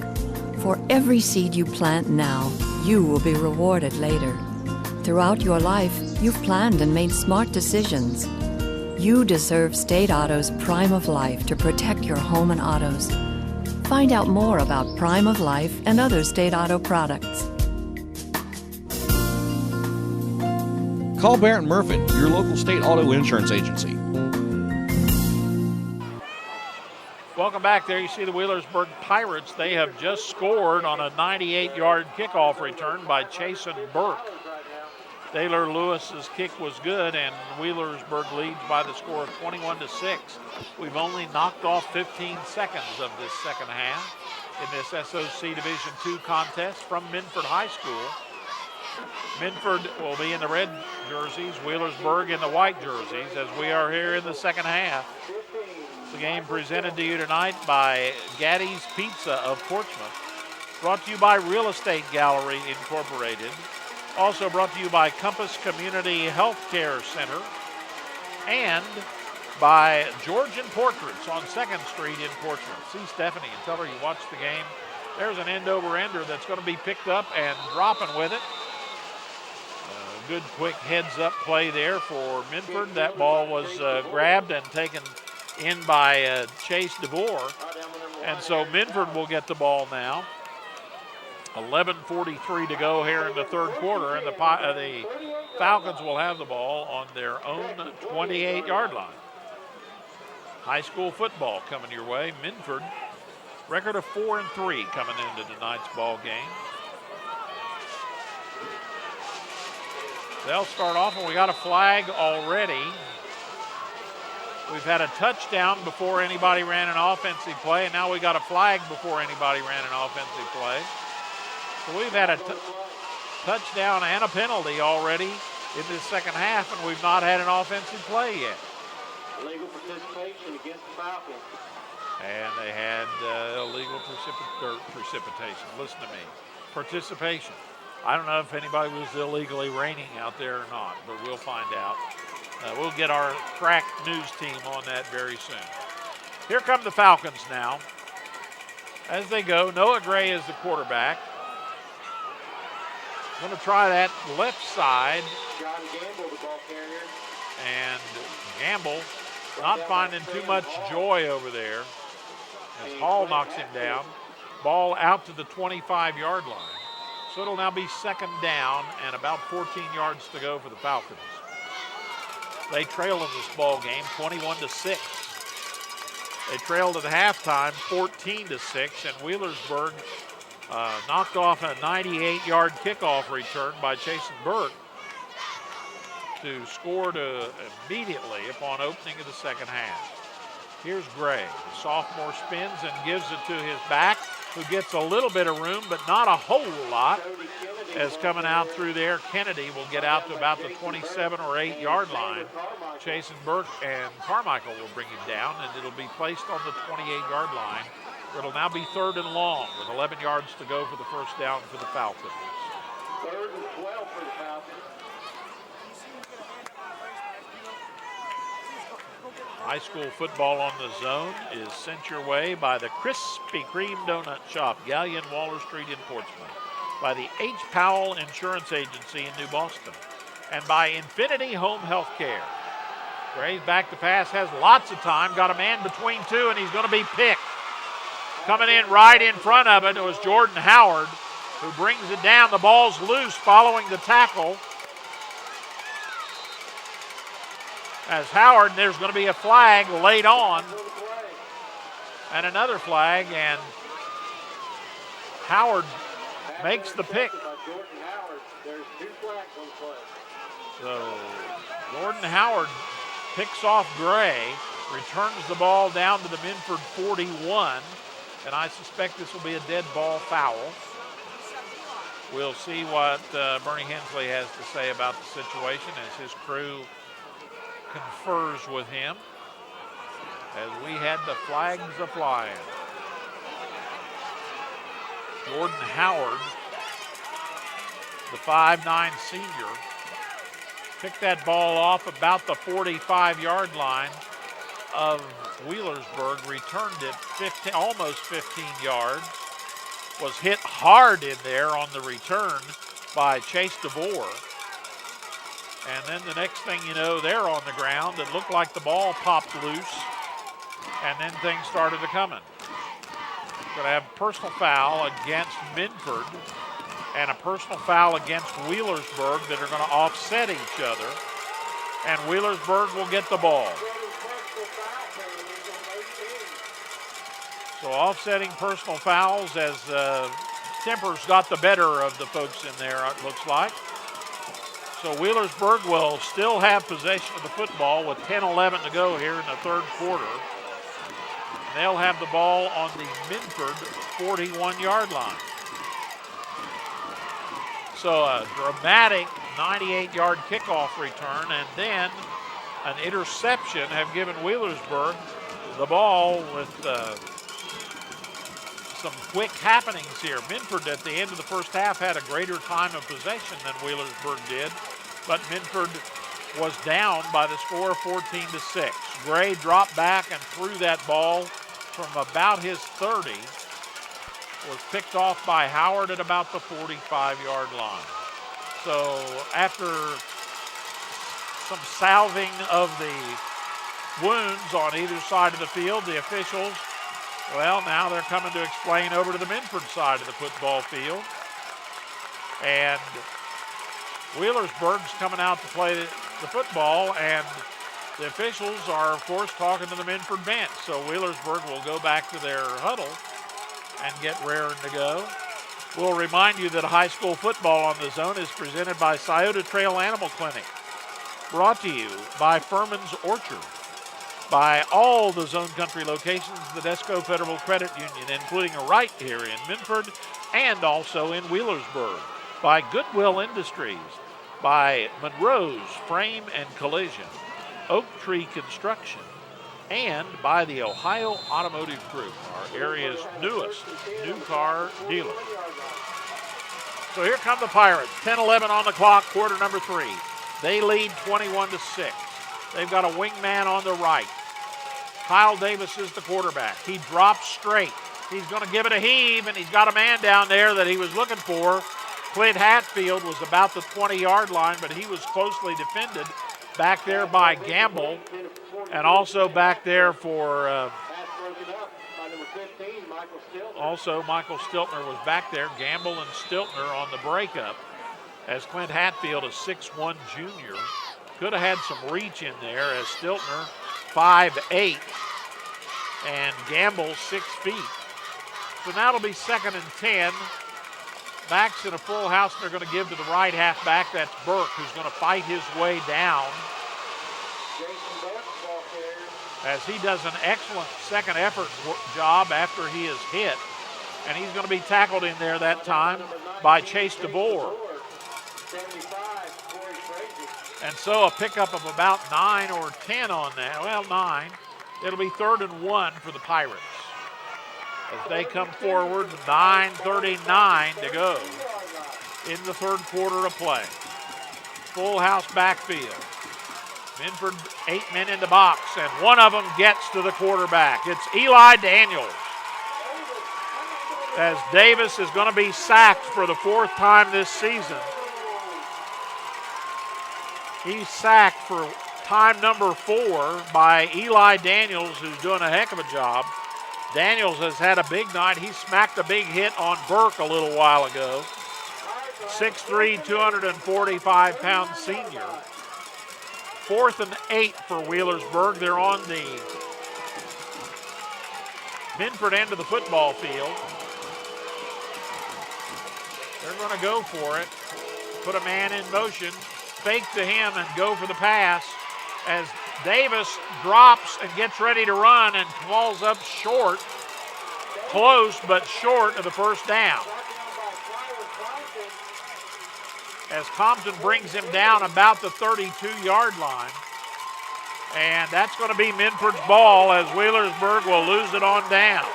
S1: For every seed you plant now, you will be rewarded later. Throughout your life, you've planned and made smart decisions. You deserve State Auto's Prime of Life to protect your home and autos. Find out more about Prime of Life and other State Auto products.
S3: Call Barrett Murphy, your local State Auto Insurance Agency.
S2: Welcome back. There you see the Wheelersburg Pirates. They have just scored on a 98-yard kickoff return by Chasen Burke. Taylor Lewis's kick was good, and Wheelersburg leads by the score of 21-6. We've only knocked off 15 seconds of this second half in this SOC Division II contest from Minford High School. Minford will be in the red jerseys, Wheelersburg in the white jerseys, as we are here in the second half. The game presented to you tonight by Gaddy's Pizza of Portsmouth. Brought to you by Real Estate Gallery Incorporated. Also brought to you by Compass Community Healthcare Center and by Georgian Portraits on 2nd Street in Portsmouth. See Stephanie and tell her you watched the game. There's an end-over-ender that's going to be picked up and dropping with it. Good quick heads-up play there for Minford. That ball was grabbed and taken in by Chase DeVore. And so Minford will get the ball now. 11:43 to go here in the third quarter, and the Falcons will have the ball on their own 28-yard line. High school football coming your way. Minford, record of 4-3 coming into tonight's ball game. They'll start off, and we got a flag already. We've had a touchdown before anybody ran an offensive play, and now we got a flag before anybody ran an offensive play. So we've had a touchdown and a penalty already in this second half, and we've not had an offensive play yet.
S6: Illegal participation against the Falcons.
S2: And they had illegal precipitation. Listen to me. Participation. I don't know if anybody was illegally raining out there or not, but we'll find out. We'll get our crack news team on that very soon. Here come the Falcons now. As they go, Noah Gray is the quarterback. Going to try that left side.
S6: John Gamble, the ball carrier.
S2: And Gamble not finding too much joy over there as Hall knocks him down. Ball out to the 25-yard line. So it'll now be second down and about 14 yards to go for the Falcons. They trail in this ball game 21-6. They trailed at halftime 14-6, and Wheelersburg Knocked off a 98-yard kickoff return by Chasen Burke to score immediately upon opening of the second half. Here's Gray. The sophomore spins and gives it to his back, who gets a little bit of room, but not a whole lot. As coming out through there, Kennedy will get out to about the 27 or 8-yard line. Chasen Burke and Carmichael will bring him down, and it'll be placed on the 28-yard line. It'll now be 3rd and long with 11 yards to go for the first down for the Falcons.
S6: 3rd and 12 for the Falcons.
S2: High school football on the Zone is sent your way by the Krispy Kreme Donut Shop, Gallion, Waller Street in Portsmouth, by the H. Powell Insurance Agency in New Boston, and by Infinity Home Health Care. Gray's back to pass, has lots of time, got a man between two, and he's going to be picked. Coming in right in front of it was Jordan Howard, who brings it down. The ball's loose following the tackle. As Howard, there's going to be a flag laid on, and another flag, and Howard makes the pick. So Jordan Howard picks off Gray, returns the ball down to the Minford 41, and I suspect this will be a dead ball foul. We'll see what Bernie Hensley has to say about the situation as his crew confers with him, as we had the flags a-flying. Jordan Howard, the 5'9" senior, picked that ball off about the 45-yard line of Wheelersburg, returned it almost 15 yards, was hit hard in there on the return by Chase DeVore. And then the next thing you know, they're on the ground. It looked like the ball popped loose, and then things started to coming. Going to have a personal foul against Minford and a personal foul against Wheelersburg that are going to offset each other, and Wheelersburg will get the ball. So offsetting personal fouls as tempers got the better of the folks in there, it looks like. So Wheelersburg will still have possession of the football with 10-11 to go here in the third quarter. And they'll have the ball on the Minford 41-yard line. So a dramatic 98-yard kickoff return, and then an interception have given Wheelersburg the ball with some quick happenings here. Minford at the end of the first half had a greater time of possession than Wheelersburg did, but Minford was down by the score of 14-6. Gray dropped back and threw that ball from about his 30. Was picked off by Howard at about the 45-yard line. So after some salving of the wounds on either side of the field, the officials, well, now they're coming to explain over to the Minford side of the football field. And Wheelersburg's coming out to play the football, and the officials are, of course, talking to the Minford bench. So Wheelersburg will go back to their huddle and get raring to go. We'll remind you that high school football on the Zone is presented by Scioto Trail Animal Clinic, brought to you by Furman's Orchard, by all the Zone Country locations of the Desco Federal Credit Union, including a right here in Minford and also in Wheelersburg, by Goodwill Industries, by Monroe's Frame and Collision, Oak Tree Construction, and by the Ohio Automotive Group, our area's newest new car dealer. So here come the Pirates, 10-11 on the clock, quarter number 3. They lead 21-6. They've got a wingman on the right. Kyle Davis is the quarterback. He drops straight. He's going to give it a heave, and he's got a man down there that he was looking for. Clint Hatfield was about the 20-yard line, but he was closely defended back there by Gamble, and also back there for Michael Stiltner was back there. Gamble and Stiltner on the breakup, as Clint Hatfield, a 6'1" junior, could have had some reach in there, as Stiltner 5'8", and Gamble 6 feet. So now it'll be 2nd and 10. Backs in a full house, and they're going to give to the right halfback. That's Burke, who's going to fight his way down as he does an excellent second effort job after he is hit. And he's going to be tackled in there that time by Chase DeVore. And so a pickup of about 9 or 10 on that. Well, 9. It'll be 3rd and 1 for the Pirates. As they come forward, 9:39 to go in the 3rd quarter of play. Full house backfield. Minford, 8 men in the box, and one of them gets to the quarterback. It's Eli Daniels. As Davis is going to be sacked for the 4th time this season. He's sacked for time number 4 by Eli Daniels, who's doing a heck of a job. Daniels has had a big night. He smacked a big hit on Burke a little while ago. 6'3", 245-pound senior. 4th and 8 for Wheelersburg. They're on the Minford end of the football field. They're going to go for it. Put a man in motion, fake to him, and go for the pass as Davis drops and gets ready to run and falls up short. Close, but short of the first down. As Compton brings him down about the 32-yard line. And that's going to be Minford's ball as Wheelersburg will lose it on down.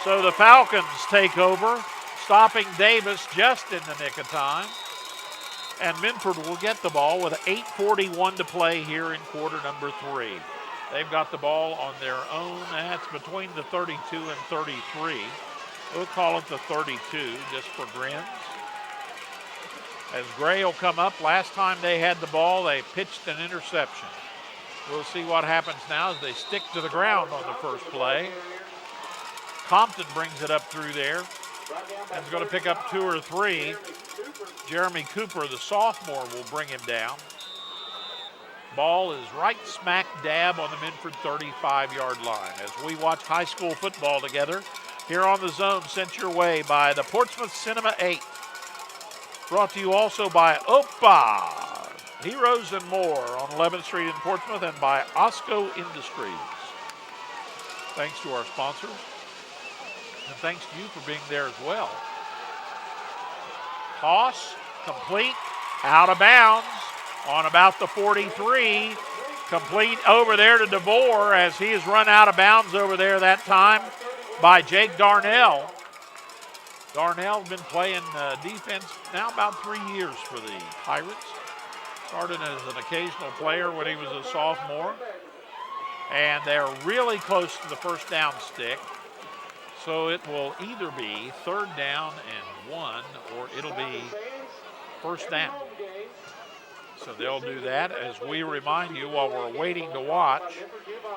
S2: So the Falcons take over, stopping Davis just in the nick of time. And Minford will get the ball with 8:41 to play here in quarter number 3. They've got the ball on their own. That's between the 32 and 33. We'll call it the 32 just for grins. As Gray will come up, last time they had the ball, they pitched an interception. We'll see what happens now as they stick to the ground on the first play. Compton brings it up through there and is going to pick up 2 or 3. Jeremy Cooper, the sophomore, will bring him down. Ball is right smack dab on the Minford 35-yard line as we watch high school football together here on the Zone, sent your way by the Portsmouth Cinema 8. Brought to you also by OPA, Heroes and More on 11th Street in Portsmouth, and by Osco Industries. Thanks to our sponsors, and thanks to you for being there as well. Toss, complete, out of bounds on about the 43. Complete over there to DeVore as he is run out of bounds over there that time by Jake Darnell. Darnell's been playing defense now about 3 years for the Pirates. Started as an occasional player when he was a sophomore. And they're really close to the first down stick. So it will either be 3rd down and 1, or it'll be first down. So they'll do that as we remind you while we're waiting to watch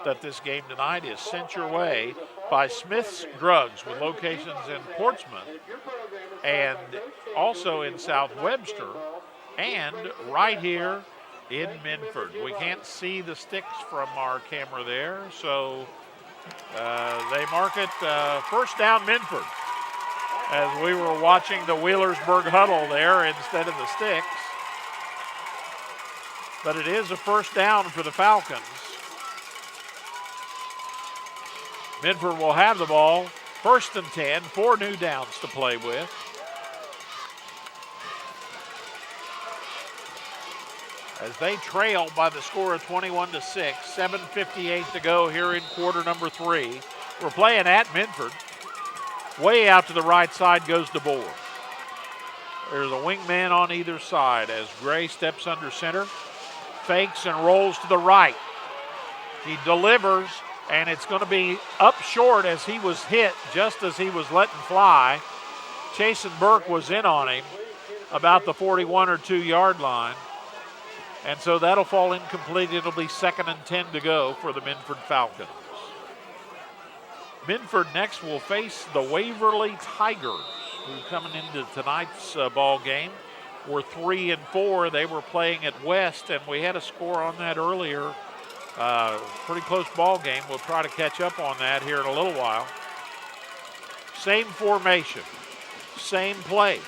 S2: that this game tonight is sent your way by Smith's Drugs with locations in Portsmouth and also in South Webster and right here in Minford. We can't see the sticks from our camera there, so they mark it first down Minford as we were watching the Wheelersburg huddle there instead of the sticks. But it is a first down for the Falcons. Minford will have the ball, 1st and 10, 4 new downs to play with. As they trail by the score of 21-6, 7:58 to go here in quarter number 3. We're playing at Minford. Way out to the right side goes DeVore. There's a wingman on either side as Gray steps under center, fakes and rolls to the right. He delivers, and it's going to be up short as he was hit just as he was letting fly. Chasen Burke was in on him about the 41 or 2 yard line. And so that'll fall incomplete. It'll be 2nd and 10 to go for the Minford Falcons. Minford next will face the Waverly Tigers, who coming into tonight's ball game were 3-4. They were playing at West, and we had a score on that earlier Pretty close ball game. We'll try to catch up on that here in a little while. Same formation, same place.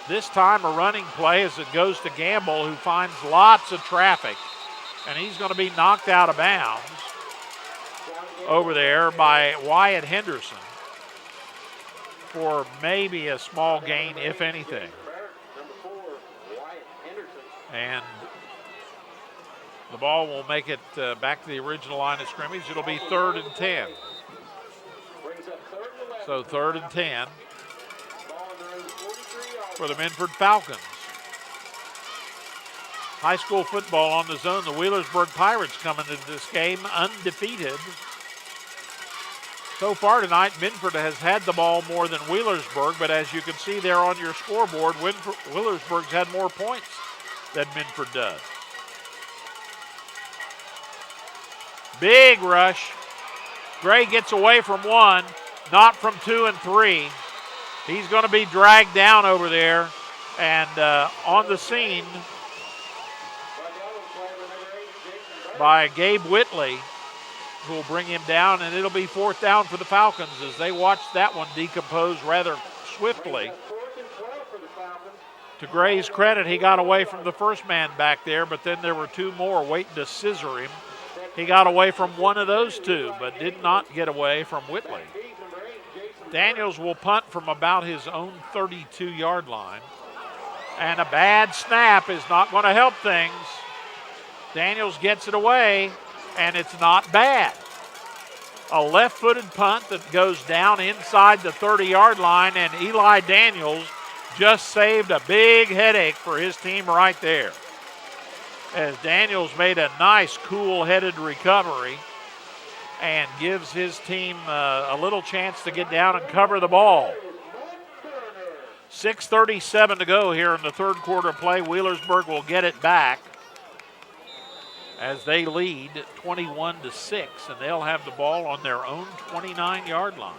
S2: This time a running play as it goes to Gamble, who finds lots of traffic, and he's going to be knocked out of bounds over there by Wyatt Henderson for maybe a small gain, if anything. And the ball will make it back to the original line of scrimmage. It'll be 3rd and 10. So 3rd and 10 for the Minford Falcons. High school football on the zone. The Wheelersburg Pirates coming into this game undefeated. So far tonight, Minford has had the ball more than Wheelersburg, but as you can see there on your scoreboard, Wheelersburg's had more points than Minford does. Big rush. Gray gets away from 1, not from 2 and 3. He's going to be dragged down over there, and on the scene by Gabe Whitley, who will bring him down, and it'll be 4th down for the Falcons as they watch that one decompose rather swiftly. To Gray's credit, he got away from the first man back there, but then there were 2 more waiting to scissor him. He got away from one of those 2, but did not get away from Whitley. Daniels will punt from about his own 32-yard line, and a bad snap is not going to help things. Daniels gets it away, and it's not bad. A left-footed punt that goes down inside the 30-yard line, and Eli Daniels just saved a big headache for his team right there, as Daniels made a nice cool-headed recovery and gives his team a little chance to get down and cover the ball. 6:37 to go here in the 3rd quarter play. Wheelersburg will get it back as they lead 21-6, and they'll have the ball on their own 29-yard line.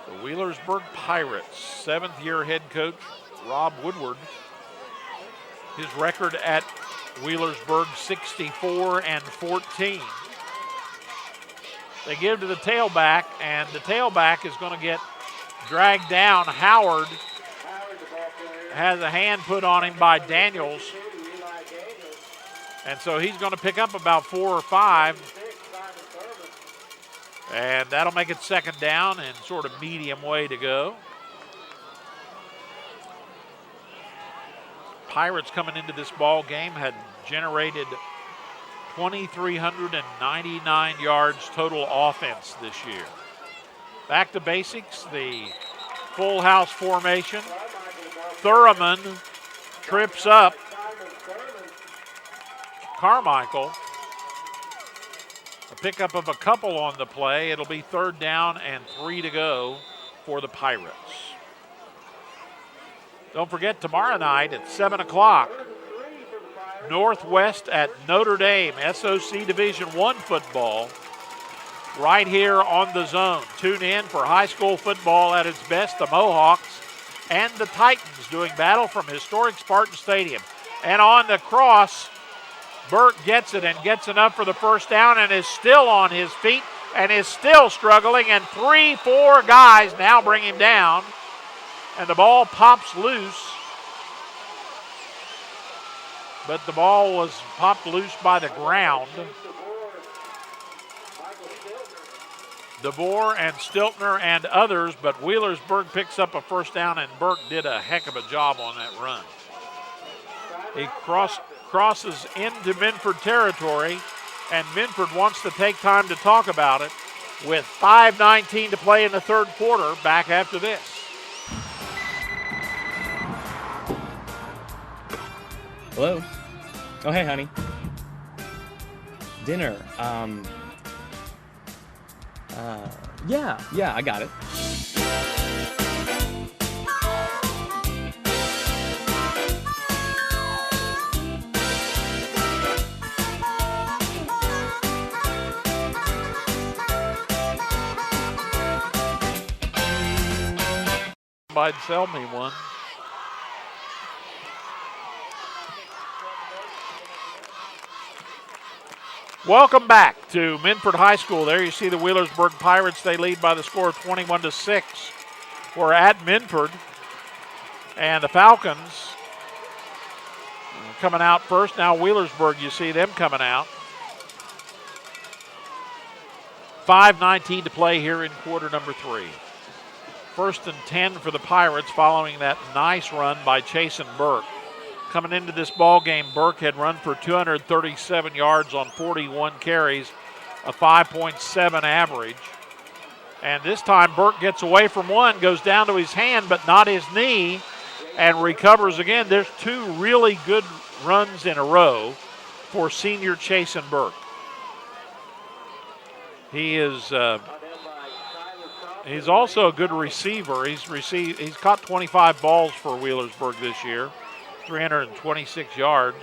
S2: The Wheelersburg Pirates, 7th-year head coach Rob Woodward. His record at Wheelersburg, 64-14. They give to the tailback, and the tailback is going to get dragged down. Howard has a hand put on him by Daniels, and so he's going to pick up about 4 or 5. And that'll make it 2nd down and sort of medium way to go. Pirates coming into this ball game had generated 2,399 yards total offense this year. Back to basics, the full house formation. Thurman trips up Carmichael. A pickup of a couple on the play. It'll be 3rd down and 3 to go for the Pirates. Don't forget, tomorrow night at 7 o'clock, Northwest at Notre Dame, SOC Division I football, right here on the zone. Tune in for high school football at its best. The Mohawks and the Titans doing battle from historic Spartan Stadium. And on the cross, Burt gets it and gets enough for the 1st down and is still on his feet and is still struggling, and 3-4 guys now bring him down, and the ball pops loose. But the ball was popped loose by the ground. DeVore and Stiltner and others, but Wheelersburg picks up a 1st down, and Burke did a heck of a job on that run. He crosses into Minford territory, and Minford wants to take time to talk about it with 5:19 to play in the 3rd quarter. Back after this.
S7: Hello? Oh, hey, honey. Dinner. Yeah, I got it.
S2: Somebody'd sell me one. Welcome back to Minford High School. There you see the Wheelersburg Pirates. They lead by the score of 21-6. We're at Minford. And the Falcons coming out first. Now Wheelersburg, you see them coming out. 5:19 to play here in quarter number 3. 1st and 10 for the Pirates following that nice run by Chasen Burke. Coming into this ball game, Burke had run for 237 yards on 41 carries, a 5.7 average. And this time Burke gets away from one, goes down to his hand but not his knee, and recovers again. There's 2 really good runs in a row for senior Chasen Burke. He is he's also a good receiver. He's caught 25 balls for Wheelersburg this year, 326 yards.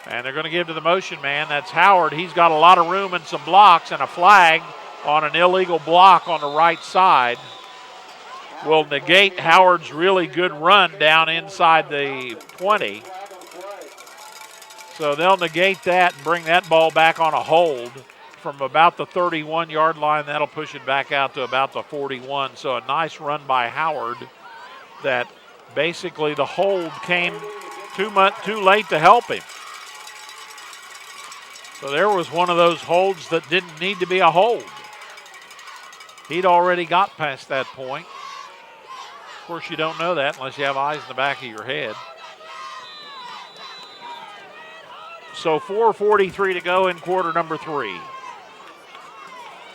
S2: And they're going to give to the motion man. That's Howard. He's got a lot of room and some blocks, and a flag on an illegal block on the right side will negate Howard's really good run down inside the 20. So they'll negate that and bring that ball back on a hold from about the 31-yard line. That'll push it back out to about the 41. So a nice run by Howard that basically the hold came too late to help him. So there was one of those holds that didn't need to be a hold. He'd already got past that point. Of course, you don't know that unless you have eyes in the back of your head. So 4:43 to go in quarter number 3.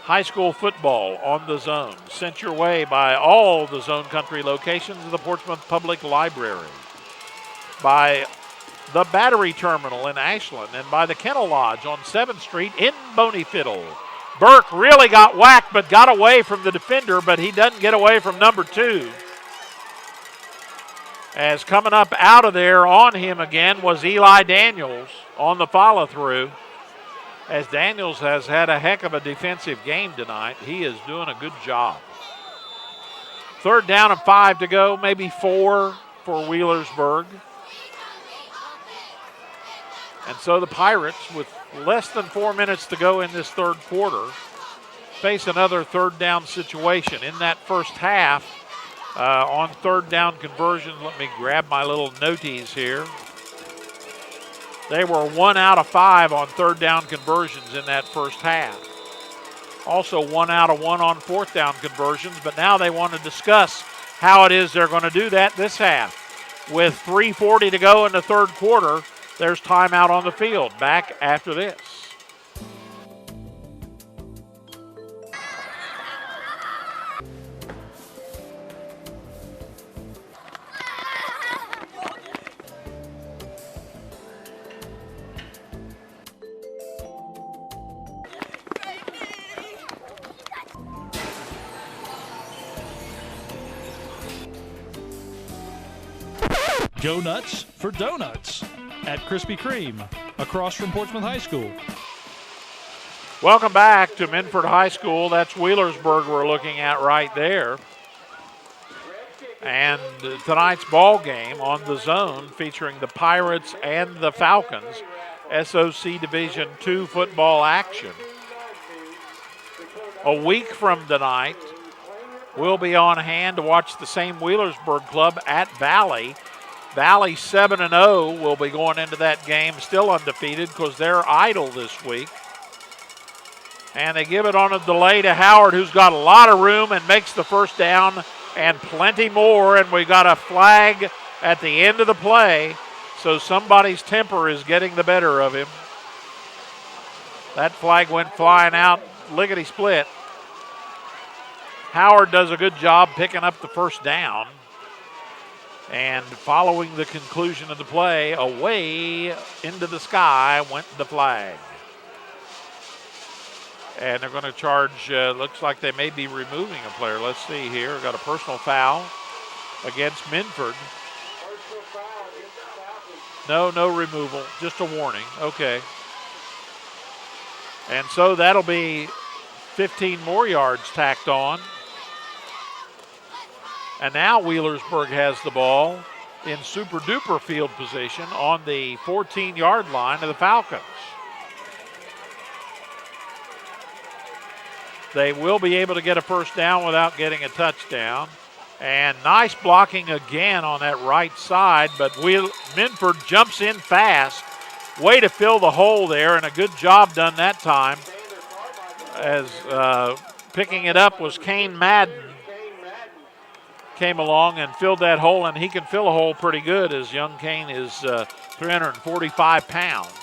S2: High school football on the Zone, sent your way by all the Zone Country locations of the Portsmouth Public Library, by the Battery Terminal in Ashland, and by the Kennel Lodge on 7th Street in Boneyfiddle. Burke really got whacked but got away from the defender, but he doesn't get away from number 2. As coming up out of there on him again was Eli Daniels on the follow-through. As Daniels has had a heck of a defensive game tonight. He is doing a good job. 3rd down and 5 to go, maybe 4 for Wheelersburg. And so the Pirates, with less than 4 minutes to go in this 3rd quarter, face another 3rd down situation. In that first half, on 3rd down conversions, let me grab my little noties here. They were 1 out of 5 on 3rd down conversions in that first half. Also 1 out of 1 on 4th down conversions, but now they want to discuss how it is they're going to do that this half. With 3:40 to go in the 3rd quarter, there's timeout on the field. Back after this.
S4: Go nuts for donuts at Krispy Kreme, across from Portsmouth High School.
S2: Welcome back to Minford High School. That's Wheelersburg we're looking at right there. And tonight's ball game on the Zone featuring the Pirates and the Falcons, SOC Division II football action. A week from tonight, we'll be on hand to watch the same Wheelersburg club at Valley. Valley 7-0 will be going into that game still undefeated because they're idle this week. And they give it on a delay to Howard, who's got a lot of room and makes the first down and plenty more. And we got a flag at the end of the play, so somebody's temper is getting the better of him. That flag went flying out, lickety-split. Howard does a good job picking up the first down. And following the conclusion of the play, away into the sky went the flag. And they're going to charge, looks like they may be removing a player. Let's see here. Got a personal foul against Minford. No removal, just a warning. Okay. And so that'll be 15 more yards tacked on. And now Wheelersburg has the ball in super-duper field position on the 14-yard line of the Falcons. They will be able to get a first down without getting a touchdown. And nice blocking again on that right side, but Minford jumps in fast. Way to fill the hole there, and a good job done that time. As picking it up was Kane Madden. Came along and filled that hole, and he can fill a hole pretty good as young Kane is 345 pounds.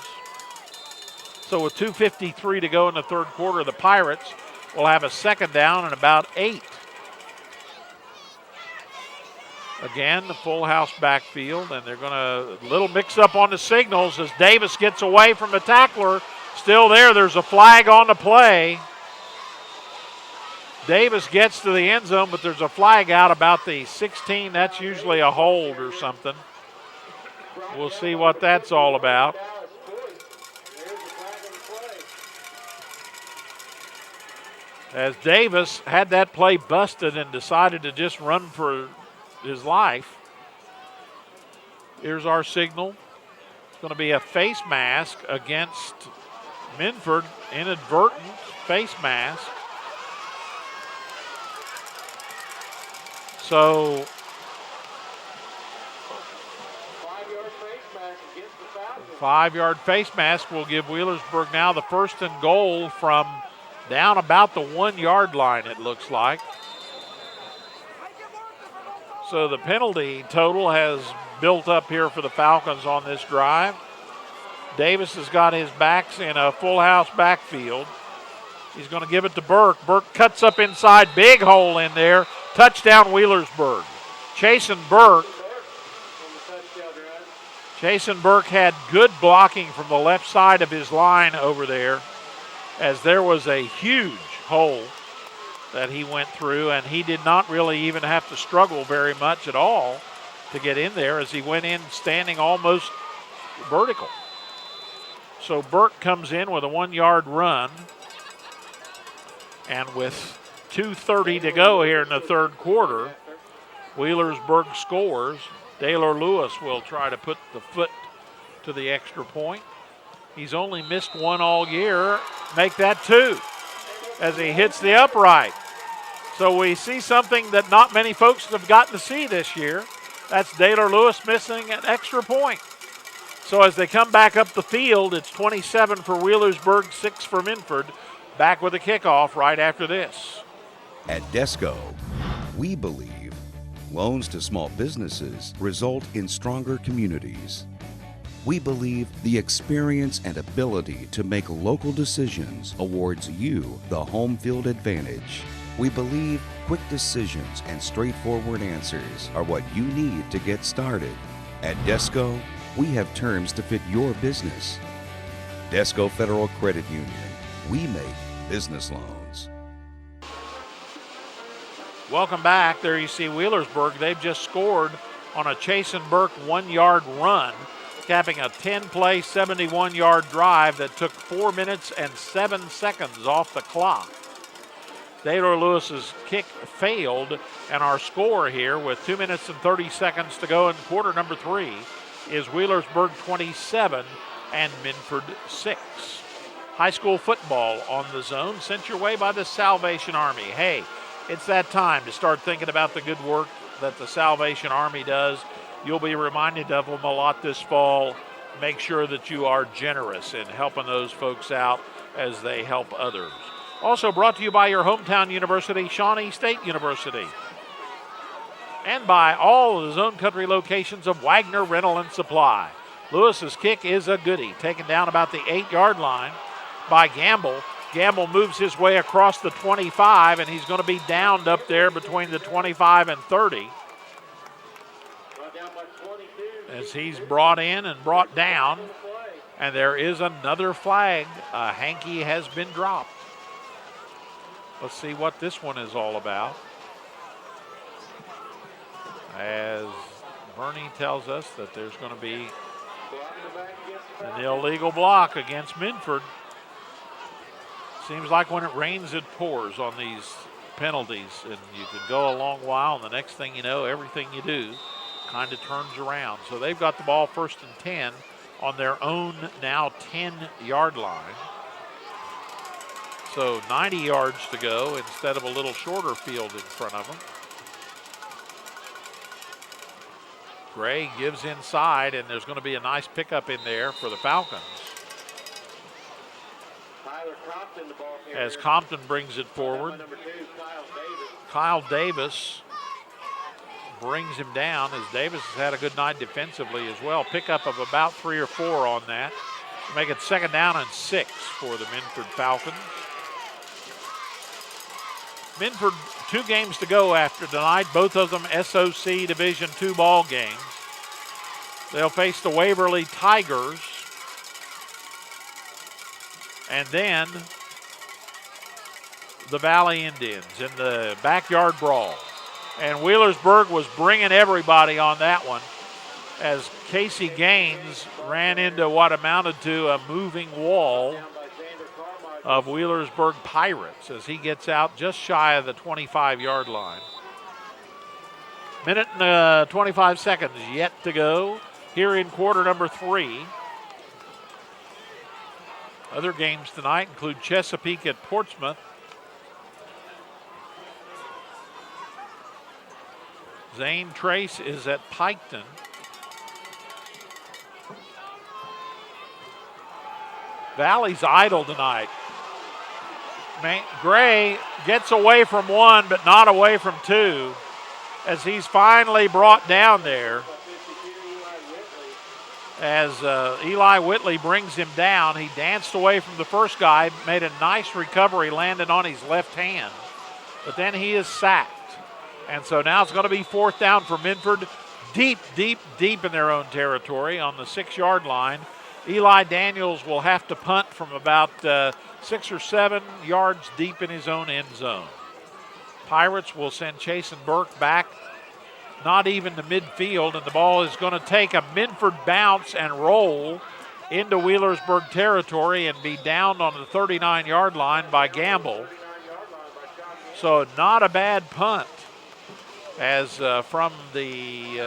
S2: So with 2:53 to go in the third quarter, the Pirates will have a second down and about 8. Again, the full house backfield, and they're going to little mix up on the signals as Davis gets away from the tackler. Still there, there's a flag on the play. Davis gets to the end zone, but there's a flag out about the 16. That's usually a hold or something. We'll see what that's all about. As Davis had that play busted and decided to just run for his life. Here's our signal. It's going to be a face mask against Minford, inadvertent face mask. So 5-yard face mask will give Wheelersburg now the first and goal from down about the 1-yard line, it looks like. So the penalty total has built up here for the Falcons on this drive. Davis has got his backs in a full house backfield. He's going to give it to Burke. Burke cuts up inside, big hole in there. Touchdown Wheelersburg. Chasen Burke had good blocking from the left side of his line over there, as there was a huge hole that he went through, and he did not really even have to struggle very much at all to get in there, as he went in standing almost vertical. So Burke comes in with a 1-yard run, and with 2:30 to go here in the third quarter, Wheelersburg scores. Daylor Lewis will try to put the foot to the extra point. He's only missed one all year. Make that 2 as he hits the upright. So we see something that not many folks have gotten to see this year. That's Daylor Lewis missing an extra point. So as they come back up the field, it's 27 for Wheelersburg, 6 for Minford. Back with a kickoff right after this.
S8: At Desco, we believe loans to small businesses result in stronger communities. We believe the experience and ability to make local decisions awards you the home field advantage. We believe quick decisions and straightforward answers are what you need to get started. At Desco, we have terms to fit your business. Desco Federal Credit Union. We make business loans.
S2: Welcome back. There you see Wheelersburg. They've just scored on a Chasen Burke 1-yard run, capping a 10-play, 71-yard drive that took 4 minutes and 7 seconds off the clock. Daylor Lewis's kick failed, and our score here with 2 minutes and 30 seconds to go in quarter number 3 is Wheelersburg 27 and Minford 6. High school football on the zone, sent your way by the Salvation Army. Hey, it's that time to start thinking about the good work that the Salvation Army does. You'll be reminded of them a lot this fall. Make sure that you are generous in helping those folks out as they help others. Also brought to you by your hometown university, Shawnee State University. And by all of the Zone Country locations of Wagner Rental and Supply. Lewis's kick is a goodie, taken down about the 8-yard line by Gamble. Gamble moves his way across the 25, and he's going to be downed up there between the 25 and 30. As he's brought in and brought down, and there is another flag. A hanky has been dropped. Let's see what this one is all about. As Bernie tells us that there's going to be an illegal block against Minford. Seems like when it rains, it pours on these penalties, and you can go a long while, and the next thing you know, everything you do kind of turns around. So they've got the ball 1st and 10 on their own now 10-yard line. So 90 yards to go instead of a little shorter field in front of them. Gray gives inside, and there's going to be a nice pickup in there for the Falcons. As Compton brings it forward. Kyle Davis brings him down as Davis has had a good night defensively as well. Pickup of about 3 or 4 on that. Make it 2nd down and 6 for the Minford Falcons. Minford, 2 games to go after tonight, both of them SOC Division II ball games. They'll face the Waverly Tigers and then the Valley Indians in the backyard brawl. And Wheelersburg was bringing everybody on that one as Casey Gaines ran into what amounted to a moving wall of Wheelersburg Pirates as he gets out just shy of the 25-yard line. Minute and 25 seconds yet to go here in quarter number 3. Other games tonight include Chesapeake at Portsmouth. Zane Trace is at Piketon. Valley's idle tonight. Gray gets away from 1, but not away from 2, as he's finally brought down there. As Eli Whitley brings him down, he danced away from the first guy, made a nice recovery, landed on his left hand, but then he is sacked. And so now it's going to be 4th down for Minford, deep in their own territory on the 6-yard line. Eli Daniels will have to punt from about 6 or 7 yards deep in his own end zone. Pirates will send Chasen Burke back, not even to midfield, and the ball is going to take a Minford bounce and roll into Wheelersburg territory and be downed on the 39-yard line by Gamble. So not a bad punt. As from the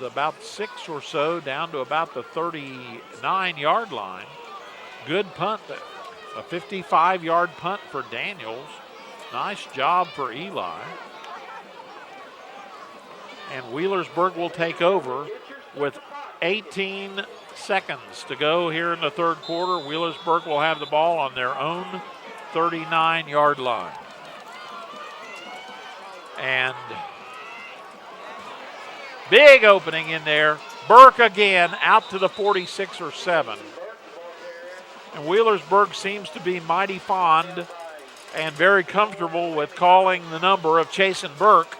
S2: about 6 or so down to about the 39-yard line. Good punt, a 55-yard punt for Daniels. Nice job for Eli. And Wheelersburg will take over with 18 seconds to go here in the 3rd quarter. Wheelersburg will have the ball on their own 39-yard line. And big opening in there. Burke again out to the 46 or 7. And Wheelersburg seems to be mighty fond and very comfortable with calling the number of Chasen Burke.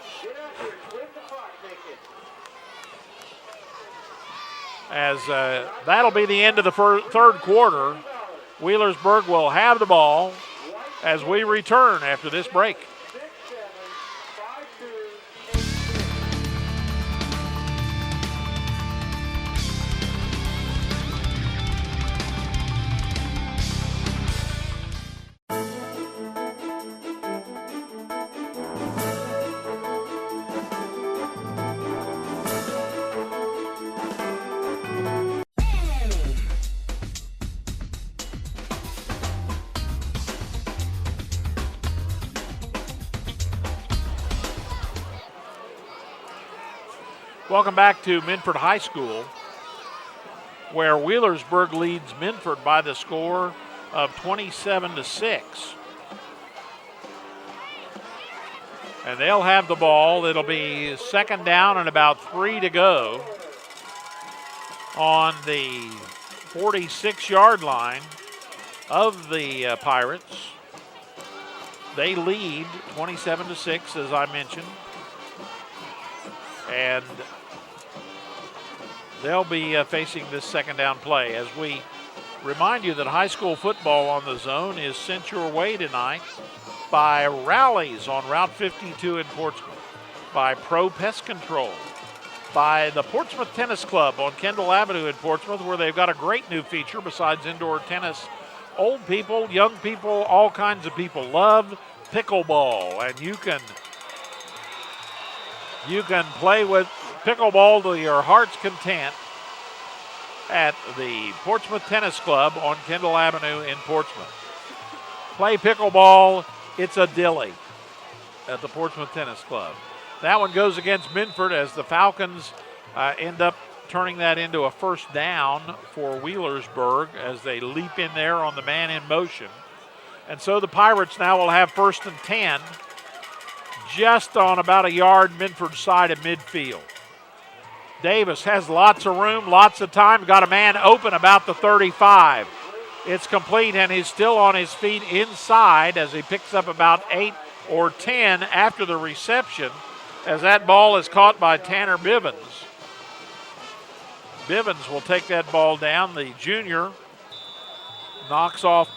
S2: As that'll be the end of the 3rd quarter. Wheelersburg will have the ball as we return after this break. Welcome back to Minford High School, where Wheelersburg leads Minford by the score of 27-6. And they'll have the ball. It'll be 2nd down and about 3 to go on the 46-yard line of the Pirates. They lead 27-6, as I mentioned. And they'll be facing this 2nd down play. As we remind you that high school football on the zone is sent your way tonight by Rallies on Route 52 in Portsmouth, by Pro Pest Control, by the Portsmouth Tennis Club on Kendall Avenue in Portsmouth, where they've got a great new feature besides indoor tennis. Old people, young people, all kinds of people love pickleball, and you can play with pickleball to your heart's content at the Portsmouth Tennis Club on Kendall Avenue in Portsmouth. play pickleball, it's a dilly at the Portsmouth Tennis Club. That one goes against Minford as the Falcons end up turning that into a first down for Wheelersburg as they leap in there on the man in motion. And so the Pirates now will have 1st and 10, just on about a yard Minford side of midfield. Davis has lots of room, lots of time, got a man open about the 35. It's complete, and he's still on his feet inside as he picks up about 8 or 10 after the reception, as that ball is caught by Tanner Bivens. Bivens will take that ball down. The junior knocks off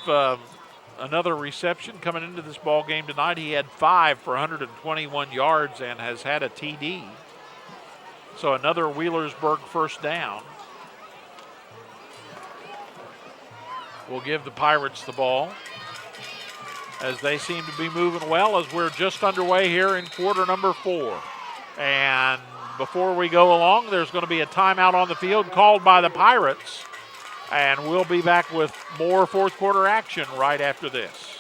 S2: another reception coming into this ball game tonight. He had 5 for 121 yards and has had a TD. So another Wheelersburg first down. We'll give the Pirates the ball as they seem to be moving well as we're just underway here in quarter number 4. And before we go along, there's going to be a timeout on the field called by the Pirates. And we'll be back with more fourth quarter action right after this.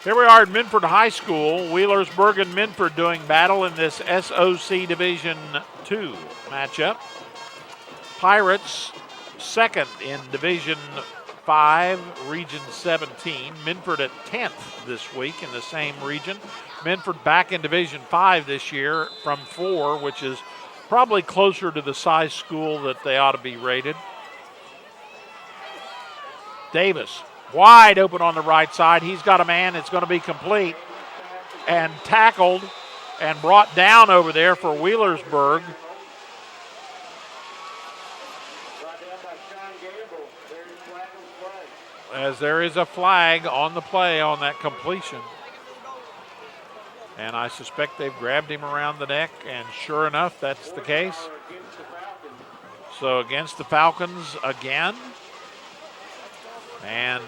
S2: Here we are at Minford High School. Wheelersburg and Minford doing battle in this SOC Division II matchup. Pirates second in Division 5, Region 17. Minford at 10th this week in the same region. Minford back in Division 5 this year from 4, which is probably closer to the size school that they ought to be rated. Davis wide open on the right side. He's got a man. It's going to be complete and tackled and brought down over there for Wheelersburg. As there is a flag on the play on that completion. And I suspect they've grabbed him around the neck, and sure enough, that's the case. So against the Falcons again. And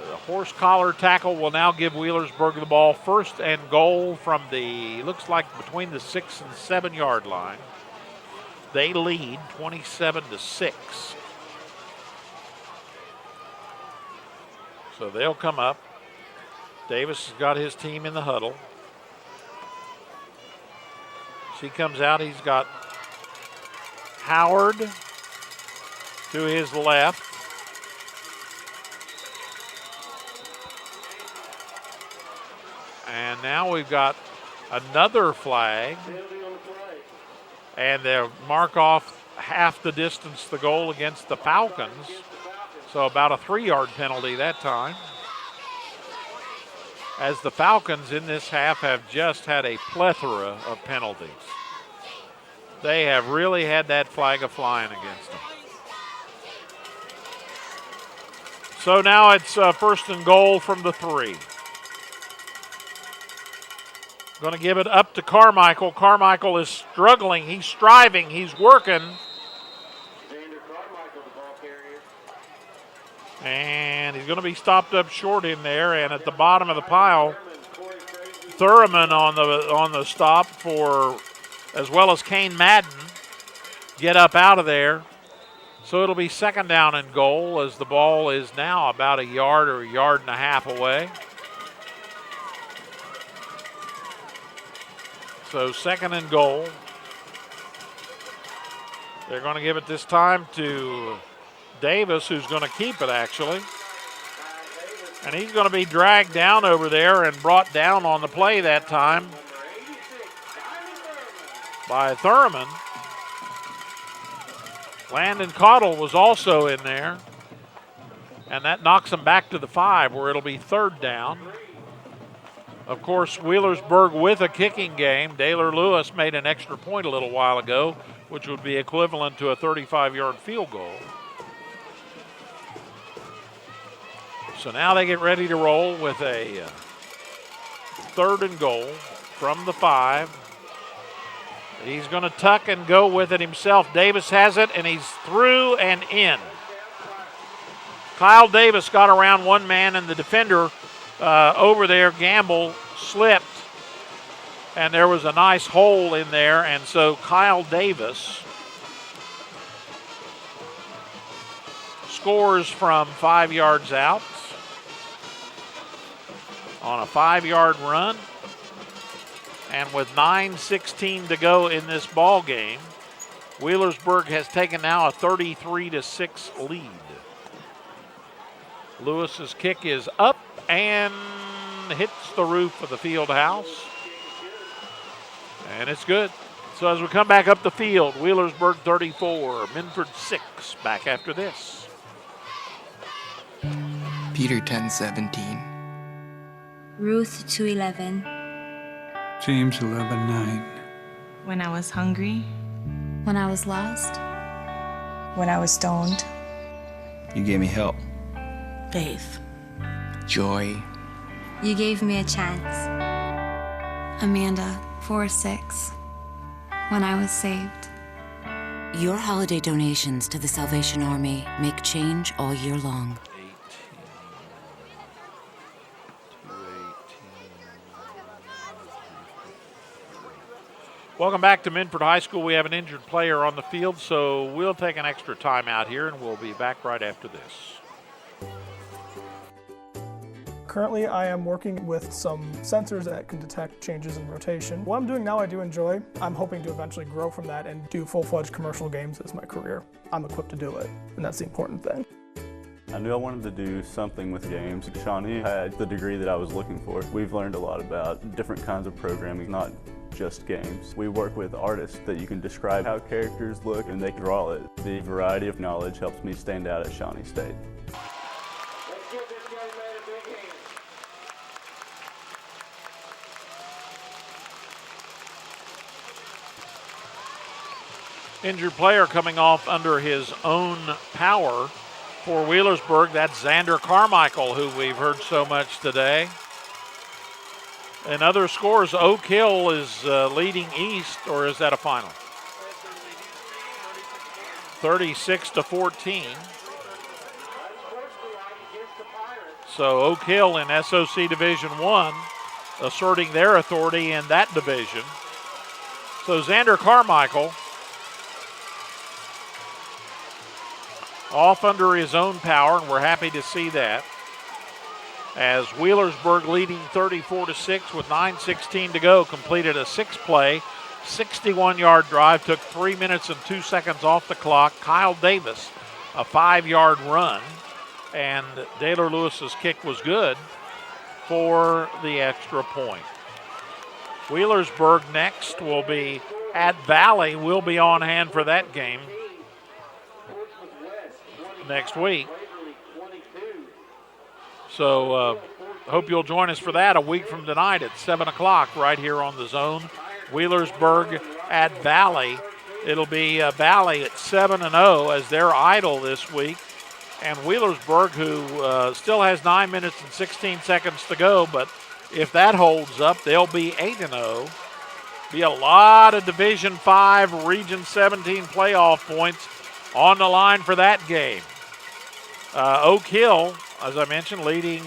S2: the horse collar tackle will now give Wheelersburg the ball, 1st and goal from the, looks like between the 6 and 7 yard line. They lead 27-6. So they'll come up. Davis has got his team in the huddle. As he comes out, he's got Howard to his left. And now we've got another flag. And they'll mark off half the distance the goal against the Falcons. So about a 3-yard penalty that time. As the Falcons in this half have just had a plethora of penalties. They have really had that flag flying against them. So now it's 1st and goal from the 3. Going to give it up to Carmichael. Carmichael is struggling. He's striving. He's working. And he's going to be stopped up short in there. And at the bottom of the pile, Thurman on the stop for, as well as Kane Madden, get up out of there. So it'll be 2nd down and goal as the ball is now about a yard or a yard and a half away. So 2nd and goal. They're going to give it this time to Davis, who's going to keep it actually. And he's going to be dragged down over there and brought down on the play that time by Thurman. Landon Cottle was also in there. And that knocks him back to the 5 where it'll be 3rd down. Of course, Wheelersburg with a kicking game. Daylor Lewis made an extra point a little while ago, which would be equivalent to a 35-yard field goal. So now they get ready to roll with a 3rd and goal from the 5. He's going to tuck and go with it himself. Davis has it, and he's through and in. Kyle Davis got around one man, and the defender over there, Gamble, slipped. And there was a nice hole in there, and so Kyle Davis scores from 5 yards out on a 5-yard run. And with 9:16 to go in this ball game, Wheelersburg has taken now a 33-6 lead. Lewis's kick is up and hits the roof of the field house. And it's good. So as we come back up the field, Wheelersburg 34, Minford 6, back after this.
S9: Peter 10:17.
S10: Ruth 2:11.
S12: James 11:9.
S10: When I was hungry. When I was lost. When I was stoned.
S9: You gave me help.
S10: Faith.
S9: Joy.
S10: You gave me a chance. Amanda 4:6. When I was saved.
S13: Your holiday donations to the Salvation Army make change all year long.
S2: Welcome back to Minford High School. We have an injured player on the field, so we'll take an extra time out here, and we'll be back right after this.
S14: Currently, I am working with some sensors that can detect changes in rotation. What I'm doing now, I do enjoy. I'm hoping to eventually grow from that and do full-fledged commercial games as my career. I'm equipped to do it, and that's the important thing.
S16: I knew I wanted to do something with games. Shawnee had the degree that I was looking for. We've learned a lot about different kinds of programming, not just games. We work with artists that you can describe how characters look and they draw it. The variety of knowledge helps me stand out at Shawnee State.
S6: Let's give this young man a big hand.
S2: Injured player coming off under his own power for Wheelersburg. That's Xander Carmichael, who we've heard so much today. In other scores, Oak Hill is leading East, or is that a final? 36-14. So Oak Hill in SOC Division I asserting their authority in that division. So Xander Carmichael off under his own power, and we're happy to see that. As Wheelersburg leading 34-6 with 9:16 to go, completed a 6-play, 61-yard drive, took 3 minutes and 2 seconds off the clock. Kyle Davis, a 5-yard run, and Daler Lewis's kick was good for the extra point. Wheelersburg next will be at Valley. We'll be on hand for that game next week. So hope you'll join us for that a week from tonight at 7 o'clock right here on the Zone. Wheelersburg at Valley. It'll be Valley at 7-0 as they're idle this week. And Wheelersburg, who still has 9 minutes and 16 seconds to go, but if that holds up, they'll be 8-0. Be a lot of Division 5, Region 17 playoff points on the line for that game. Oak Hill, as I mentioned, leading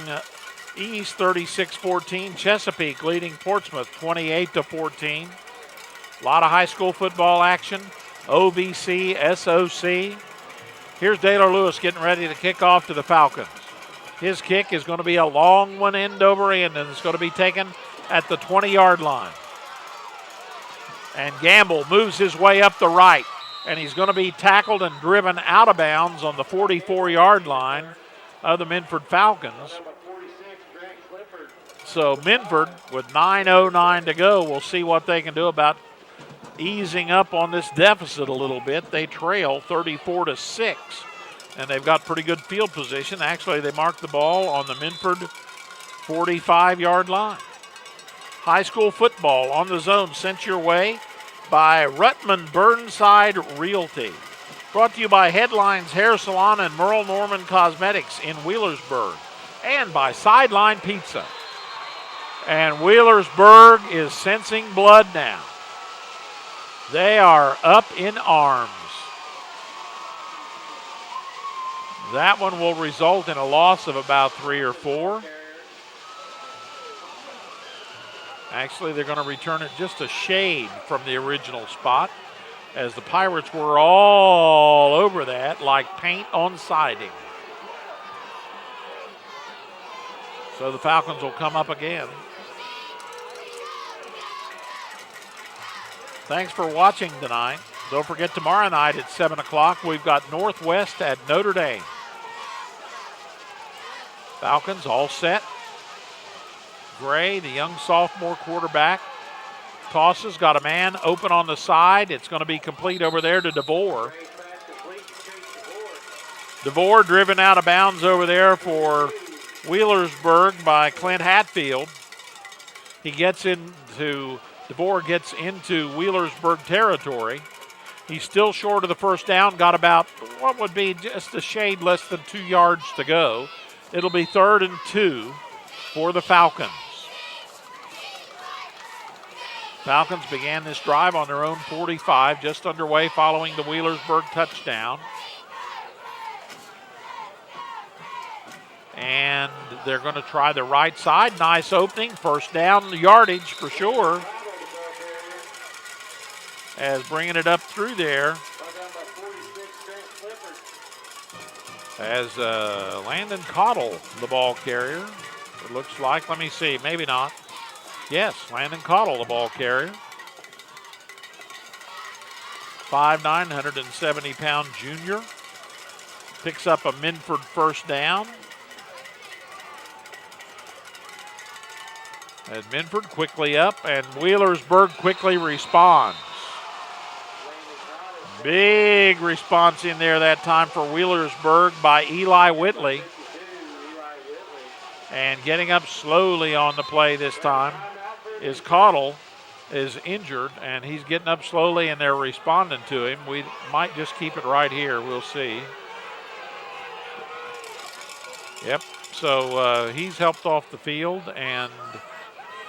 S2: East 36-14. Chesapeake leading Portsmouth 28-14. A lot of high school football action. OVC, SOC. Here's Daler Lewis getting ready to kick off to the Falcons. His kick is going to be a long one end over end, and it's going to be taken at the 20-yard line. And Gamble moves his way up the right, and he's going to be tackled and driven out of bounds on the 44-yard line of the Minford Falcons. So Minford, with 9:09 to go, we'll see what they can do about easing up on this deficit a little bit. They trail 34-6, and they've got pretty good field position. Actually, they marked the ball on the Minford 45-yard line. High school football on the Zone sent your way by Ruttman Burnside Realty. Brought to you by Headlines Hair Salon and Merle Norman Cosmetics in Wheelersburg. and by Sideline Pizza. And Wheelersburg is sensing blood now. They are up in arms. That one will result in a loss of about 3 or 4. Actually, they're going to return it just a shade from the original spot, as the Pirates were all over that like paint on siding. So the Falcons will come up again. Thanks for watching tonight. Don't forget, tomorrow night at 7 o'clock, we've got Northwest at Notre Dame. Falcons all set. Gray, the young sophomore quarterback, tosses, got a man open on the side. It's going to be complete over there to DeVore. DeVore driven out of bounds over there for Wheelersburg by Clint Hatfield. DeVore gets into Wheelersburg territory. He's still short of the first down, got about what would be just a shade less than 2 yards to go. It'll be 3rd and 2 for the Falcons. Falcons began this drive on their own 45, just underway following the Wheelersburg touchdown. And they're going to try the right side. Nice opening, first down yardage for sure. As bringing it up through there. As Landon Cottle, the ball carrier. It looks like, let me see, maybe not. Yes, Landon Cottle, the ball carrier. 5'9", 170-pound junior. Picks up a Minford first down. As Minford quickly up, and Wheelersburg quickly responds. Big response in there that time for Wheelersburg by Eli Whitley. And getting up slowly on the play this time is Cottle, is injured, and he's getting up slowly, and they're responding to him. We might just keep it right here. We'll see. Yep, so he's helped off the field, and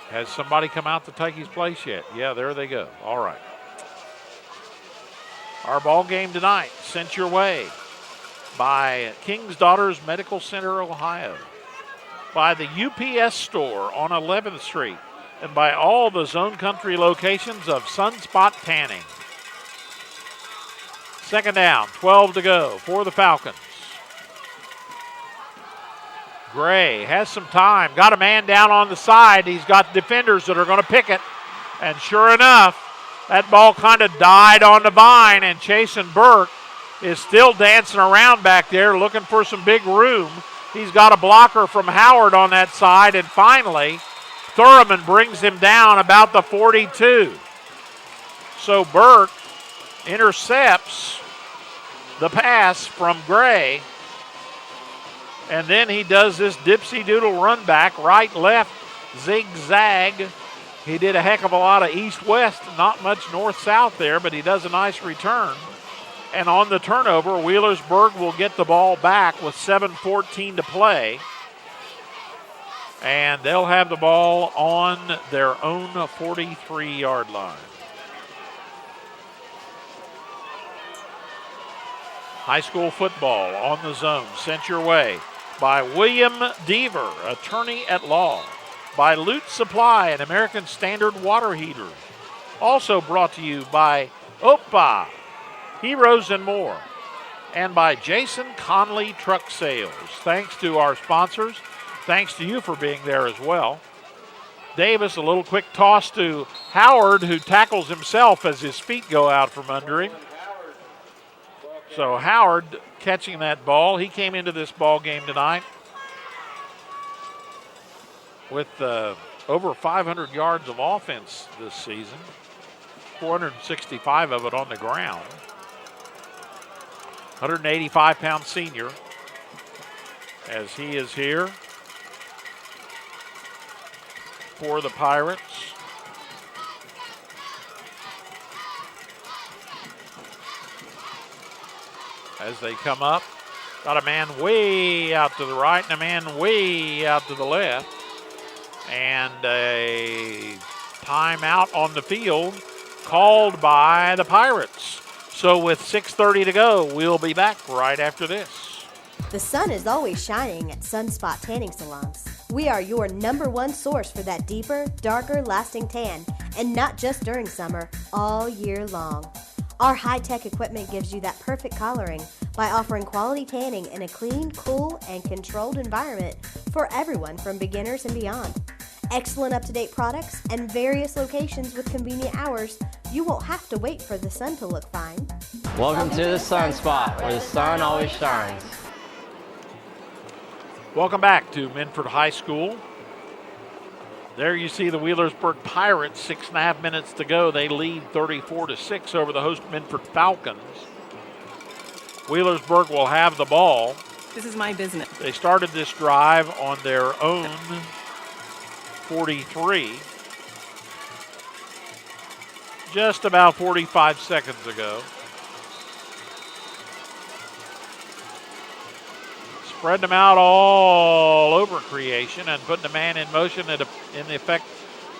S2: has somebody come out to take his place yet? Yeah, there they go. All right. Our ball game tonight sent your way by King's Daughters Medical Center, Ohio, by the UPS store on 11th Street, and by all the Zone Country locations of Sunspot Tanning. Second down, 12 to go for the Falcons. Gray has some time, got a man down on the side. He's got defenders that are going to pick it, and sure enough, that ball kind of died on the vine, and Chasen Burke is still dancing around back there looking for some big room. He's got a blocker from Howard on that side, and finally, Thurman brings him down about the 42. So Burke intercepts the pass from Gray, and then he does this dipsy-doodle run back, right, left, zigzag. He did a heck of a lot of east-west, not much north-south there, but he does a nice return. And on the turnover, Wheelersburg will get the ball back with 7:14 to play. And they'll have the ball on their own 43-yard line. High school football on the zone, sent your way by William Deaver, attorney at law, by Lute Supply, an American Standard water heater. Also brought to you by OPA, Heroes and More, and by Jason Conley Truck Sales. Thanks to our sponsors. Thanks to you for being there as well. Davis, a little quick toss to Howard, who tackles himself as his feet go out from under him. So Howard catching that ball. He came into this ball game tonight with over 500 yards of offense this season, 465 of it on the ground. 185-pound senior, as he is here for the Pirates. As they come up, Got a man way out to the right and a man way out to the left. And a timeout on the field called by the Pirates. So with 6:30 to go, we'll be back right after this.
S5: The sun is always shining at Sunspot Tanning Salons. We are your #1 source for that deeper, darker, lasting tan, and not just during summer, all year long. Our high-tech equipment gives you that perfect coloring by offering quality tanning in a clean, cool, and controlled environment for everyone from beginners and beyond. Excellent up-to-date products and various locations with convenient hours. You won't have to wait for the sun to look fine.
S11: Welcome to the Sunspot, where the sun always shines.
S2: Welcome back to Minford High School. There you see the Wheelersburg Pirates, 6.5 minutes to go. They lead 34-6 over the host Minford Falcons. Wheelersburg will have the ball.
S15: This is my business.
S2: They started this drive on their own 43 just about 45 seconds ago. Spread them out all over creation and putting the man in motion that in effect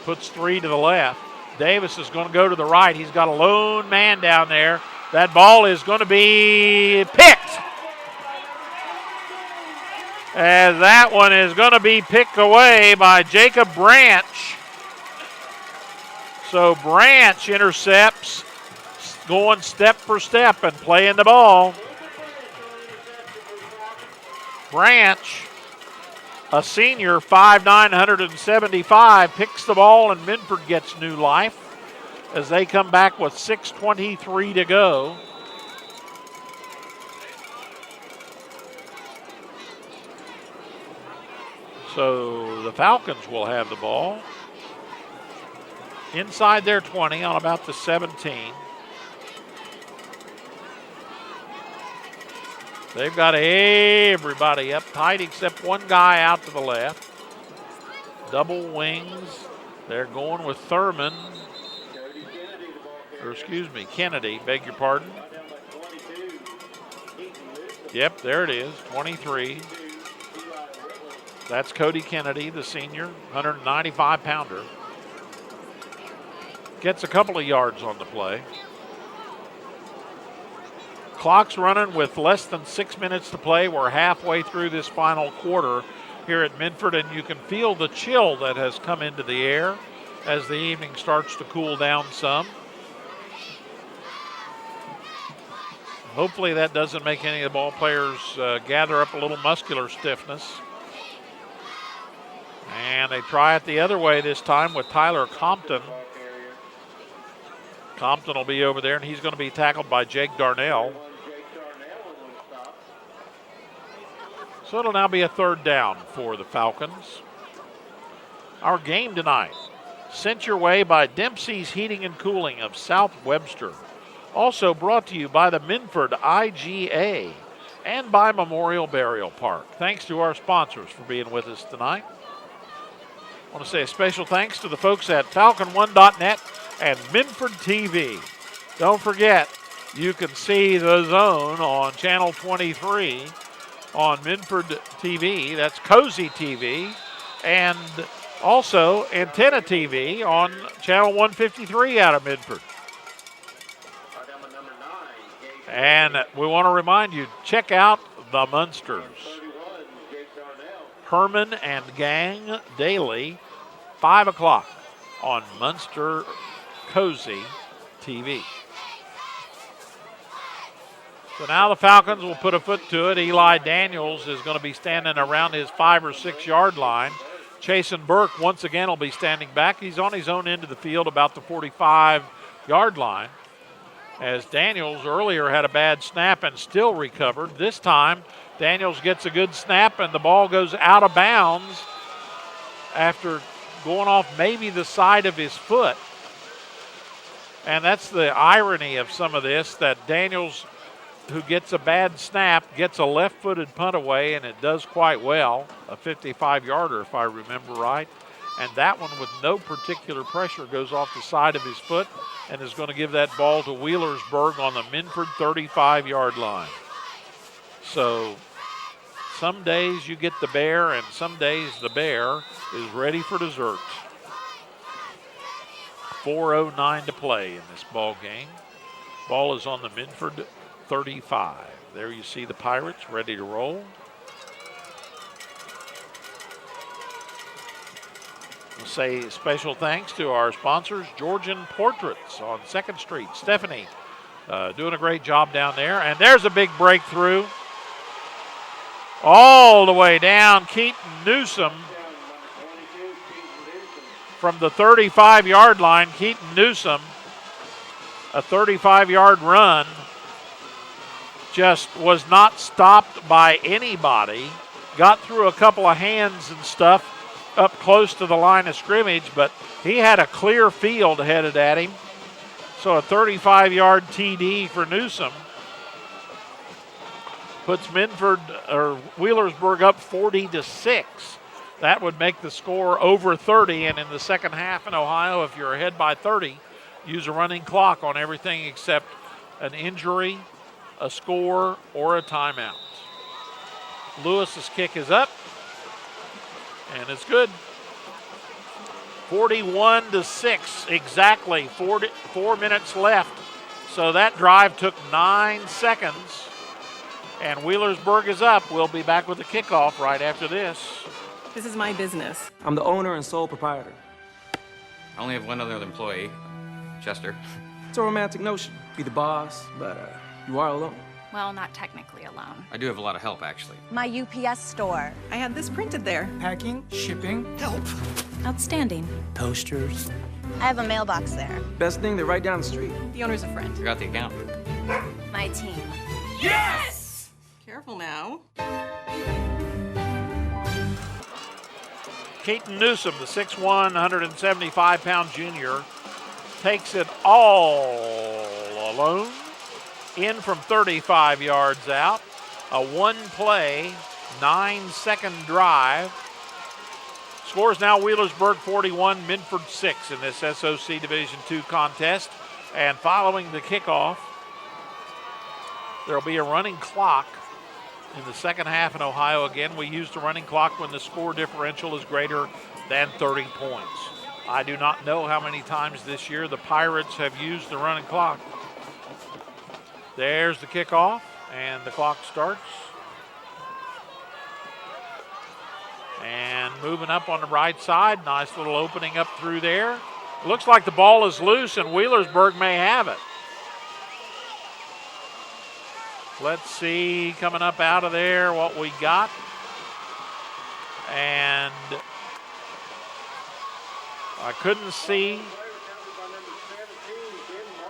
S2: puts 3 to the left. Davis is going to go to the right. He's got a lone man down there. That ball is going to be picked. As that one is going to be picked away by Jacob Branch. So Branch intercepts, going step for step and playing the ball. Branch, a senior, 5'9", 175, picks the ball, and Minford gets new life as they come back with 6:23 to go. So the Falcons will have the ball inside their 20 on about the 17. They've got everybody up tight except one guy out to the left. Double wings. They're going with Thurman. Or excuse me, Kennedy, beg your pardon. Yep, there it is, 23. That's Cody Kennedy, the senior, 195-pounder. Gets a couple of yards on the play. Clock's running with less than 6 minutes to play. We're halfway through this final quarter here at Minford, and you can feel the chill that has come into the air as the evening starts to cool down some. Hopefully that doesn't make any of the ball players gather up a little muscular stiffness. And they try it the other way this time with Tyler Compton. Compton will be over there, and he's going to be tackled by Jake Darnell. So it'll now be a 3rd down for the Falcons. Our game tonight, sent your way by Dempsey's Heating and Cooling of South Webster. Also brought to you by the Minford IGA and by Memorial Burial Park. Thanks to our sponsors for being with us tonight. I want to say a special thanks to the folks at Falcon1.net and Minford TV. Don't forget, you can see the zone on Channel 23 on Minford TV. That's Cozy TV. And also Antenna TV on Channel 153 out of Minford. And we want to remind you, check out the Munsters. Herman and Gang daily, 5 o'clock on Munster Cozy TV. So now the Falcons will put a foot to it. Eli Daniels is going to be standing around his 5 or 6 yard line. Chasen Burke once again will be standing back. He's on his own end of the field about the 45 yard line. As Daniels earlier had a bad snap and still recovered. This time Daniels gets a good snap and the ball goes out of bounds after going off maybe the side of his foot. And that's the irony of some of this, that Daniels, who gets a bad snap, gets a left-footed punt away, and it does quite well, a 55-yarder if I remember right. And that one with no particular pressure goes off the side of his foot and is going to give that ball to Wheelersburg on the Minford 35-yard line. So Some days you get the bear, and some days the bear is ready for dessert. 4:09 to play in this ball game. Ball is on the Minford 35. There you see the Pirates ready to roll. We'll say special thanks to our sponsors, Georgian Portraits on 2nd Street. Stephanie doing a great job down there. And there's a big breakthrough. All the way down, Keaton Newsom from the 35-yard line. Keaton Newsom, a 35-yard run, just was not stopped by anybody. Got through a couple of hands and stuff up close to the line of scrimmage, but he had a clear field headed at him. So a 35-yard TD for Newsom puts Wheelersburg up 40-6. That would make the score over 30, and in the second half in Ohio, if you're ahead by 30, use a running clock on everything except an injury, a score, or a timeout. Lewis's kick is up, and it's good. 41-6, exactly 4 minutes left. So that drive took 9 seconds, and Wheelersburg is up. We'll be back with the kickoff right after this.
S15: This is my business. I'm the owner and sole proprietor.
S9: I only have one other employee, Chester.
S15: It's a romantic notion. Be the boss, but you are alone.
S10: Well, not technically alone.
S9: I do have a lot of help, actually.
S10: My UPS store.
S15: I had this printed there. Packing, shipping, help.
S10: Outstanding.
S15: Toasters.
S10: I have a mailbox there.
S15: Best thing, they're right down the street.
S10: The owner's a friend.
S9: Forgot the account.
S10: My team.
S15: Yes! Careful now.
S2: Keaton Newsom, the 6'1", 175-pound junior, takes it all alone. In from 35 yards out. A one-play, 9-second drive. Scores now Wheelersburg 41, Minford 6 in this SOC Division II contest. And following the kickoff, there'll be a running clock in the second half in Ohio. Again, we use the running clock when the score differential is greater than 30 points. I do not know how many times this year the Pirates have used the running clock. There's the kickoff, and the clock starts. And moving up on the right side, nice little opening up through there. Looks like the ball is loose, and Wheelersburg may have it. Let's see, coming up out of there, what we got. And I couldn't see.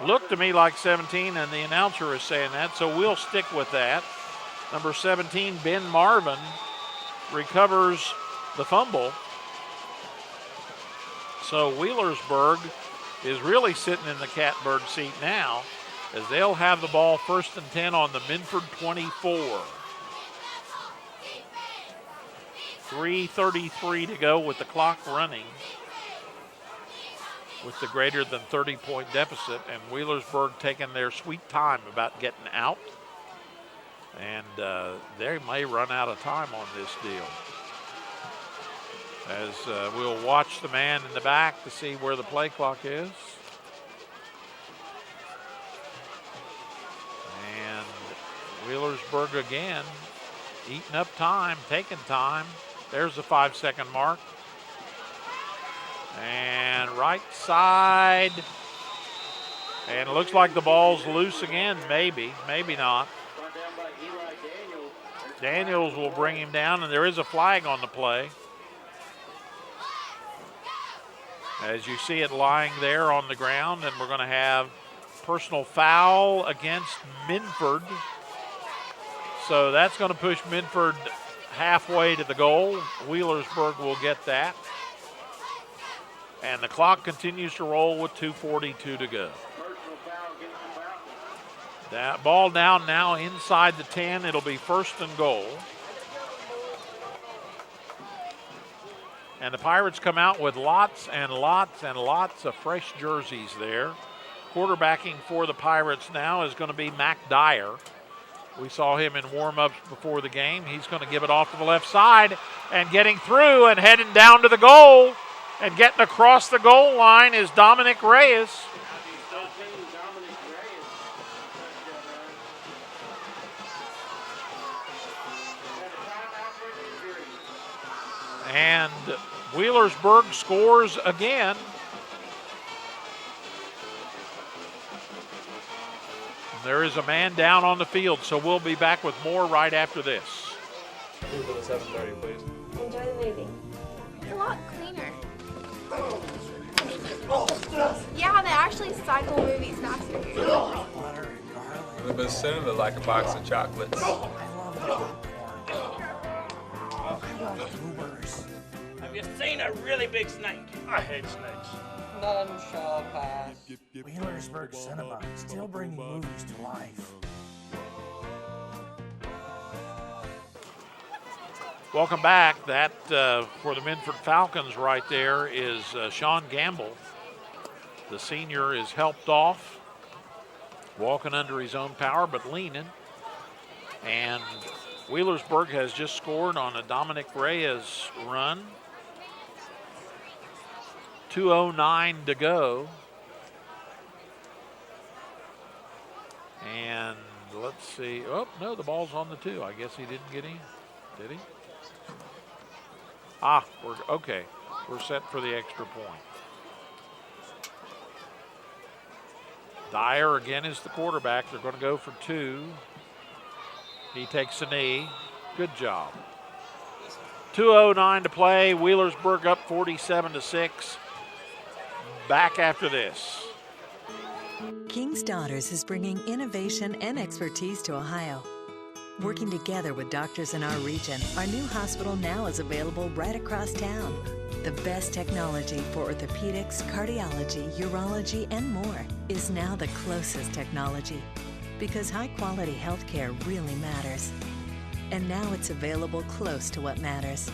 S2: Looked to me like 17, and the announcer is saying that, so we'll stick with that. Number 17, Ben Marvin, recovers the fumble. So Wheelersburg is really sitting in the catbird seat now, as they'll have the ball 1st and 10 on the Minford 24. 3:33 to go with the clock running, with the greater than 30-point deficit, and Wheelersburg taking their sweet time about getting out. And they may run out of time on this deal. As we'll watch the man in the back to see where the play clock is. And Wheelersburg again, eating up time, taking time. There's the 5-second mark. And right side. And it looks like the ball's loose again, maybe not. Daniels will bring him down, and there is a flag on the play. As you see it lying there on the ground, and we're going to have personal foul against Minford. So that's going to push Minford halfway to the goal. Wheelersburg will get that. And the clock continues to roll with 2:42 to go. That ball down now inside the 10. It'll be 1st and goal. And the Pirates come out with lots and lots and lots of fresh jerseys there. Quarterbacking for the Pirates now is going to be Mac Dyer. We saw him in warm-ups before the game. He's going to give it off to the left side, and getting through and heading down to the goal and getting across the goal line is Dominic Reyes. And Wheelersburg scores again. There is a man down on the field, so we'll be back with more right after this.
S6: 7:30, please.
S25: Enjoy the movie. It's a lot cleaner. Yeah, they actually cycle movies faster here.
S12: They've been sending it like a box of chocolates.
S6: Have you seen a really big snake? I hate snakes.
S11: None shall pass.
S4: Wheelersburg Cinema, still bringing movies to life.
S2: Welcome back. That for the Minford Falcons right there is Sean Gamble. The senior is helped off, walking under his own power, but leaning. And Wheelersburg has just scored on a Dominic Reyes run. 2:09 to go. And let's see. Oh, no, the ball's on the 2. I guess he didn't get in. Did he? We're okay. We're set for the extra point. Dyer again is the quarterback. They're going to go for 2. He takes a knee. Good job. 2:09 to play. Wheelersburg up 47-6. Back after this.
S17: King's Daughters is bringing innovation and expertise to Ohio. Working together with doctors in our region, our new hospital now is available right across town. The best technology for orthopedics, cardiology, urology, and more is now the closest technology, because high-quality healthcare really matters. And now it's available close to what matters.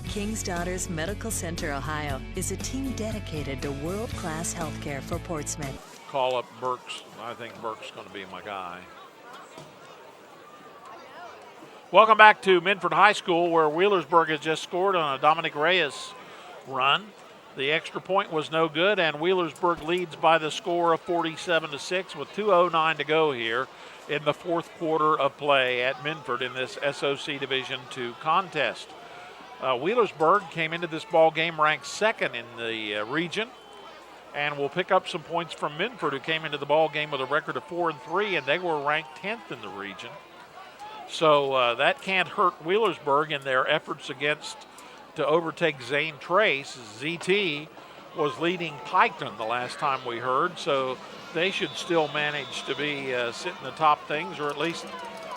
S17: King's Daughters Medical Center, Ohio is a team dedicated to world-class healthcare for Portsmouth.
S2: Call up Burks. I think Burks is going to be my guy. Welcome back to Minford High School, where Wheelersburg has just scored on a Dominic Reyes run. The extra point was no good, and Wheelersburg leads by the score of 47-6 with 2:09 to go here in the fourth quarter of play at Minford in this SOC Division II contest. Wheelersburg came into this ball game ranked second in the region, and will pick up some points from Minford, who came into the ball game with a record of 4-3, and they were ranked 10th in the region. So that can't hurt Wheelersburg in their efforts to overtake Zane Trace. ZT was leading Piketon the last time we heard, so they should still manage to be sitting in the top things, or at least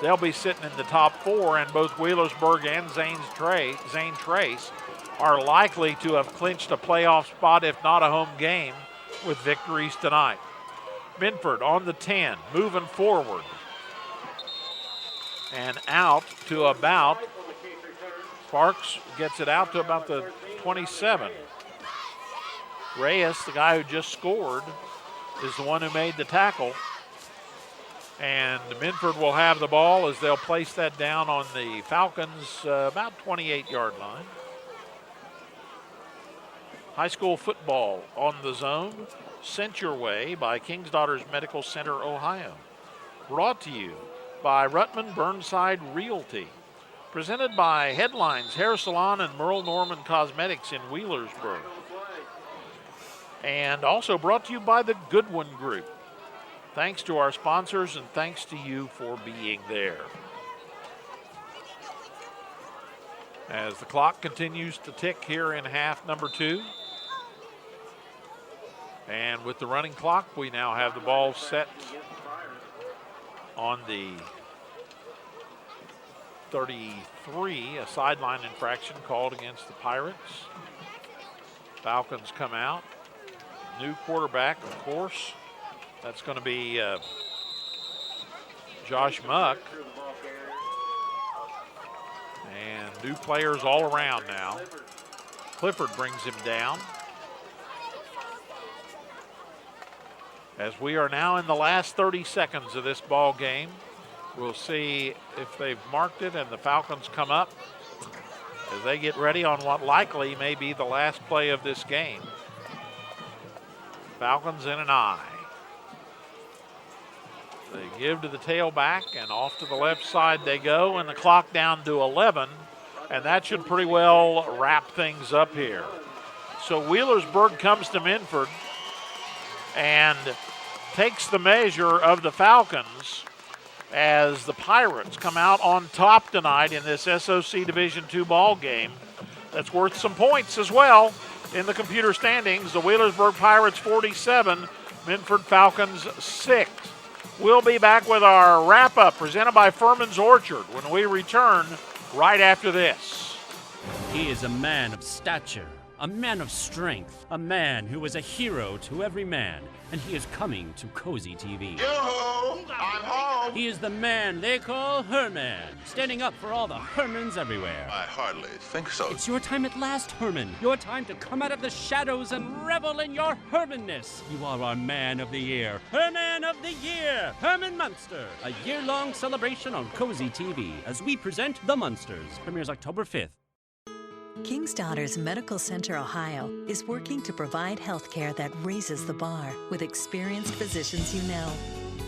S2: they'll be sitting in the top 4, and both Wheelersburg and Zane Trace are likely to have clinched a playoff spot, if not a home game, with victories tonight. Minford on the 10, moving forward. And out to about, Sparks gets it out to about the 27. Reyes, the guy who just scored, is the one who made the tackle. And Minford will have the ball as they'll place that down on the Falcons' about 28-yard line. High school football on the zone, sent your way by King's Daughters Medical Center, Ohio. Brought to you by Ruttman Burnside Realty. Presented by Headlines Hair Salon and Merle Norman Cosmetics in Wheelersburg. And also brought to you by the Goodwin Group. Thanks to our sponsors, and thanks to you for being there. As the clock continues to tick here in half number 2. And with the running clock, we now have the ball set on the 33, a sideline infraction called against the Pirates. Falcons come out. New quarterback, of course. That's going to be Josh Muck. And new players all around now. Clifford brings him down. As we are now in the last 30 seconds of this ball game, We'll see if they've marked it, and the Falcons come up as they get ready on what likely may be the last play of this game. Falcons in an I. They give to the tailback, and off to the left side they go, and the clock down to 11, and that should pretty well wrap things up here. So Wheelersburg comes to Minford and takes the measure of the Falcons as the Pirates come out on top tonight in this SOC Division II ball game. That's worth some points as well in the computer standings. The Wheelersburg Pirates 47, Minford Falcons 6. We'll be back with our wrap-up presented by Furman's Orchard when we return right after this.
S18: He is a man of stature, a man of strength, a man who is a hero to every man, and he is coming to Cozy TV.
S19: Yo-ho! I'm home!
S18: He is the man they call Herman, standing up for all the Hermans everywhere.
S19: I hardly think so.
S18: It's your time at last, Herman. Your time to come out of the shadows and revel in your Hermanness. You are our man of the year. Herman of the Year, Herman Munster. A year-long celebration on Cozy TV as we present The Munsters. Premieres October 5th.
S17: King's Daughters Medical Center Ohio is working to provide health care that raises the bar with experienced physicians you know,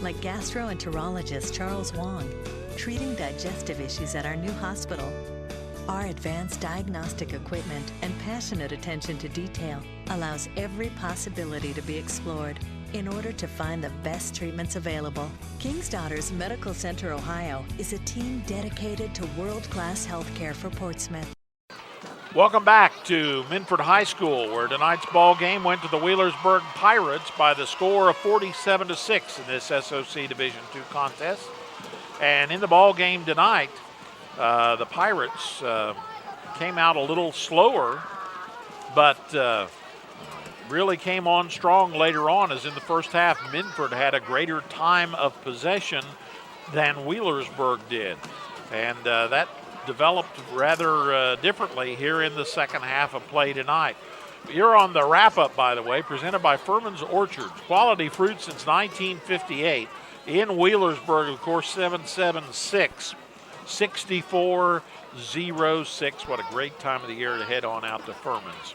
S17: like gastroenterologist Charles Wong, treating digestive issues at our new hospital. Our advanced diagnostic equipment and passionate attention to detail allows every possibility to be explored in order to find the best treatments available. King's Daughters Medical Center Ohio is a team dedicated to world-class health care for Portsmouth.
S2: Welcome back to Minford High School, where tonight's ball game went to the Wheelersburg Pirates by the score of 47-6 in this SOC Division II contest. And in the ball game tonight, the Pirates came out a little slower, but really came on strong later on, as in the first half, Minford had a greater time of possession than Wheelersburg did. And that developed rather differently here in the second half of play tonight. You're on the wrap-up, by the way, presented by Furman's Orchard. Quality fruit since 1958. In Wheelersburg, of course, 776 6406. What a great time of the year to head on out to Furman's.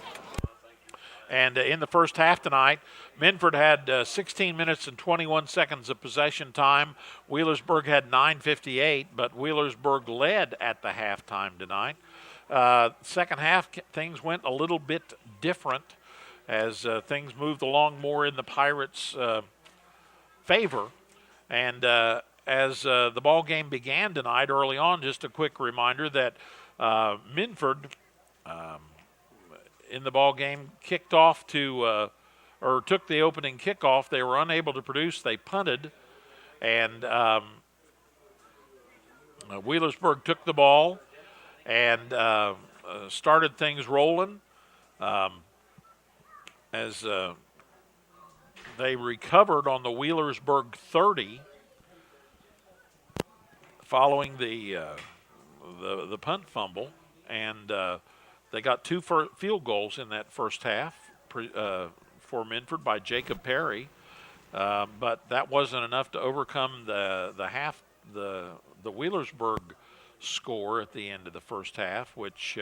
S2: And in the first half tonight, Minford had 16 minutes and 21 seconds of possession time. Wheelersburg had 9:58, but Wheelersburg led at the halftime tonight. Second half, things went a little bit different as things moved along more in the Pirates' favor. And as the ball game began tonight, early on, just a quick reminder that Minford in the ball game kicked off to or took the opening kickoff. They were unable to produce. They punted, and Wheelersburg took the ball and started things rolling as they recovered on the Wheelersburg 30 following the punt fumble, and they got two field goals in that first half for Minford by Jacob Perry, but that wasn't enough to overcome the Wheelersburg score at the end of the first half, which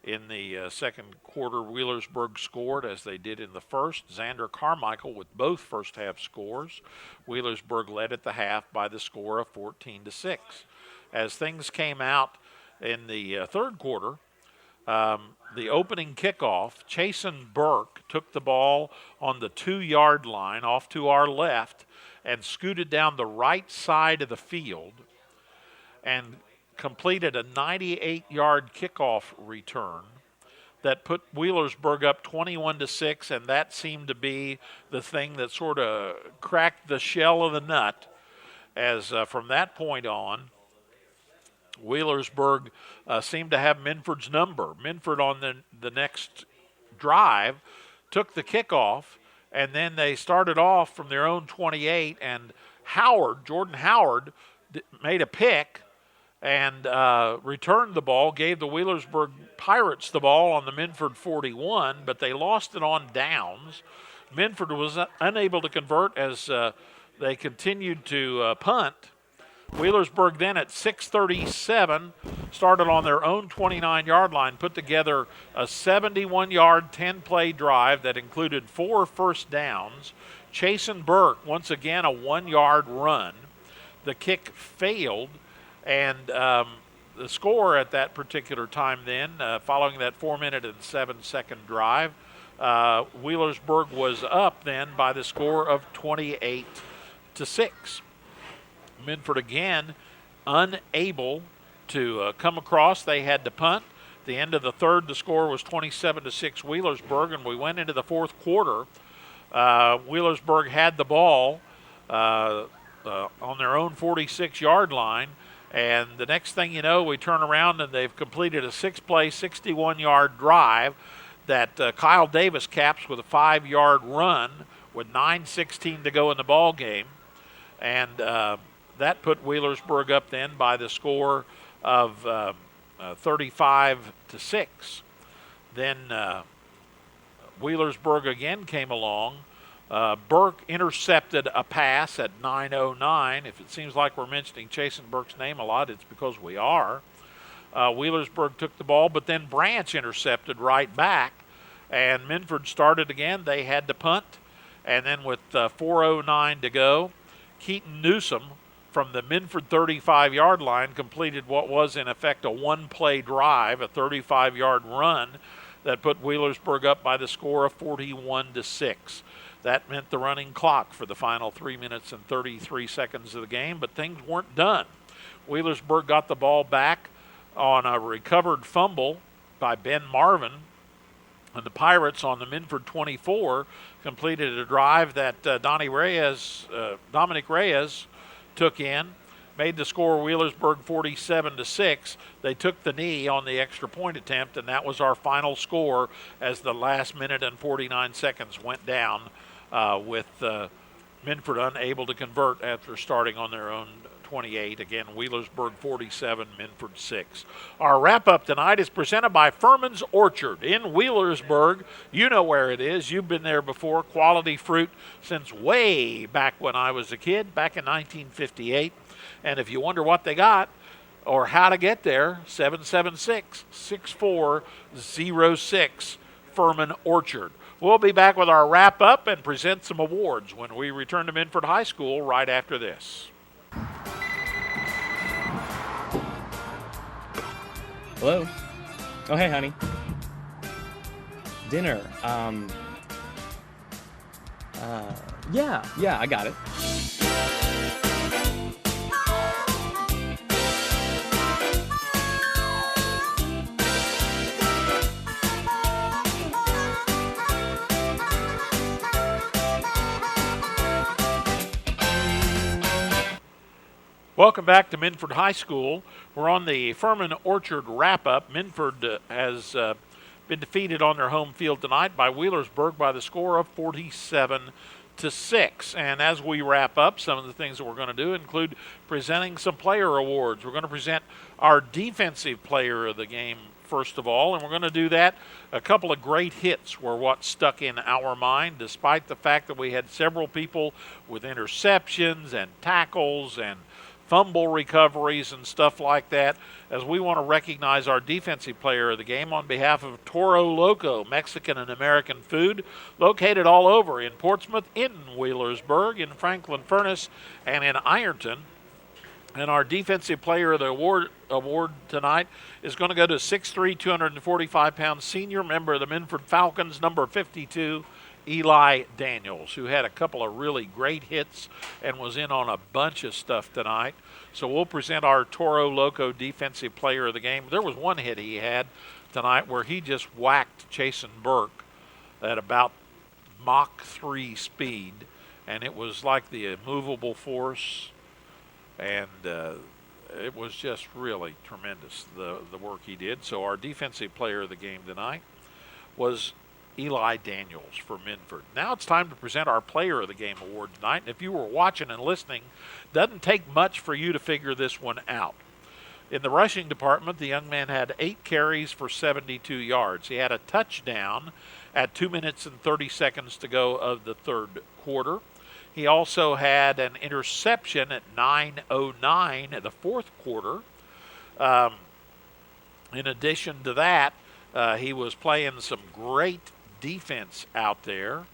S2: in the second quarter Wheelersburg scored as they did in the first. Xander Carmichael with both first half scores. Wheelersburg led at the half by the score of 14-6. As things came out in the third quarter, the opening kickoff, Chasen Burke took the ball on the 2-yard line off to our left and scooted down the right side of the field and completed a 98-yard kickoff return that put Wheelersburg up 21-6, and that seemed to be the thing that sort of cracked the shell of the nut, as from that point on, Wheelersburg seemed to have Minford's number. Minford on the next drive took the kickoff, and then they started off from their own 28, and Jordan Howard made a pick and returned the ball, gave the Wheelersburg Pirates the ball on the Minford 41, but they lost it on downs. Minford was unable to convert as they continued to punt. Wheelersburg then at 6:37 started on their own 29-yard line, put together a 71-yard, 10-play drive that included 4 first downs. Chasen Burke, once again, a 1-yard run. The kick failed, and the score at that particular time then, following that 4-minute and 7-second drive, Wheelersburg was up then by the score of 28-6. Minford again unable to come across. They had to punt. At the end of the third, the score was 27-6 Wheelersburg, and we went into the fourth quarter. Wheelersburg had the ball on their own 46-yard line, and the next thing you know, we turn around and they've completed a 6-play, 61-yard drive that Kyle Davis caps with a 5-yard run with 9:16 to go in the ball game, and that put Wheelersburg up then by the score of 35-6. Then Wheelersburg again came along. Burke intercepted a pass at 9:09. If it seems like we're mentioning Chasen Burke's name a lot, it's because we are. Wheelersburg took the ball, but then Branch intercepted right back, and Minford started again. They had to punt, and then with 4:09 to go, Keaton Newsom from the Minford 35-yard line completed what was in effect a 1-play drive, a 35-yard run that put Wheelersburg up by the score of 41-6. That meant the running clock for the final 3 minutes and 33 seconds of the game, but things weren't done. Wheelersburg got the ball back on a recovered fumble by Ben Marvin, and the Pirates on the Minford 24 completed a drive that Dominic Reyes took in, made the score Wheelersburg 47-6. They took the knee on the extra point attempt, and that was our final score as the last minute and 49 seconds went down with Minford unable to convert after starting on their own 28. Again, Wheelersburg 47, Minford 6. Our wrap-up tonight is presented by Furman's Orchard in Wheelersburg. You know where it is. You've been there before. Quality fruit since way back when I was a kid, back in 1958. And if you wonder what they got or how to get there, 776-6406, Furman Orchard. We'll be back with our wrap-up and present some awards when we return to Minford High School right after this.
S7: Hello? Oh, hey, honey. Dinner. Yeah, I got it.
S2: Welcome back to Minford High School. We're on the Furman Orchard wrap-up. Minford has been defeated on their home field tonight by Wheelersburg by the score of 47-6. And as we wrap up, some of the things that we're going to do include presenting some player awards. We're going to present our defensive player of the game first of all, and we're going to do that. A couple of great hits were what stuck in our mind, despite the fact that we had several people with interceptions and tackles and fumble recoveries and stuff like that, as we want to recognize our defensive player of the game on behalf of Toro Loco, Mexican and American food, located all over in Portsmouth, in Wheelersburg, in Franklin Furnace, and in Ironton. And our defensive player of the award tonight is going to go to 6'3", 245-pound senior member of the Minford Falcons, number 52, Eli Daniels, who had a couple of really great hits and was in on a bunch of stuff tonight. So we'll present our Toro Loco defensive player of the game. There was one hit he had tonight where he just whacked Chasen Burke at about Mach 3 speed, and it was like the immovable force, and it was just really tremendous, the work he did. So our defensive player of the game tonight was Eli Daniels for Minford. Now it's time to present our Player of the Game award tonight. And if you were watching and listening, it doesn't take much for you to figure this one out. In the rushing department, the young man had 8 carries for 72 yards. He had a touchdown at 2 minutes and 30 seconds to go of the third quarter. He also had an interception at 9:09 in the fourth quarter. In addition to that, he was playing some great defense out there.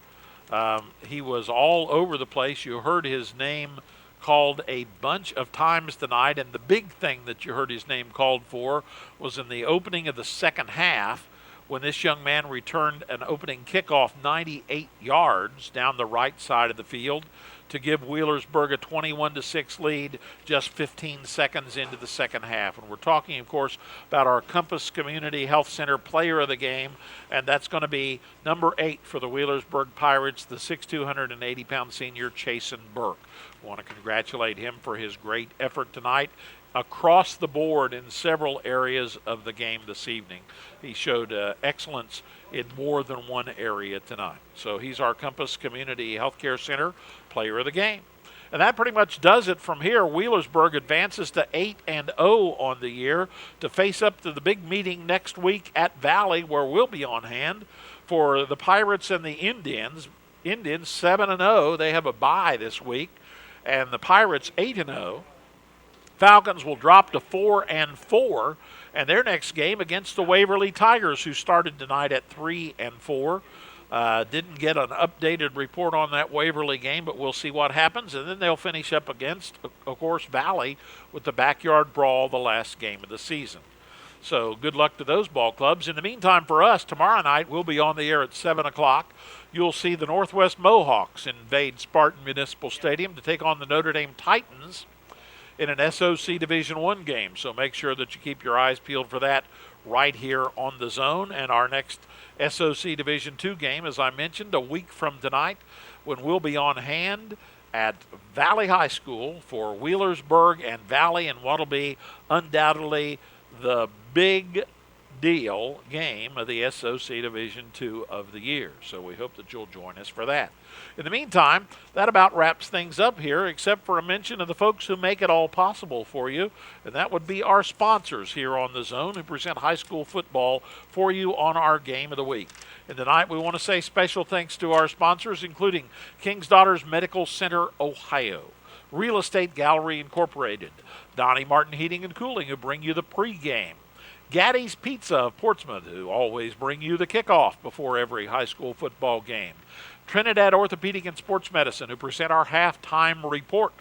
S2: He was all over the place. You heard his name called a bunch of times tonight, and the big thing that you heard his name called for was in the opening of the second half when this young man returned an opening kickoff 98 yards down the right side of the field to give Wheelersburg a 21-6 lead just 15 seconds into the second half. And we're talking, of course, about our Compass Community Health Center player of the game, and that's going to be number 8 for the Wheelersburg Pirates, the 6'280" senior, Chasen Burke. I want to congratulate him for his great effort tonight across the board in several areas of the game this evening. He showed excellence in more than one area tonight. So he's our Compass Community Healthcare Center player of the game. And that pretty much does it from here. Wheelersburg advances to 8-0 on the year to face up to the big meeting next week at Valley, where we'll be on hand for the Pirates and the Indians. Indians 7-0. They have a bye this week. And the Pirates 8-0. Falcons will drop to 4-4, and their next game against the Waverly Tigers, who started tonight at 3-4. Didn't get an updated report on that Waverly game, but we'll see what happens. And then they'll finish up against, of course, Valley with the backyard brawl, the last game of the season. So good luck to those ball clubs. In the meantime, for us, tomorrow night we'll be on the air at 7 o'clock. You'll see the Northwest Mohawks invade Spartan Municipal Stadium to take on the Notre Dame Titans in an SOC Division I game. So make sure that you keep your eyes peeled for that right here on the Zone. And our next SOC Division II game, as I mentioned, a week from tonight, when we'll be on hand at Valley High School for Wheelersburg and Valley, and what'll be undoubtedly the big deal game of the SOC Division II of the year. So we hope that you'll join us for that. In the meantime, that about wraps things up here, except for a mention of the folks who make it all possible for you, and that would be our sponsors here on the Zone, who present high school football for you on our game of the week. And tonight we want to say special thanks to our sponsors, including King's Daughters Medical Center, Ohio, Real Estate Gallery Incorporated, Donnie Martin Heating and Cooling, who bring you the pregame, Gaddy's Pizza of Portsmouth, who always bring you the kickoff before every high school football game, Trinidad Orthopedic and Sports Medicine, who present our halftime report,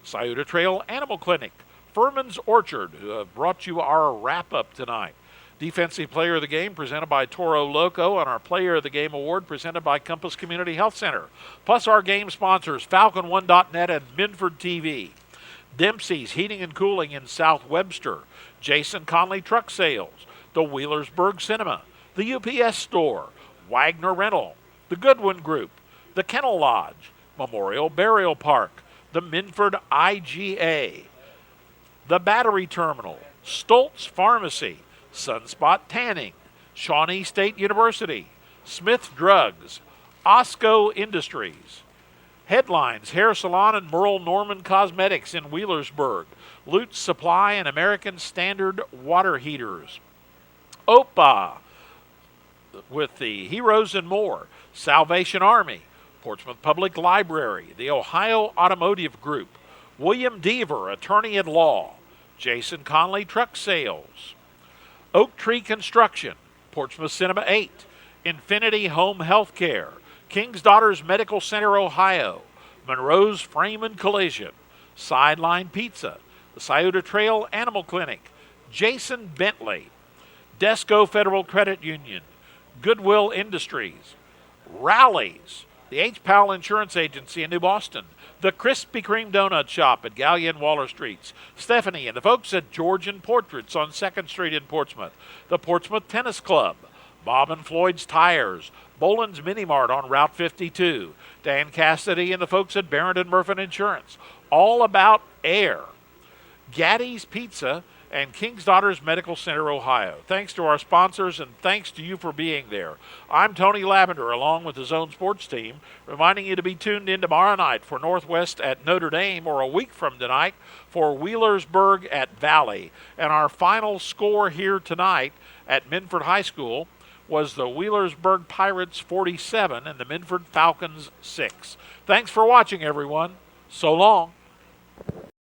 S2: Scioto Trail Animal Clinic, Furman's Orchard, who have brought you our wrap-up tonight, Defensive Player of the Game presented by Toro Loco, and our Player of the Game Award presented by Compass Community Health Center, plus our game sponsors, Falcon1.net and Minford TV, Dempsey's Heating and Cooling in South Webster, Jason Conley Truck Sales, the Wheelersburg Cinema, the UPS Store, Wagner Rental, the Goodwin Group, the Kennel Lodge, Memorial Burial Park, the Minford IGA, the Battery Terminal, Stoltz Pharmacy, Sunspot Tanning, Shawnee State University, Smith Drugs, Osco Industries, Headlines Hair Salon and Merle Norman Cosmetics in Wheelersburg, Lutz Supply and American Standard Water Heaters, OPA with the Heroes and More, Salvation Army, Portsmouth Public Library, the Ohio Automotive Group, William Deaver, Attorney at Law, Jason Conley Truck Sales, Oak Tree Construction, Portsmouth Cinema 8, Infinity Home Healthcare, King's Daughters Medical Center, Ohio, Monroe's Frame and Collision, Sideline Pizza, the Scioto Trail Animal Clinic, Jason Bentley, Desco Federal Credit Union, Goodwill Industries, Rallies, the H. Powell Insurance Agency in New Boston, the Krispy Kreme Donut Shop at Gallia and Waller Streets, Stephanie and the folks at Georgian Portraits on 2nd Street in Portsmouth, the Portsmouth Tennis Club, Bob and Floyd's Tires, Boland's Mini Mart on Route 52, Dan Cassidy and the folks at Barrington Murphy Insurance, All About Air, Gaddy's Pizza, and King's Daughters Medical Center, Ohio. Thanks to our sponsors, and thanks to you for being there. I'm Tony Lavender, along with the Zone Sports team, reminding you to be tuned in tomorrow night for Northwest at Notre Dame, or a week from tonight for Wheelersburg at Valley. And our final score here tonight at Minford High School was the Wheelersburg Pirates 47 and the Minford Falcons 6. Thanks for watching, everyone. So long.